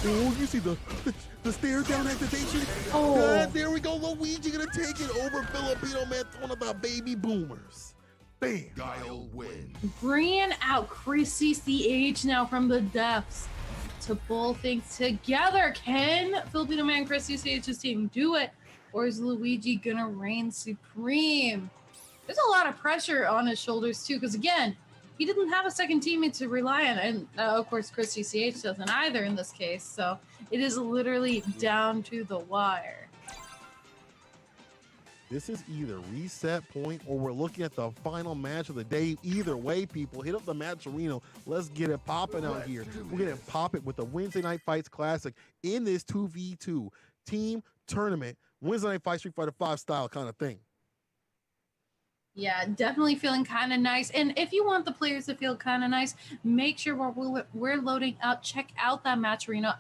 Oh, you see the stare down activation? Oh. There we go, Luigi gonna take it over Filipino man, one of the baby boomers. Bam. Guile wins. Bringing out Chrissy CH now from the depths to pull things together. Can Filipino man Chrissy CH's team do it? Or is Luigi gonna reign supreme? There's a lot of pressure on his shoulders too, because again, he didn't have a second teammate to rely on, and of course Chrissy CH doesn't either in this case, so it is literally down to the wire. This is either reset point or we're looking at the final match of the day. Either way, people, hit up the match arena. Let's get it popping out here. We're going to pop it with the Wednesday Night Fights Classic in this 2v2 team tournament, Wednesday Night Fights Street Fighter 5 style kind of thing. Yeah, definitely feeling kind of nice. And if you want the players to feel kind of nice, make sure while we're loading up, check out that match arena, !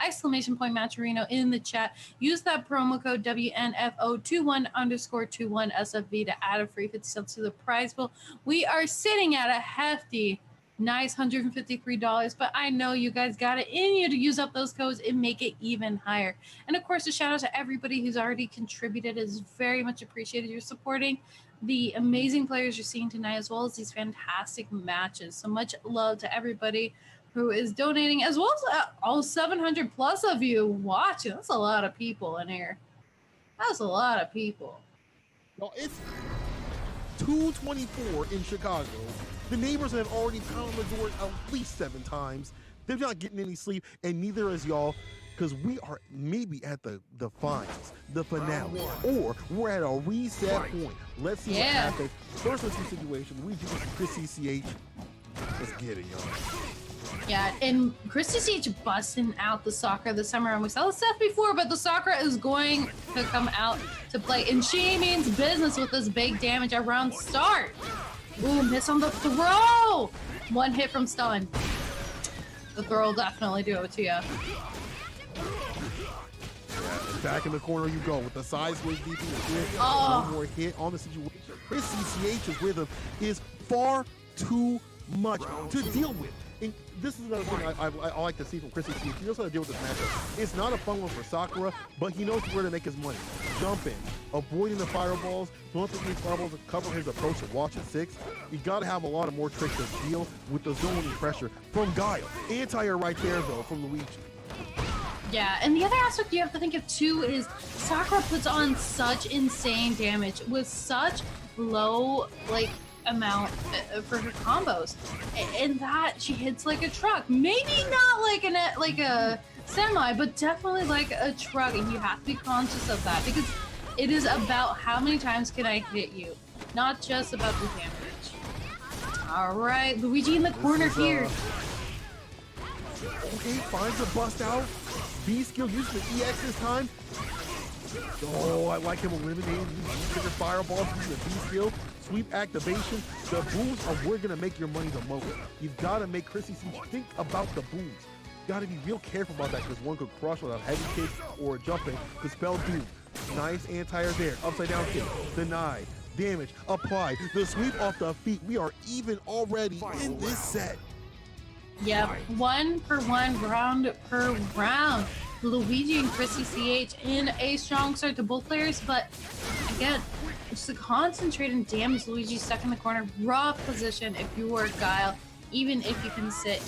match arena in the chat. Use that promo code WNF2021_21 SFV to add a free 50 cents to the prize pool. We are sitting at a hefty, nice $153, but I know you guys got it in you to use up those codes and make it even higher. And of course, a shout out to everybody who's already contributed. It is very much appreciated. You're supporting the amazing players you're seeing tonight, as well as these fantastic matches. So much love to everybody who is donating, as well as all 700 plus of you watching. That's a lot of people in here. That's a lot of people. Well, it's 2:24 in Chicago. The neighbors have already pounded the door at least 7 times. They're not getting any sleep, and neither is y'all, because we are maybe at the finals, the finale, or we're at a reset point. Let's see what happens. First, let's see the situation. Luigi versus Chrissy CH. Let's get it, y'all. Yeah, and Chrissy CH busting out the Sakura this summer. And we saw the stuff before, but the Sakura is going to come out to play. And she means business with this big damage around start. Ooh, miss on the throw. One hit from stun. The throw will definitely do it to you. Back in the corner you go with the sideways DP. Oh. One more hit on the situation. Chrissy CH's rhythm is far too much to deal with. And this is another thing I like to see from Chrissy CH. He knows how to deal with this matchup. It's not a fun one for Sakura, but he knows where to make his money. Jumping, avoiding the fireballs, going through these fireballs to cover his approach to watch at 6. You gotta have a lot of more tricks to deal with the zoning pressure from Guile. Anti-air right there though from Luigi. Yeah, and the other aspect you have to think of too is Sakura puts on such insane damage with such low amount for her combos, and that she hits like a truck. Maybe not like a semi, but definitely like a truck, and you have to be conscious of that because it is about how many times can I hit you, not just about the damage. All right, Luigi in the corner here. Okay, finds a bust out. B skill using the EX this time. Oh, I like him eliminating these trigger fireballs using the B skill. Sweep activation. The booms are where gonna make your money the most. You've gotta make Chrissy CH think about the booms. You gotta be real careful about that because one could crush with a heavy kick or a jumping. Could spell doom. Nice anti-air there. Upside down kick. Denied. Damage. Applied. The sweep off the feet. We are even already in this set. Yep, 1 for 1, round per round. Luigi and Chrissy CH in a strong start to both players, but again, just a concentrated damage. Luigi stuck in the corner, rough position if you were Guile, even if you can sit.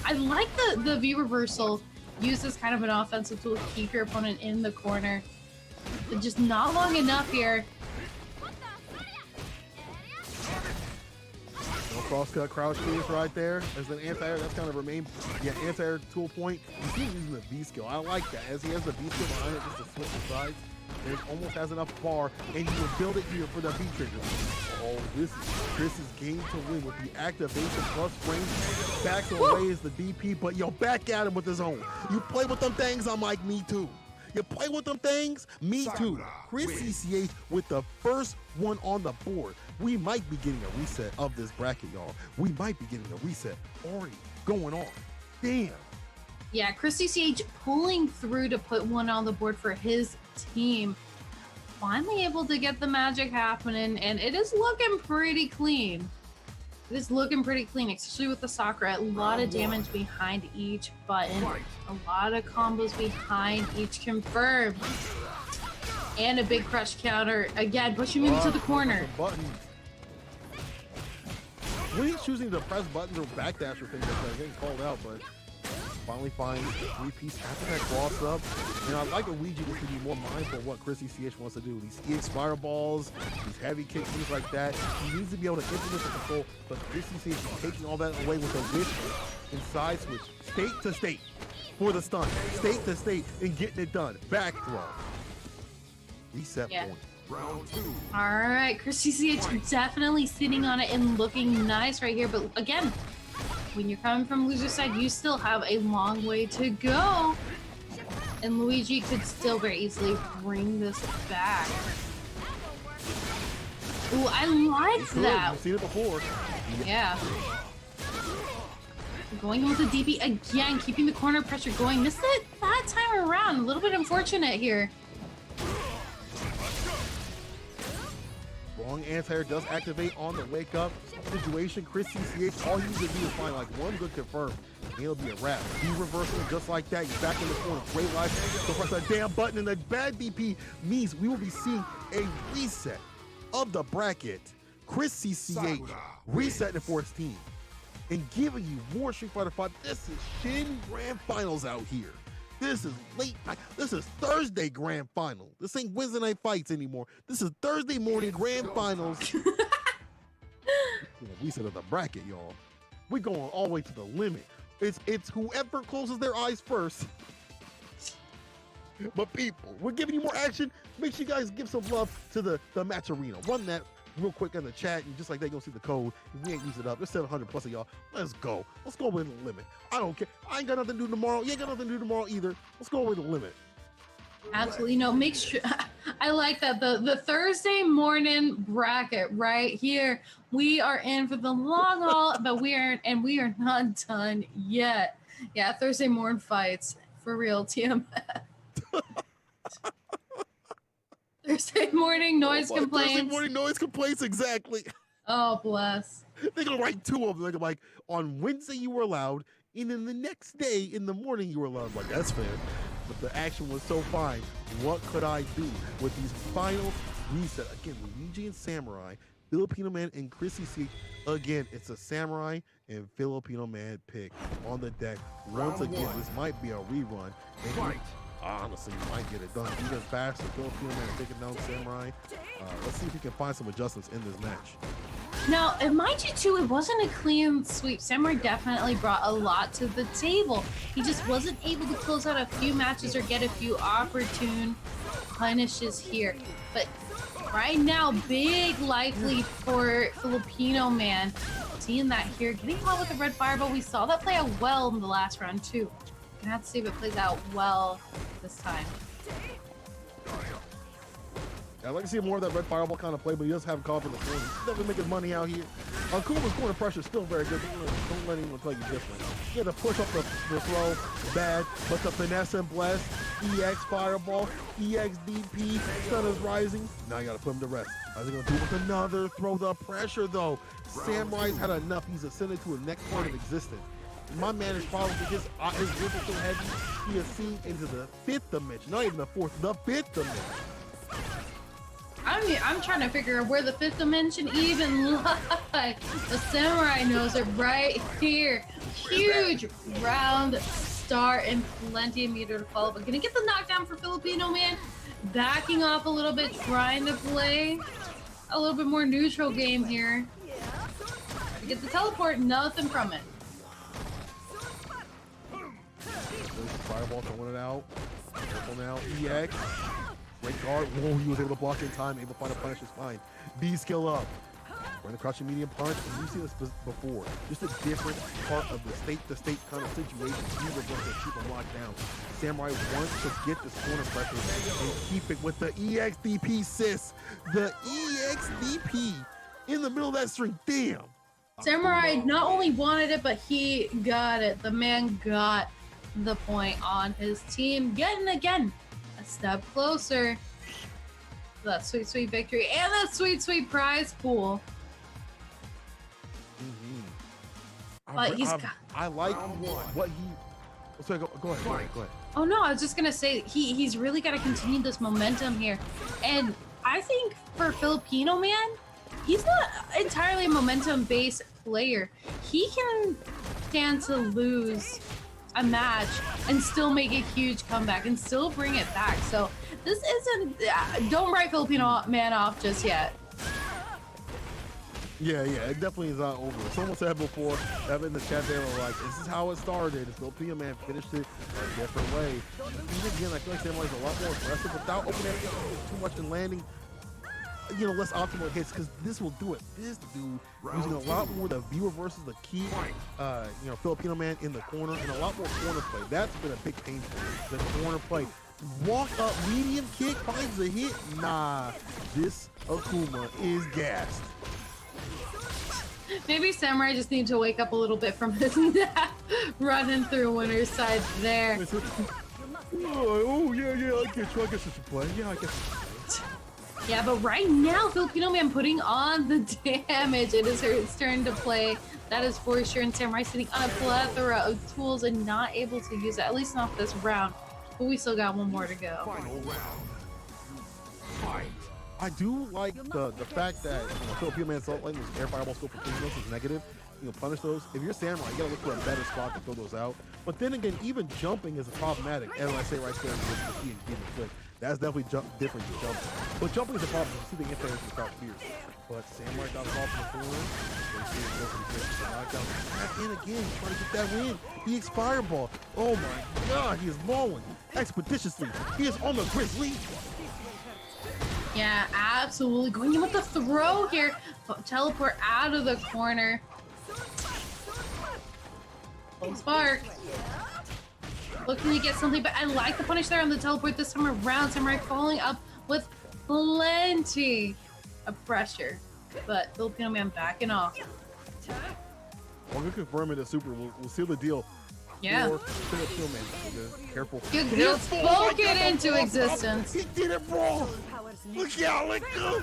I like the V reversal used as kind of an offensive tool to keep your opponent in the corner. But just not long enough here. No cross-cut crouch phase right there. As an anti-air, that's kind of remain. Yeah, anti-air tool point. You see him using the V skill. I like that. As he has the V skill behind it just to switch the sides. And it almost has enough bar, and you will build it here for the V trigger. Oh, this is Chris's game to win with the activation plus range. Backs away is the DP, but yo, back at him with his own. You play with them things, I'm like, me too. You play with them things, me too. Chrissy CH with the first one on the board. We might be getting a reset of this bracket, y'all. We might be getting a reset already going on. Damn. Yeah, Chrissy CH pulling through to put one on the board for his team. Finally able to get the magic happening, and it is looking pretty clean. It is looking pretty clean, especially with the Sakura. A lot of damage behind each button. A lot of combos behind each confirmed. And a big crush counter. Again, pushing him into the corner. When he's choosing to press buttons or backdash or things like that, getting called out, but finally finds a three-piece after that cross up. And I like Luigi just to be more mindful of what Chrissy CH wants to do. These EX fireballs, these heavy kicks, things like that. He needs to be able to implement the control, but Chrissy CH is taking all that away with a whip and side switch. State to state for the stun. State to state and getting it done. Back throw. Reset point. Round 2. All right, Chrissy CH definitely sitting on it and looking nice right here. But again, when you're coming from loser side, you still have a long way to go. And Luigi could still very easily bring this back. Ooh, I like that. You've seen it before. Yeah. Going in with the DP again, keeping the corner pressure going. Missed it that time around. A little bit unfortunate here. Wrong anti-air does activate on the wake up situation. Chrissy CH, all you need to do is find like one good confirm, and it'll be a wrap. He reversing just like that. You're back in the corner. Great life. So press that damn button, and the bad DP means we will be seeing a reset of the bracket. Chrissy CH resetting for his team and giving you more Street Fighter 5. This is Shin Grand Finals out here. This is late night. This is Thursday Grand Final. This ain't Wednesday Night Fights anymore. This is Thursday morning Grand Finals. We said of the bracket, y'all. We're going all the way to the limit. It's whoever closes their eyes first. But people, we're giving you more action. Make sure you guys give some love to the match arena. Run that real quick in the chat, and just like that, you'll see the code. If we ain't used it up, there's 700 plus of y'all. Let's go. Let's go with the limit. I don't care. I ain't got nothing to do tomorrow. You ain't got nothing to do tomorrow either. Let's go with the limit. Absolutely. No, make sure. I like that. The Thursday morning bracket right here. We are in for the long haul, but we are not done yet. Yeah, Thursday morning fights for real, TMF. Thursday morning noise complaints. Thursday morning noise complaints, exactly. Oh, bless. They're gonna write two of them. They're like, on Wednesday you were allowed, and then the next day in the morning you were allowed. I'm like, that's fair. But the action was so fine. What could I do with these final reset? Again, Luigi and Samurai, Filipino Man and Chrissy C. Again, it's a Samurai and Filipino Man pick on the deck. Once again, this might be a rerun. Maybe, honestly, you might get it done even faster. Filipino Man taking down Samurai. Let's see if we can find some adjustments in this match. Now, and mind you too, it wasn't a clean sweep. Samurai definitely brought a lot to the table. He just wasn't able to close out a few matches or get a few opportune punishes here. But right now, big life lead for Filipino Man. Seeing that here, getting caught with the red fireball. We saw that play out well in the last round too. Gonna have to see if it plays out well this time. I'd like to see more of that red fireball kind of play, but he does have confidence. He's definitely making money out here. Kuma's corner pressure is still very good. Don't let anyone play you different. Yeah, the push up the throw, bad, but the finesse and bless, EX fireball, EX DP, sun is rising. Now you got to put him to rest. How's he going to do with another throw? The pressure, though. Samurai's had enough. He's ascended to a next point of existence. My man is probably his grip is so heavy, he has seen into the fifth dimension, not even the fourth, the fifth dimension. I'm trying to figure out where the fifth dimension even lies. The Samurai knows it right here. Huge round start and plenty of meter to follow. But gonna get the knockdown for Filipino Man. Backing off a little bit, trying to play a little bit more neutral game here. To get the teleport, nothing from it. Fireball throwing it out. Careful now, EX. Great guard. Whoa, he was able to block in time, able to find a punish his spine. B skill up. Running across your medium punch. And you've seen this before. Just a different part of the state-to-state kind of situation. He was going to keep him locked down. Samurai wants to get this corner pressure and keep it with the EXDP, sis. The EXDP in the middle of that string. Damn. Samurai not only wanted it, but he got it. The man got the point on his team. Getting again a step closer to that sweet, sweet victory and that sweet, sweet prize pool. But I like what he. Sorry, go ahead. Oh no, I was just gonna say he's really got to continue this momentum here, and I think for Filipino man, he's not entirely a momentum-based player. He can stand to lose a match and still make a huge comeback and still bring it back. So this isn't. Don't write Filipino man off just yet. Yeah, it definitely is not over. Someone said before, in the chat, they were like, this is how it started. The Filipino man finished it a different way. Even again, I feel like Samurai's a lot more aggressive without opening up too much and landing, less optimal hits, because this will do it. This dude using a lot more the viewer versus the key, Filipino man in the corner and a lot more corner play. That's been a big pain point, the corner play. Walk up, medium kick, finds the hit. Nah, this Akuma is gassed. Maybe Samurai just need to wake up a little bit from his nap, running through winner's side there. Oh, yeah, I get you. I guess it's a play. Yeah, I guess. Yeah, but right now, Filipino man putting on the damage. It is his turn to play. That is for sure. And Samurai sitting on a plethora of tools and not able to use it, at least not this round. But we still got one more to go. Final round. Fight. I do like the fact that Filipino man assault lightning air fireball scope for those is negative. Punish those. If you're Samurai, you gotta look for a better spot to throw those out. But then again, even jumping is problematic. As I say right there, the key and getting quick. That's definitely different than jumping. But jumping is a problem. You see the impact without fears. But Samurai got it off in the corner. And again, trying to get that win. The fireball. Oh my God, he is mauling expeditiously. He is on the Grizzly. Yeah, absolutely. Going in with the throw here. Teleport out of the corner. Spark. Looking to get something, but I like the punish there on the teleport this time around. Samurai following up with plenty of pressure. But Filipino man backing off. Well, good confirming the super. We'll seal the deal. Yeah. Filipino man. Careful. You spoke it into existence. He did it, bro. Look out, let go.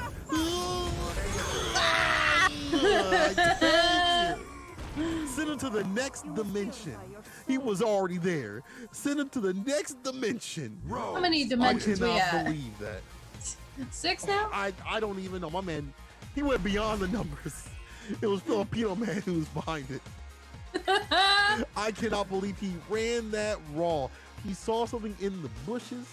Send him to the next dimension. He was already there. Send him to the next dimension. How many dimensions we I at? cannot believe that. 6 now? I don't even know. My man, he went beyond the numbers. It was Filipino man who was behind it. I cannot believe he ran that raw. He saw something in the bushes.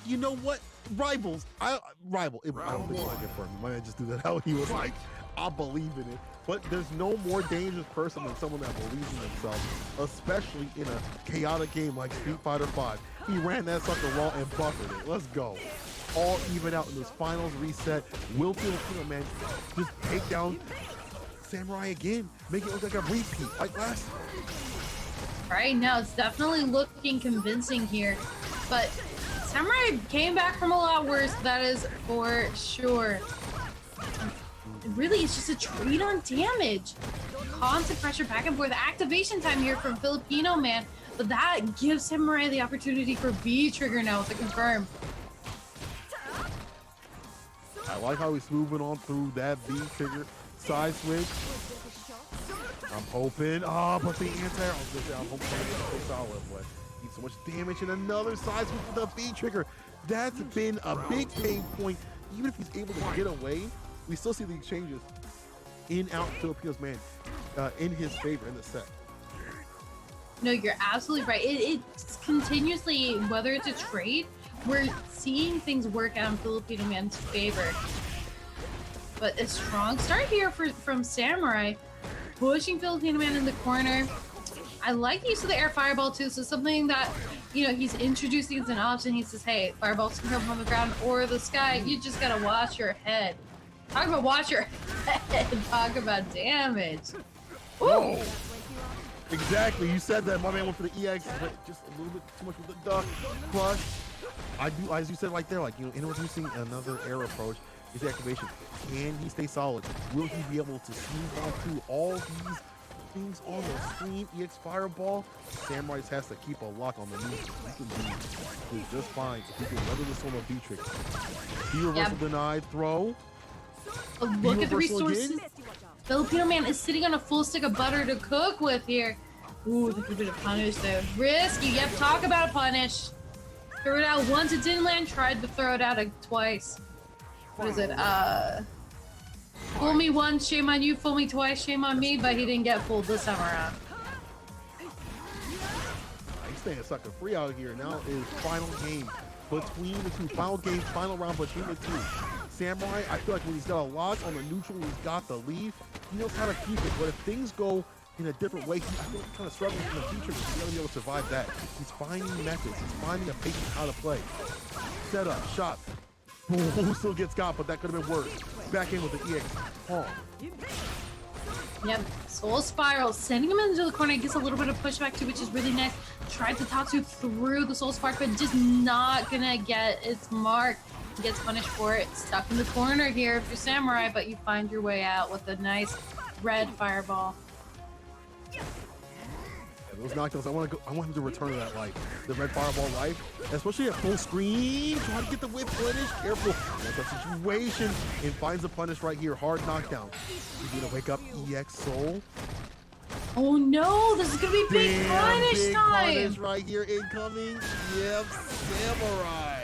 You know what? Rivals. I don't think I get for me. My man just threw that out. He was like, I believe in it. But there's no more dangerous person than someone that believes in themselves, especially in a chaotic game like Street Fighter V. He ran that sucker raw and buffered it. Let's go. All even out in this finals reset. Will Filipino man just take down Samurai again, make it look like a repeat like last time. Right now, it's definitely looking convincing here, but Samurai came back from a lot worse, that is for sure. Really, it's just a trade on damage. Constant pressure back and forth. Activation time here from Filipino man, but that gives Samurai the opportunity for B trigger now to confirm. I like how he's moving on through that B trigger side switch. I'm hoping. But the anti-air. I'm hoping it's so solid, but needs so much damage and another side switch with the B trigger. That's been a big pain point. Even if he's able to get away, we still see the exchanges in out Filipino's man in his favor in the set. No, you're absolutely right. It's continuously, whether it's a trade, we're seeing things work out in Filipino man's favor. But a strong start here from Samurai, pushing Filipino man in the corner. I like the use of the air fireball too, so something that, he's introducing as an option. He says, hey, fireballs can come from the ground or the sky. You just gotta watch your head. Talk about watch your head. Talk about damage. Woo! Exactly, you said that. My man went for the EX, but just a little bit too much with the duck crush. I do, as you said right there, introducing another air approach is the activation. Can he stay solid? Will he be able to sneak on through all these things on the screen? EX fireball. Samurai has to keep a lock on the knee. He can do just fine if he can weather the storm of B trigger. B reversal denied. Throw. Look at the resources. Filipino man is sitting on a full stick of butter to cook with here. Ooh, that could be a punish though. Risky. Yep, talk about a punish. Threw it out once, it didn't land. Tried to throw it out twice. What is it? Fool me once, shame on you. Fool me twice, shame on me. But he didn't get fooled this time around. He's staying sucker free out here. Now is final game between the two. Final game, final round between the two. Samurai, I feel like when he's got a lock on the neutral, he's got the lead. He knows how to keep it. But if things go in a different way, I feel like he's kind of struggling in the future. He's going to be able to survive that. He's finding methods. He's finding a patient how to play. Set up, shot. Boom, still gets got, but that could have been worse. Back in with the EX. Palm. Yep, Soul Spiral, sending him into the corner. He gets a little bit of pushback too, which is really nice. Tried to Tatsu through the Soul Spark, but just not gonna get its mark. He gets punished for it. Stuck in the corner here if you're Samurai, but you find your way out with a nice red fireball. Yeah, those knockdowns, I want him to return to that life. The red fireball life, especially at full screen. Trying to get the whip punish. Careful. That's a situation. And finds the punish right here. Hard knockdown. He's gonna wake up EX Soul. Oh no, this is gonna be big punish big time. Punish right here incoming. Yep, Samurai.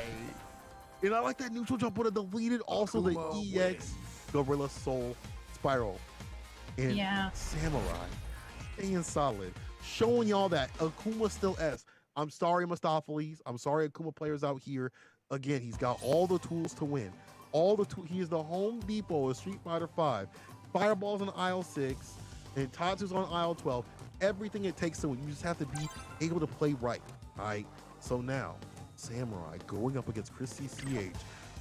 And I like that neutral jump would have deleted also the EX Gorilla Soul Spiral. And yeah. Samurai staying solid, showing y'all that Akuma still S. I'm sorry, Mustapheles. I'm sorry, Akuma players out here. Again, he's got all the tools to win. He is the Home Depot of Street Fighter V. Fireball's on aisle 6, and Tatsu's on aisle 12. Everything it takes to win. You just have to be able to play right. All right. So now, Samurai going up against Chris CCH,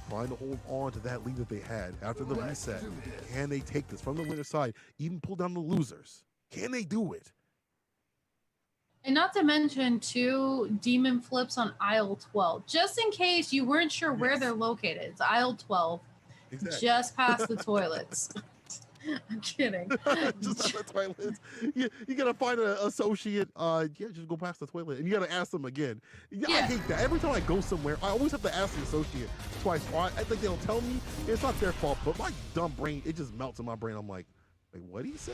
trying to hold on to that lead that they had after the reset. Can they take this from the winner's side? Even pull down the losers? Can they do it? And not to mention 2 demon flips on aisle 12, just in case you weren't sure where they're located. It's aisle 12, just past the toilets. I'm kidding. Just past the toilets. You gotta find an associate. Just go past the toilet, and you gotta ask them again. I hate that. Every time I go somewhere, I always have to ask the associate twice. Or I think they'll tell me it's not their fault, but my dumb brain, it just melts in my brain. I'm like, wait, what did he say?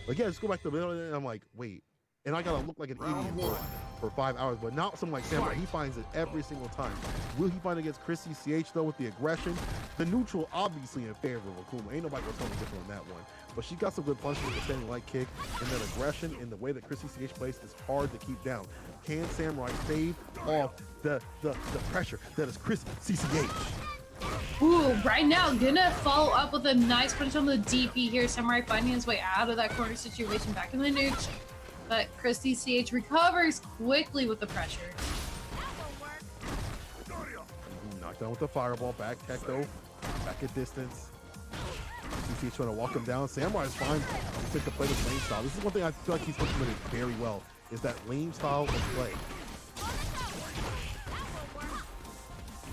Like, yeah, just go back to the middle, and I'm like, wait. And I gotta look like an idiot for 5 hours, but not someone like Samurai. He finds it every single time. Will he find it against Chris CCH though with the aggression? The neutral obviously in favor of Akuma. Ain't nobody gonna tell me different on that one. But she got some good punches with the standing light kick, and that aggression in the way that Chris CCH plays is hard to keep down. Can Samurai stave off the pressure that is Chris CCH? Ooh, right now, gonna follow up with a nice punch on the DP here. Samurai finding his way out of that corner situation, back in the nooch. But Chris CCH recovers quickly with the pressure. Knocked down with the fireball, back tech though, back at distance. CCH trying to walk him down. Samurai's fine. He's picked to play this lane style. This is one thing I feel like he's implemented very well, is that lane style of play.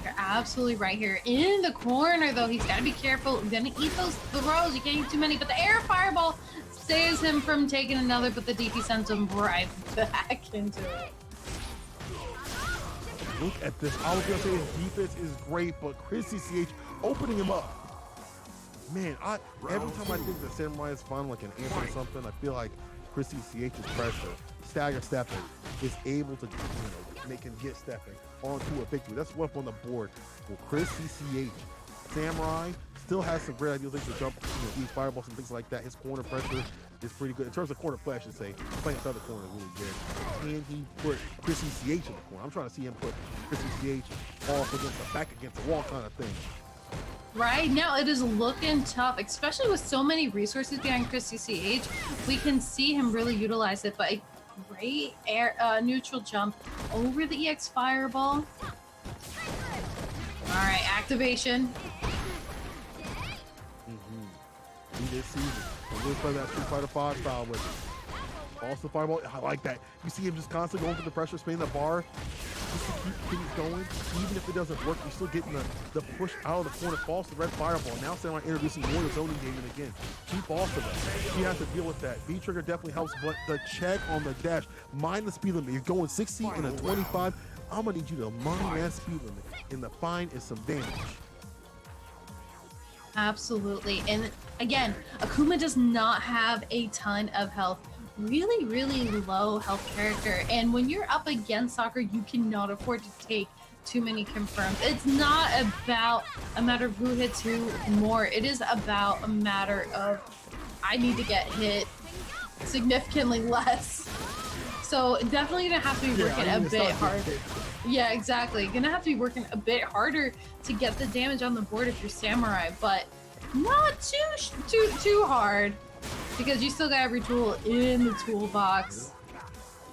You're absolutely right here. In the corner though, he's gotta be careful. He's gonna eat those throws. You can't eat too many, but the air fireball saves him from taking another, but the DP sends him right back into it. Look at this. I was gonna say his defense is great, but Chris CCH opening him up. Man, every time I think that Samurai is fun, like an answer or something, I feel like Chris CCH's pressure, stagger stepping, is able to make him get stepping onto a victory. That's what's on the board. Well, Chris CCH, Samurai still has some great ideas to jump, these fireballs and things like that. His corner pressure is pretty good. In terms of corner play, I should say, playing inside the corner is really good. Can he put Chris CCH in the corner? I'm trying to see him put Chris CCH off against the back against the wall kind of thing. Right now, it is looking tough, especially with so many resources behind Chris CCH. We can see him really utilize it, but a great air neutral jump over the EX fireball. All right, activation. This season, I'm going to play that Street Fighter V style with him. Also fireball, I like that. You see him just constantly going for the pressure, spinning the bar, just to keep things going. Even if it doesn't work, you're still getting the push out of the corner, falls to red fireball. Now Samurai introducing more of the zoning game, and again, keep off of that. She has to deal with that. B-trigger definitely helps, but the check on the dash, mind the speed limit. You're going 60 and a 25. I'm gonna need you to mind that speed limit, and the fine is some damage. Absolutely. And again, Akuma does not have a ton of health. Really, really low health character. And when you're up against Soccer, you cannot afford to take too many confirms. It's not about a matter of who hits who more. It is about a matter of I need to get hit significantly less. So definitely gonna have to be working a bit harder. Yeah, exactly. Gonna have to be working a bit harder to get the damage on the board if you're Samurai, but not too hard, because you still got every tool in the toolbox,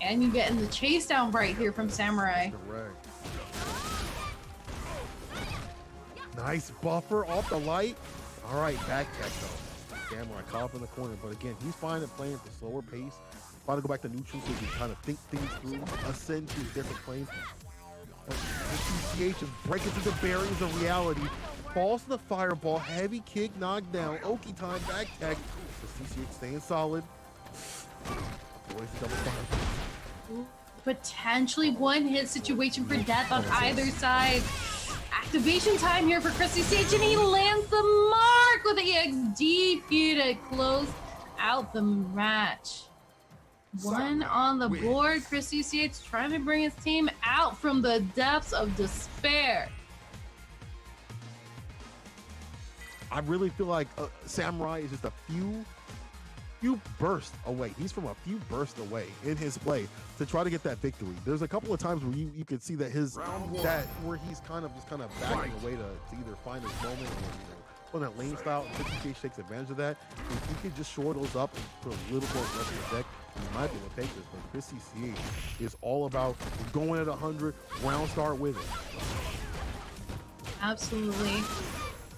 and you're getting the chase down right here from Samurai. Correct. Nice buffer off the light. All right, back tech though. Samurai caught up in the corner, but again, he's fine at playing at a slower pace. Trying to go back to neutral so he can kind of think things through, ascend to different planes. CCH is breaking through the barriers of reality. Falls to the fireball, heavy kick, knockdown, Oki time, back tech. The CCH staying solid. Boys, double fire. Potentially one hit situation for death on either side. Activation time here for Chris CCH, and he lands the mark with the EXDP to close out the match. One on the board. Chris CCH trying to bring his team out from the depths of despair. I really feel like Samurai is just a few bursts away. He's from a few bursts away in his play to try to get that victory. There's a couple of times where you could see that where he's kind of backing away to either find his moment or on that lane style. And CCH takes advantage of that. If he could just shore those up and put a little more aggressive in the deck, he might be able to take this. But Chris CCH is all about going at 100, round start with it. Absolutely.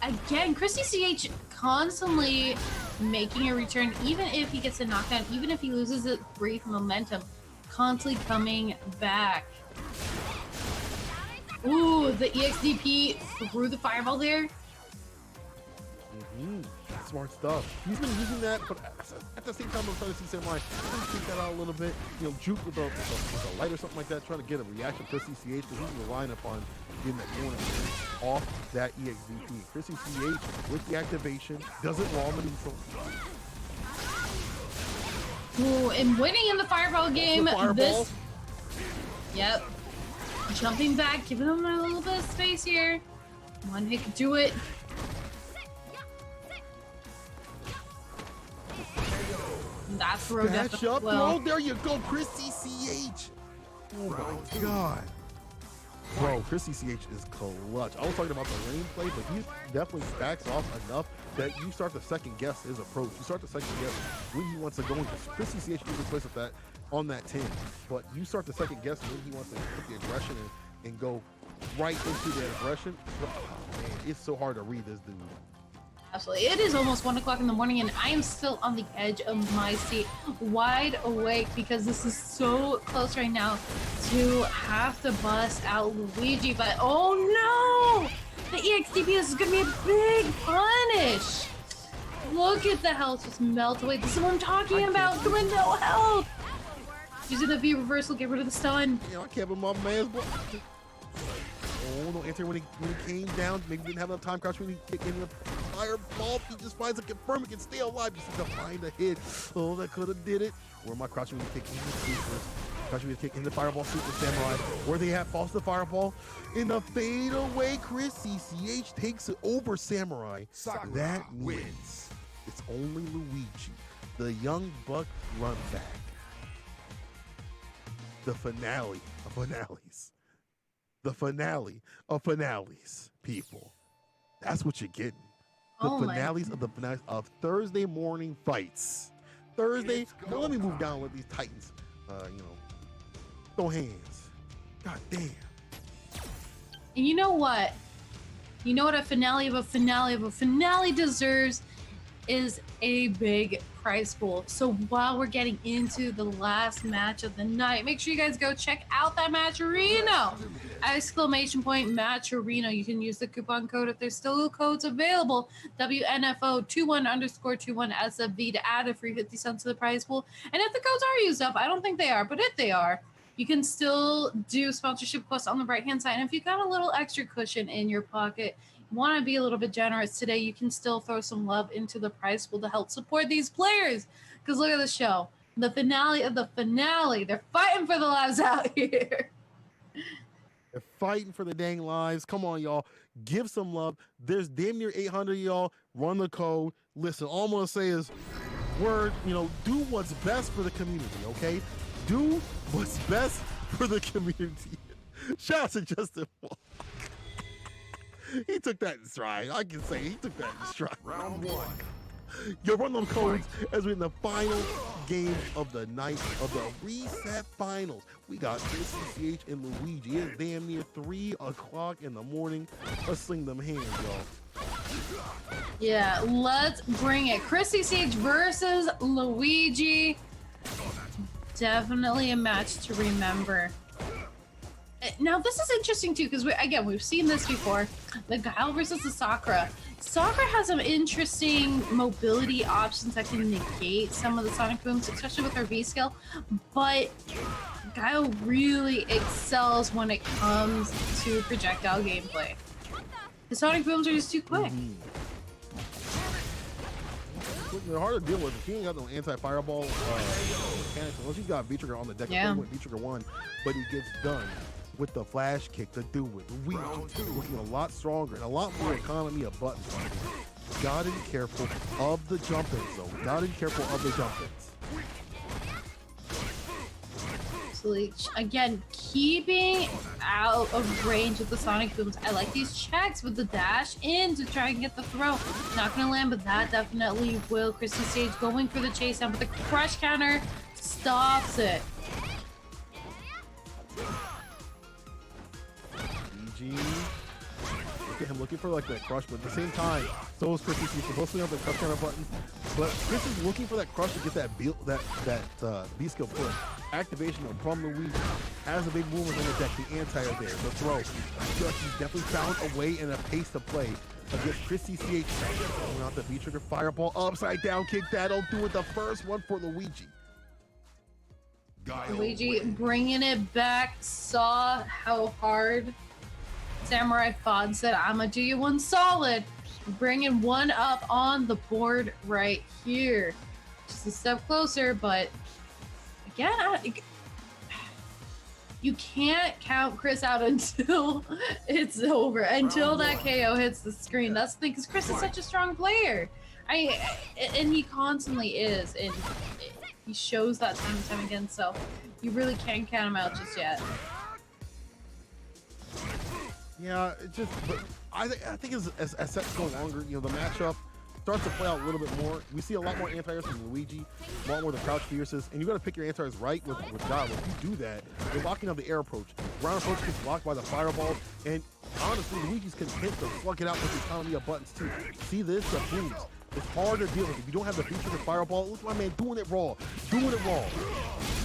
Again, Chris CCH constantly making a return, even if he gets a knockdown, even if he loses a brief momentum, constantly coming back. Ooh, the EXDP through the fireball there. Smart stuff. He's been using that, but at the same time, I'm trying to see Samurai take that out a little bit. You know, juke with a light or something like that, trying to get a reaction for CCH, because he's relying upon getting that corner off that EXDP. Chris CCH with the activation doesn't wall the neutral. Ooh, and winning in the fireball game. Yep. Jumping back, giving him a little bit of space here. One hit could do it. That throw definitely up well. throw, there you go, Chris CCH. Oh my god. Bro, Chris CCH is clutch. I was talking about the lane play, but he definitely stacks off enough that you start to second guess his approach. You start to second guess when he wants to go into Chris CCH usually plays with that on that 10, but you start to second guess when he wants to put the aggression and go right into that aggression. Oh, man, it's so hard to read this dude. Absolutely. It is almost 1 o'clock in the morning, and I am still on the edge of my seat, wide awake, because this is so close right now to have to bust out Luigi. But oh no! The EXDP, this is going to be a big punish. Look at the health just melt away. This is what I'm talking about. Doing no health. Using the V reversal, get rid of the stun. You know, I can't believe my man's block. Oh, no answer when he came down. Maybe didn't have enough time crouch when he kicked in the fireball. He just finds a confirm he can stay alive. Just to find a hit. Oh, that could have did it. Where am I crouching when he kick in the super? Crouching when he kick in the fireball super Samurai. Where they have falls the fireball. In the fade away, Chris CCH takes it over Samurai. That means it's only Luigi, the young buck run back. The finale of finales. The finale of finales, people. That's what you're getting. The finales of the finales of Thursday morning fights. Thursday. Now let me move down with these Titans. Throw hands. God damn. And you know what? You know what a finale of a finale of a finale deserves is a big prize pool. So while we're getting into the last match of the night, make sure you guys go check out that Matcherino! !Matcherino. You can use the coupon code if there's still codes available. WNF2021 SFV to add a free 50 cents to the prize pool. And if the codes are used up, I don't think they are, but if they are, you can still do sponsorship quests on the right-hand side. And if you got a little extra cushion in your pocket, want to be a little bit generous today, you can still throw some love into the prize pool to help support these players. Because look at the show. The finale of the finale. They're fighting for the lives out here. They're fighting for the dang lives. Come on, y'all. Give some love. There's damn near 800 y'all. Run the code. Listen, all I'm going to say is, do what's best for the community, okay? Do what's best for the community. Shout out to Justin Walk. He took that in stride. I can say he took that in stride. Round one. Yo, run them codes as we're in the final game of the night of the reset finals. We got CCH and Luigi. It's damn near 3 o'clock in the morning. Let's sling them hands, y'all. Yeah, let's bring it. CCH versus Luigi. Definitely a match to remember. Now, this is interesting, too, because, we've seen this before. The Guile versus the Sakura. Sakura has some interesting mobility options that can negate some of the sonic booms, especially with her V-skill. But Guile really excels when it comes to projectile gameplay. The sonic booms are just too quick. They're hard to deal with. If he ain't got no anti-fireball mechanics, unless he's got V-Trigger on the deck, with V-Trigger 1, but he gets done with the flash kick to do it. Luigi looking a lot stronger and a lot more economy of buttons. Gotta be careful of the jump-ins, though. Gotta be careful of the jump-ins. Again, keeping out of range with the sonic booms. I like these checks with the dash in to try and get the throw. Not gonna land, but that definitely will. CCH going for the chase down, but the crush counter stops it. Look at him looking for like that crush, but at the same time, so is Chris. He's supposed to have the crush counter button, but Chris is looking for that crush to get that B skill push. Activation from Luigi has a big movement on the deck. The anti-air there, the throw. He's definitely found a way and a pace to play against CCH. Going out the V-Trigger fireball, upside down kick. That'll do it. The first one for Luigi. Luigi bringing it back. Saw how hard Samurai Fod said, "I'ma do you one solid." Bringing one up on the board right here. Just a step closer, but again, you can't count Chris out until it's over, until that KO hits the screen. That's the thing, because Chris is such a strong player. And he constantly is, and he shows that time and time again, so you really can't count him out just yet. Yeah, but I think as sets go longer, the matchup starts to play out a little bit more. We see a lot more anti-airs from Luigi, a lot more the crouch fierces, and you got to pick your anti-airs right with God. If you do that, you're locking up the air approach. Ground approach gets blocked by the fireball, and honestly, Luigi's content to slug it out with the economy of buttons too. See this? The booms. It's hard to deal with. If you don't have the feature of fireball, look at my man doing it raw. Doing it raw.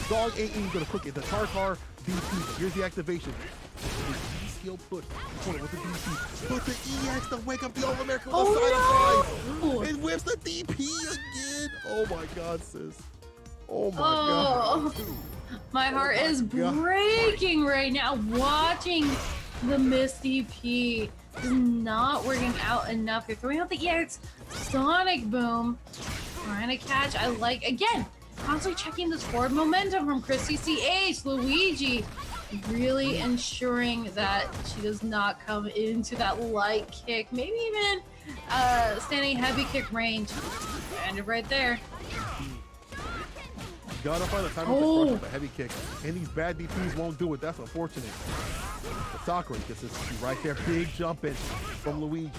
Dog ain't even gonna cook it. The Tartar DP. Here's the activation. Skill put with the DP. But the EX to wake up the All-American with the side of and whips the DP again. Oh my God, sis. Oh my God. My heart is breaking right now. Watching the missed DP is not working out enough. You're throwing out the EX Sonic Boom. Trying to catch. I like, again, constantly checking this forward momentum from CCH. Luigi really ensuring that she does not come into that light kick, maybe even standing heavy kick range. Ended right there. You gotta find the time to crush with a heavy kick, and these bad DPs won't do it. That's unfortunate. But Sakura gets this right there. Big jump in from Luigi.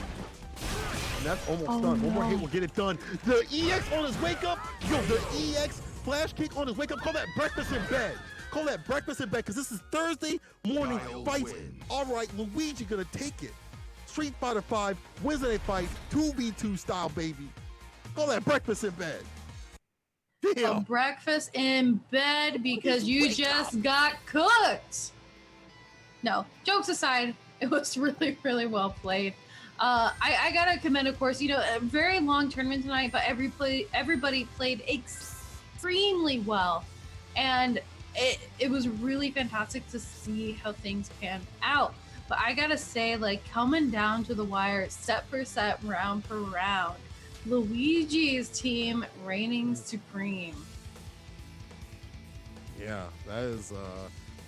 And that's almost done. One more hit will get it done. The EX on his wake up. Yo, the EX flash kick on his wake up. Call that breakfast in bed. Call that breakfast in bed, because this is Thursday morning fights. All right, Luigi gonna take it. Street Fighter 5 Wednesday Night Fights 2v2 style, baby. Call that breakfast in bed. Damn. A breakfast in bed because you just got cooked. No, jokes aside, it was really, really well played. I gotta commend, of course, a very long tournament tonight, but everybody played extremely well. And it was really fantastic to see how things panned out. But I gotta say, like, coming down to the wire, set for set, round for round, Luigi's team reigning supreme. Yeah, that is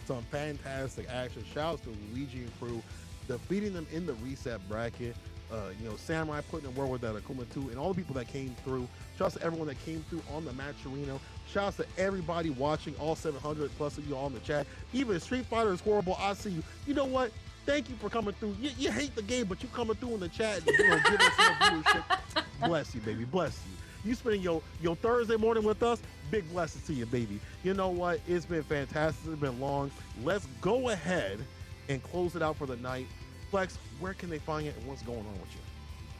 some fantastic action. Shouts to Luigi and crew, defeating them in the reset bracket. Samurai putting in work with that Akuma 2 and all the people that came through. Shouts to everyone that came through on the Matcherino. Shouts to everybody watching, all 700 plus of you all in the chat. Even Street Fighter is horrible. I see you. You know what? Thank you for coming through. You hate the game, but you coming through in the chat and giving us some viewership. Bless you, baby. Bless you. You spending your Thursday morning with us. Big blessings to you, baby. You know what? It's been fantastic. It's been long. Let's go ahead and close it out for the night. Flex, where can they find it and what's going on with you?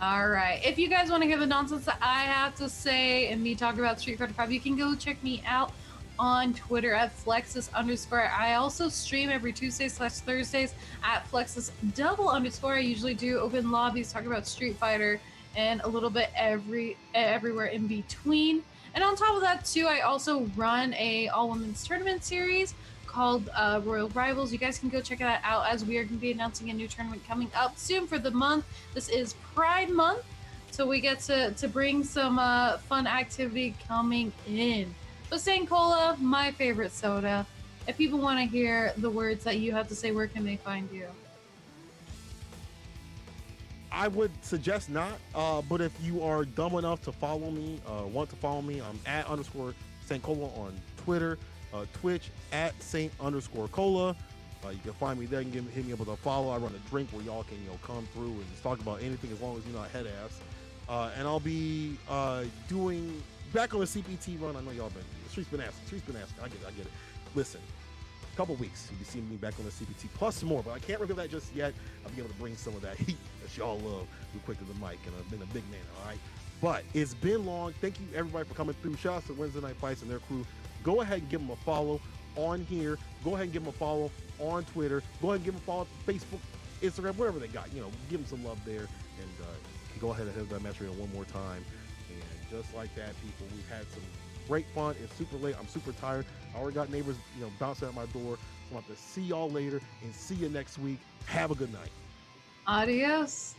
All right. If you guys want to hear the nonsense that I have to say and me talk about Street Fighter 5, you can go check me out on Twitter at Flexus_. I also stream every Tuesdays/Thursdays at Flexus_. I usually do open lobbies, talk about Street Fighter and a little bit everywhere in between. And on top of that too, I also run a all-women's tournament series called Royal Rivals. You guys can go check that out, as we are going to be announcing a new tournament coming up soon for the month. This is Pride Month, so we get to bring some fun activity coming in. So Saint Cola, my favorite soda. If people want to hear the words that you have to say, where can they find you? I would suggest not, but if you are dumb enough to follow me, want to follow me, I'm at _Saint Cola on Twitter, Twitch at Saint_Cola. You can find me there and hit me up with a follow. I run a drink where y'all can come through and just talk about anything as long as you're not head ass. And I'll be doing back on the CPT run. I know y'all been Street's been asking. I get it. Listen. Couple weeks you'll be seeing me back on the CPT plus some more, but I can't reveal that just yet. I'll be able to bring some of that heat that y'all love real quick to the mic, and I've been a big man, all right? But it's been long. Thank you everybody for coming through. Shout out to Wednesday Night Fights and their crew. Go ahead and give them a follow on here. Go ahead and give them a follow on Twitter. Go ahead and give them a follow on Facebook, Instagram, wherever they got. Give them some love there, and go ahead and hit that match rate one more time. And just like that, people, we've had some great fun. It's super late. I'm super tired. I already got neighbors, bouncing at my door. So I'm going to see y'all later and see you next week. Have a good night. Adios.